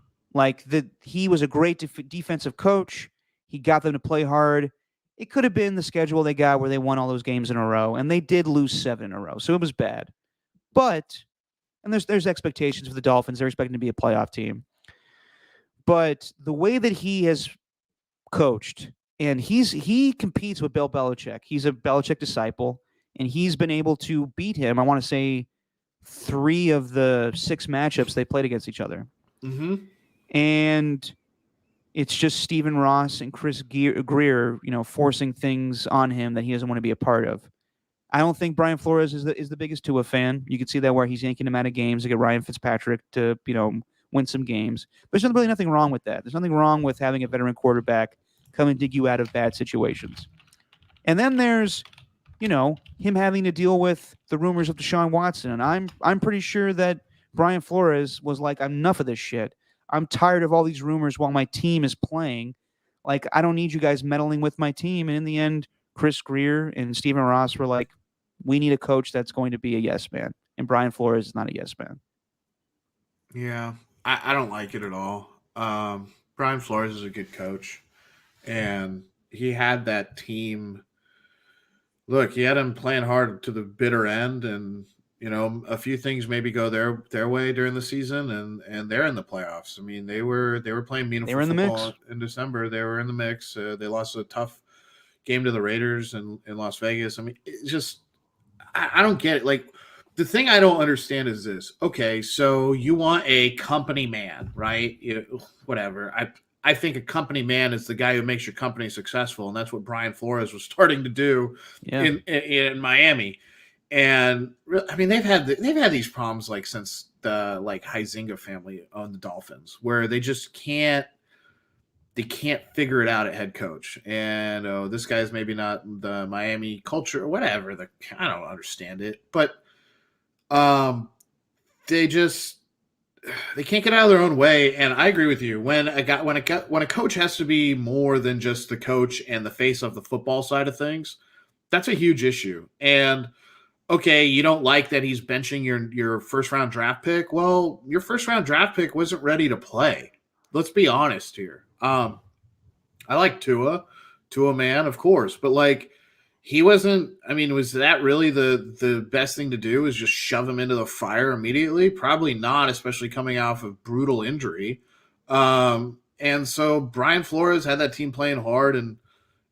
He was a great defensive coach. He got them to play hard. It could have been the schedule they got where they won all those games in a row, and they did lose 7 in a row, so it was bad. But, and there's expectations for the Dolphins. They're expecting to be a playoff team. But the way that he has coached, and he competes with Bill Belichick. He's a Belichick disciple, and he's been able to beat him, I want to say, 3 of the 6 matchups they played against each other. Mm-hmm. And it's just Stephen Ross and Chris Greer, forcing things on him that he doesn't want to be a part of. I don't think Brian Flores is the biggest Tua fan. You can see that where he's yanking him out of games to get Ryan Fitzpatrick to, win some games. But there's really nothing wrong with that. There's nothing wrong with having a veteran quarterback come and dig you out of bad situations. And then there's, him having to deal with the rumors of Deshaun Watson. And I'm pretty sure that Brian Flores was like, enough of this shit. I'm tired of all these rumors while my team is playing. Like, I don't need you guys meddling with my team. And in the end, Chris Greer and Stephen Ross were like, we need a coach that's going to be a yes man. And Brian Flores is not a yes man. Yeah, I don't like it at all. Brian Flores is a good coach, and he had that team. Look, he had them playing hard to the bitter end, and a few things maybe go their way during the season, and they're in the playoffs. I mean, they were playing meaningful football in December. They were in the mix. They lost a tough game to the Raiders in Las Vegas. I mean, it's just I don't get it. Like, the thing I don't understand is this. Okay, so you want a company man, right? Whatever. I think a company man is the guy who makes your company successful, and that's what Brian Flores was starting to do in Miami. And I mean, they've had these problems like since the Huizenga family owned the Dolphins, where they just can't figure it out at head coach. And this guy's maybe not the Miami culture or whatever. I don't understand it, but they can't get out of their own way. And I agree with you. When a coach has to be more than just the coach and the face of the football side of things, that's a huge issue. And okay, you don't like that he's benching your first round draft pick. Well, your first round draft pick wasn't ready to play. Let's be honest here. I like Tua, man, of course, but he wasn't. I mean, was that really the best thing to do? Is just shove him into the fire immediately? Probably not, especially coming off of brutal injury. And so Brian Flores had that team playing hard, and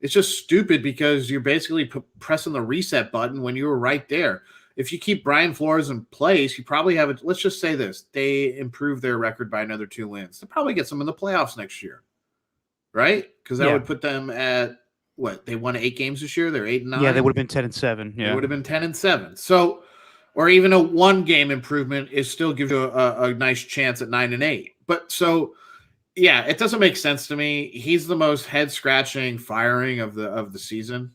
it's just stupid because you're basically pressing the reset button when you were right there. If you keep Brian Flores in place, you probably have it. Let's just say this: they improve their record by another 2 wins. That probably gets them in the playoffs next year, right? Because that would put them at. What, they won 8 games this year? They're 8-9. Yeah, they would have been 10-7. Yeah, they would have been 10-7. So, or even a 1-game improvement is still gives you a nice chance at 9-8. But so, yeah, it doesn't make sense to me. He's the most head scratching firing of the season.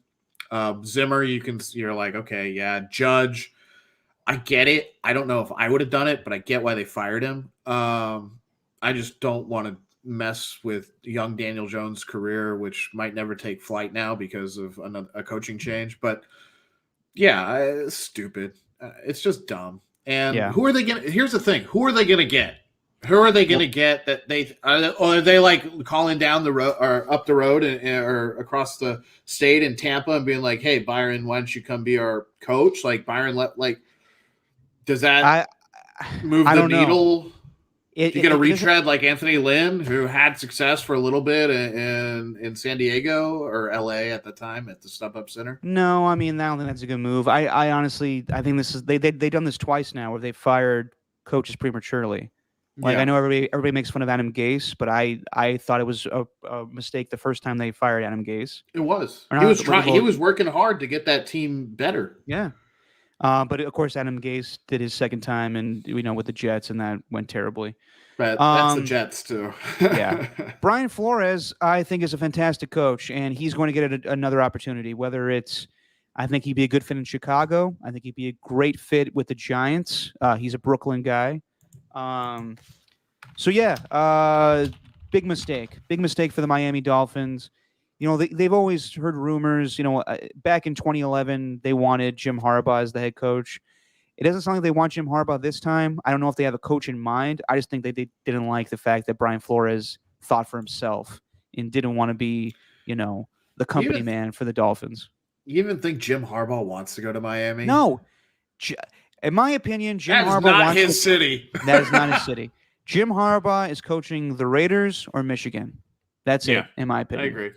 Zimmer, you're like, okay, yeah. Judge, I get it. I don't know if I would have done it, but I get why they fired him. I just don't want to mess with young Daniel Jones' career, which might never take flight now because of a coaching change. But yeah, it's stupid. It's just dumb. And who are they going to? Here's the thing: who are they going to get? Who are they going to get that are they like calling down the road or up the road or across the state in Tampa and being like, "Hey, Byron, why don't you come be our coach?" Like Byron, does that move the needle? Know. You get a retread like Anthony Lynn, who had success for a little bit in San Diego or LA at the time at the StubHub Center. No, I mean, I don't think that's a good move. I honestly, I think this is they've done this twice now where they fired coaches prematurely. I know everybody makes fun of Adam Gase, but I thought it was a mistake the first time they fired Adam Gase. It was. He was trying. He was working hard to get that team better. Yeah. But of course, Adam Gase did his second time, and with the Jets, and that went terribly. But that's the Jets too. Yeah, Brian Flores, I think, is a fantastic coach, and he's going to get another opportunity. Whether it's, I think he'd be a good fit in Chicago. I think he'd be a great fit with the Giants. He's a Brooklyn guy. So yeah, big mistake for the Miami Dolphins. They've always heard rumors, back in 2011, they wanted Jim Harbaugh as the head coach. It doesn't sound like they want Jim Harbaugh this time. I don't know if they have a coach in mind. I just think they didn't like the fact that Brian Flores thought for himself and didn't want to be, the company man for the Dolphins. You even think Jim Harbaugh wants to go to Miami? No. In my opinion, Jim Harbaugh not his city. That is not his city. Jim Harbaugh is coaching the Raiders or Michigan. That's it, in my opinion.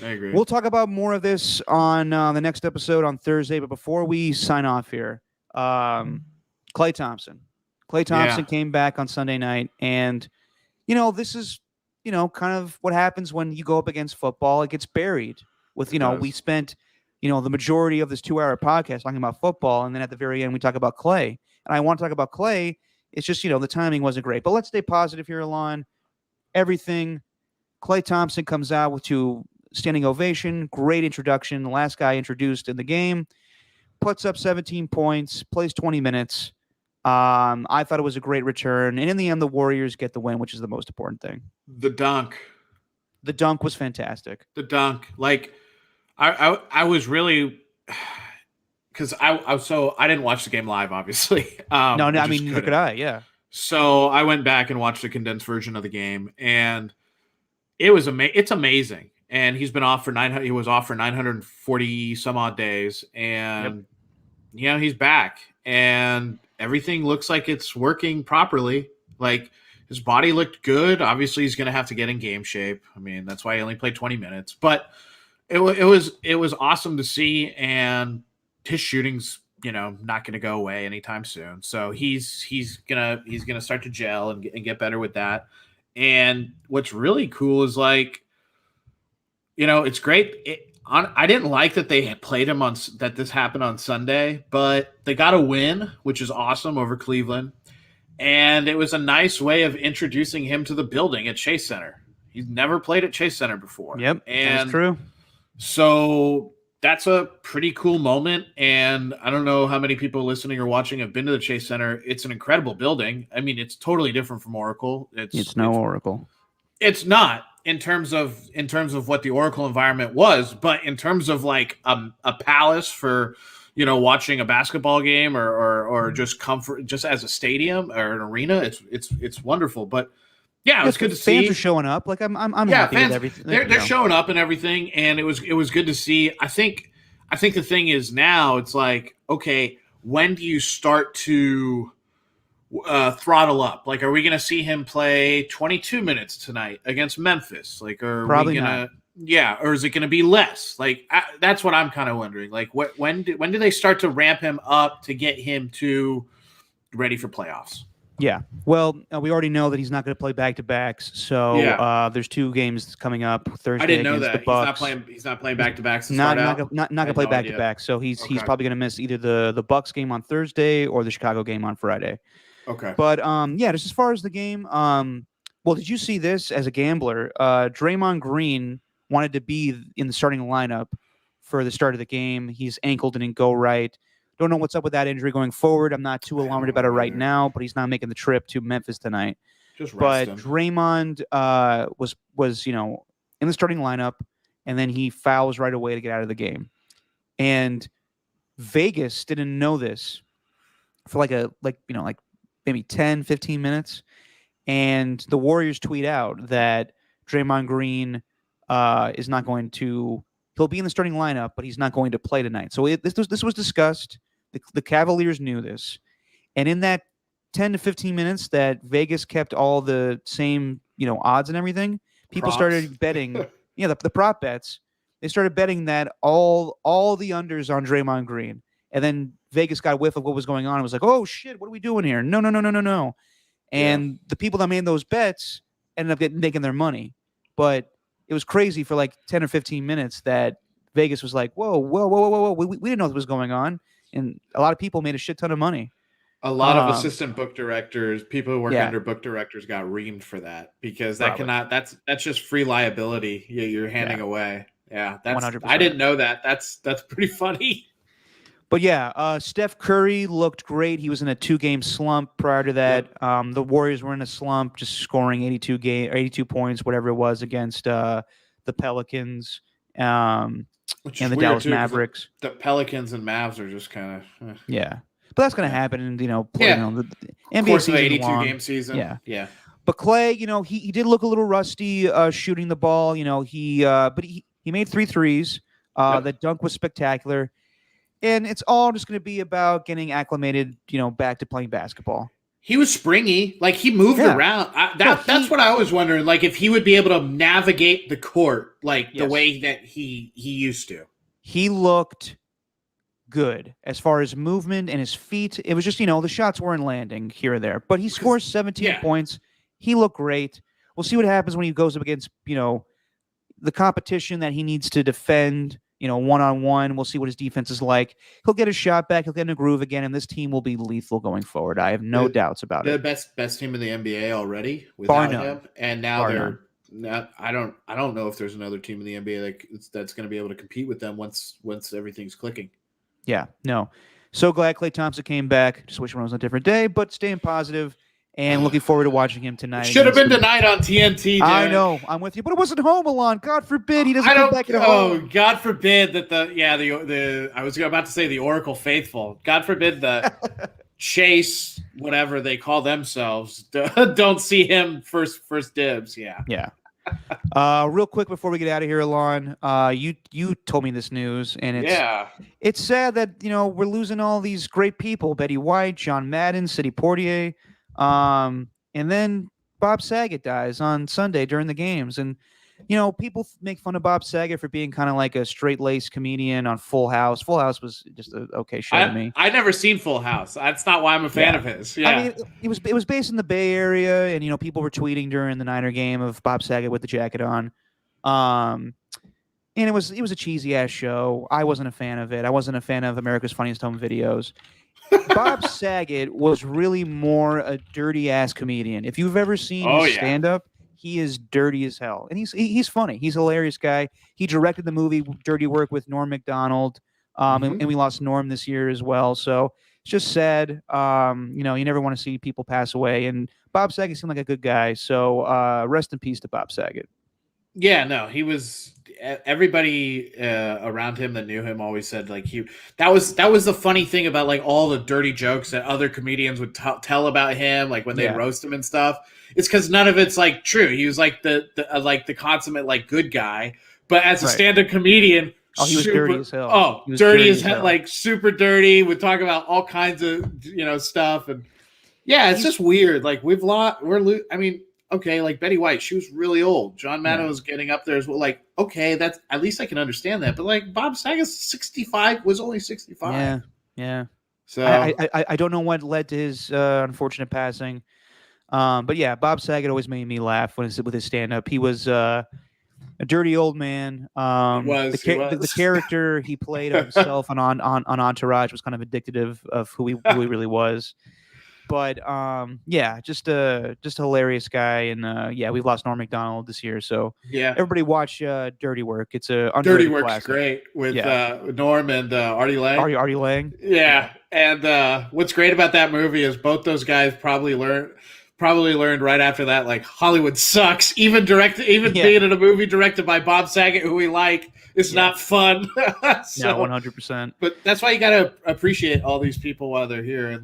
I agree. We'll talk about more of this on the next episode on Thursday. But before we sign off here, Klay Thompson. Klay Thompson came back on Sunday night. And, this is, kind of what happens when you go up against football. It gets buried with, we spent, the majority of this 2-hour podcast talking about football. And then at the very end, we talk about Klay. And I want to talk about Klay. It's just, the timing wasn't great. But let's stay positive here, Alon. Everything. Klay Thompson comes out with 2 standing ovation, great introduction. The last guy introduced in the game, puts up 17 points, plays 20 minutes. I thought it was a great return, and in the end, the Warriors get the win, which is the most important thing. The dunk. The dunk was fantastic. The dunk, like I was really because I didn't watch the game live, obviously. No, I mean neither could I. Yeah. So I went back and watched a condensed version of the game, and it's amazing. And he's been off for 900. He was off for 940 some odd days, and he's back, and everything looks like it's working properly. Like his body looked good. Obviously, he's going to have to get in game shape. I mean, that's why he only played 20 minutes. But it was awesome to see, and his shooting's not going to go away anytime soon. So he's gonna start to gel and get better with that. And what's really cool is it's great. I didn't like that they had played him that this happened on Sunday, but they got a win, which is awesome over Cleveland. And it was a nice way of introducing him to the building at Chase Center. He's never played at Chase Center before. Yep, that's true. So that's a pretty cool moment. And I don't know how many people listening or watching have been to the Chase Center. It's an incredible building. I mean, it's totally different from Oracle. It's no Oracle. It's not in terms of what the Oracle environment was, but in terms of like a palace for watching a basketball game or just comfort, just as a stadium or an arena, it's wonderful. But yeah, it was good to see. Fans are showing up. Like I'm happy with everything. They're showing up and everything, and it was good to see. I think the thing is now it's like, okay, when do you start to throttle up? Like, are we going to see him play 22 minutes tonight against Memphis? Like, probably not. Yeah, or is it going to be less? Like, that's what I'm kind of wondering. Like, when do they start to ramp him up to get him to ready for playoffs? Yeah. Well, we already know that he's not going to play back-to-backs. So there's 2 games coming up Thursday. I didn't know that. The Bucks. He's not playing back-to-backs. Not going to play back-to-back. So he's probably going to miss either the Bucks game on Thursday or the Chicago game on Friday. Okay. But just as far as the game, well, did you see this as a gambler? Draymond Green wanted to be in the starting lineup for the start of the game. He's ankle didn't go right. Don't know what's up with that injury going forward. I'm not too alarmed about it right now, but he's not making the trip to Memphis tonight. Just rest but him. Draymond was in the starting lineup, and then he fouls right away to get out of the game. And Vegas didn't know this for maybe 10, 15 minutes. And the Warriors tweet out that Draymond Green is not going to. He'll be in the starting lineup, but he's not going to play tonight. So this was discussed. The Cavaliers knew this, and in that 10 to 15 minutes that Vegas kept all the same odds and everything, people started betting. The prop bets. They started betting that all the unders on Draymond Green, and then Vegas got a whiff of what was going on. It was like, oh shit, what are we doing here? No. And the people that made those bets ended up making their money, but it was crazy for like 10 or 15 minutes that Vegas was like, whoa. We didn't know what was going on. And a lot of people made a shit ton of money. A lot of assistant book directors, people who work under book directors got reamed for that because that's just free liability you're handing away. Yeah, that's 100%. I didn't know that. That's pretty funny. But Steph Curry looked great. He was in a 2-game slump prior to that. Yep. The Warriors were in a slump, just scoring 82 points, whatever it was, against the Pelicans and the Dallas Mavericks. The Pelicans and Mavs are just kind of yeah. But that's going to happen, and the NBA course season of the 82-game season. Yeah. But Clay, he did look a little rusty shooting the ball. But he made 3 threes. That dunk was spectacular. And it's all just going to be about getting acclimated, back to playing basketball. He was springy. Like, he moved around. That's what I was wondering. Like, if he would be able to navigate the court, the way that he used to. He looked good as far as movement and his feet. It was just, the shots weren't landing here or there. But he scores 17 points. He looked great. We'll see what happens when he goes up against, the competition that he needs to defend. One-on-one. We'll see what his defense is like. He'll get his shot back. He'll get in a groove again, and this team will be lethal going forward. I have no doubts about it. The best team in the NBA already without him, and now I don't know if there's another team in the NBA that's going to be able to compete with them once everything's clicking. Yeah, no. So glad Klay Thompson came back. Just wish it was on a different day, but staying positive and looking forward to watching him tonight. Should have been tonight on TNT. I know, I'm with you, but it wasn't home, Alon. God forbid he doesn't come back at home. Oh, God forbid that the I was about to say the Oracle faithful. God forbid the Chase, whatever they call themselves, don't see him first dibs. Yeah. Real quick before we get out of here, Alon, you told me this news, and it's sad that we're losing all these great people: Betty White, John Madden, Sidney Poitier, and then Bob Saget dies on Sunday during the games, and people make fun of Bob Saget for being kind of like a straight-laced comedian on Full House. Full House was just an okay show to me. I've never seen Full House. That's not why I'm a fan of his. Yeah. I mean, it was based in the Bay Area, and people were tweeting during the Niner game of Bob Saget with the jacket on. And it was a cheesy-ass show. I wasn't a fan of it. I wasn't a fan of America's Funniest Home Videos. Bob Saget was really more a dirty-ass comedian. If you've ever seen his stand-up, he is dirty as hell, and he's funny. He's a hilarious guy. He directed the movie Dirty Work with Norm Macdonald, and we lost Norm this year as well. So it's just sad. You never want to see people pass away, and Bob Saget seemed like a good guy. So rest in peace to Bob Saget. Yeah, no, he was. Everybody around him that knew him always said that was the funny thing about all the dirty jokes that other comedians would tell about him, when they roast him and stuff. It's because none of it's true. He was the consummate good guy, but as a stand-up comedian, he was dirty as hell. Oh, dirty as hell, super dirty. Would talk about all kinds of stuff, and it's just weird. We've lost. I mean. Okay, Betty White, she was really old. John Madden was getting up there as well. Okay, that's at least I can understand that. But Bob Saget, 65, was only 65. Yeah. So I don't know what led to his unfortunate passing. But yeah, Bob Saget always made me laugh with his stand-up. He was a dirty old man. The character he played of himself on Entourage was kind of indicative of who he really was. But just a hilarious guy, and we've lost Norm Macdonald this year, so everybody watch Dirty Work. It's a Dirty Work's great with Norm and Artie Lang. Artie Lang, and what's great about that movie is both those guys probably learned right after that Hollywood sucks. Even being in a movie directed by Bob Saget, who we like. It's not fun. 100%. But that's why you got to appreciate all these people while they're here and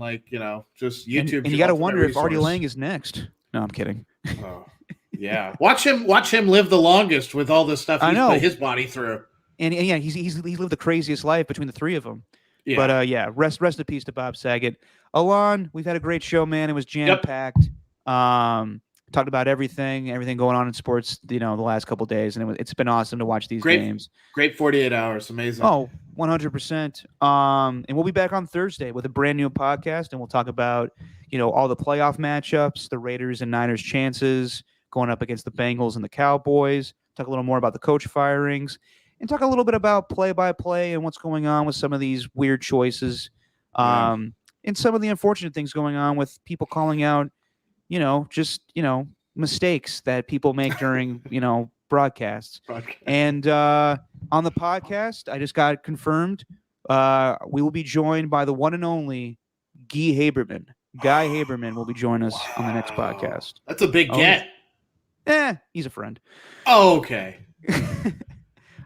just YouTube. And you got to wonder if Artie Lang is next. No, I'm kidding. Oh, yeah. Watch him live the longest with all the stuff he's put his body through. And he's lived the craziest life between the three of them. Yeah. But rest in peace to Bob Saget. Alon, we've had a great show, man. It was jam-packed. Talked about everything going on in sports, the last couple of days, and it's been awesome to watch these games. Great 48 hours, amazing. Oh, 100%. And we'll be back on Thursday with a brand new podcast, and we'll talk about all the playoff matchups, the Raiders and Niners chances going up against the Bengals and the Cowboys. Talk a little more about the coach firings, and talk a little bit about play-by-play and what's going on with some of these weird choices, and some of the unfortunate things going on with people calling out. Mistakes that people make during, broadcasts. And on the podcast, I just got confirmed, we will be joined by the one and only Guy Haberman. Guy Haberman will be joining us on the next podcast. That's a big get. He's a friend. Oh, okay.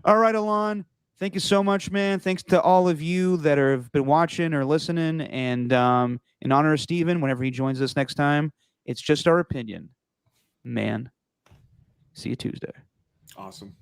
All right, Alon. Thank you so much, man. Thanks to all of you that have been watching or listening. And in honor of Steven, whenever he joins us next time, it's just our opinion, man. See you Tuesday. Awesome.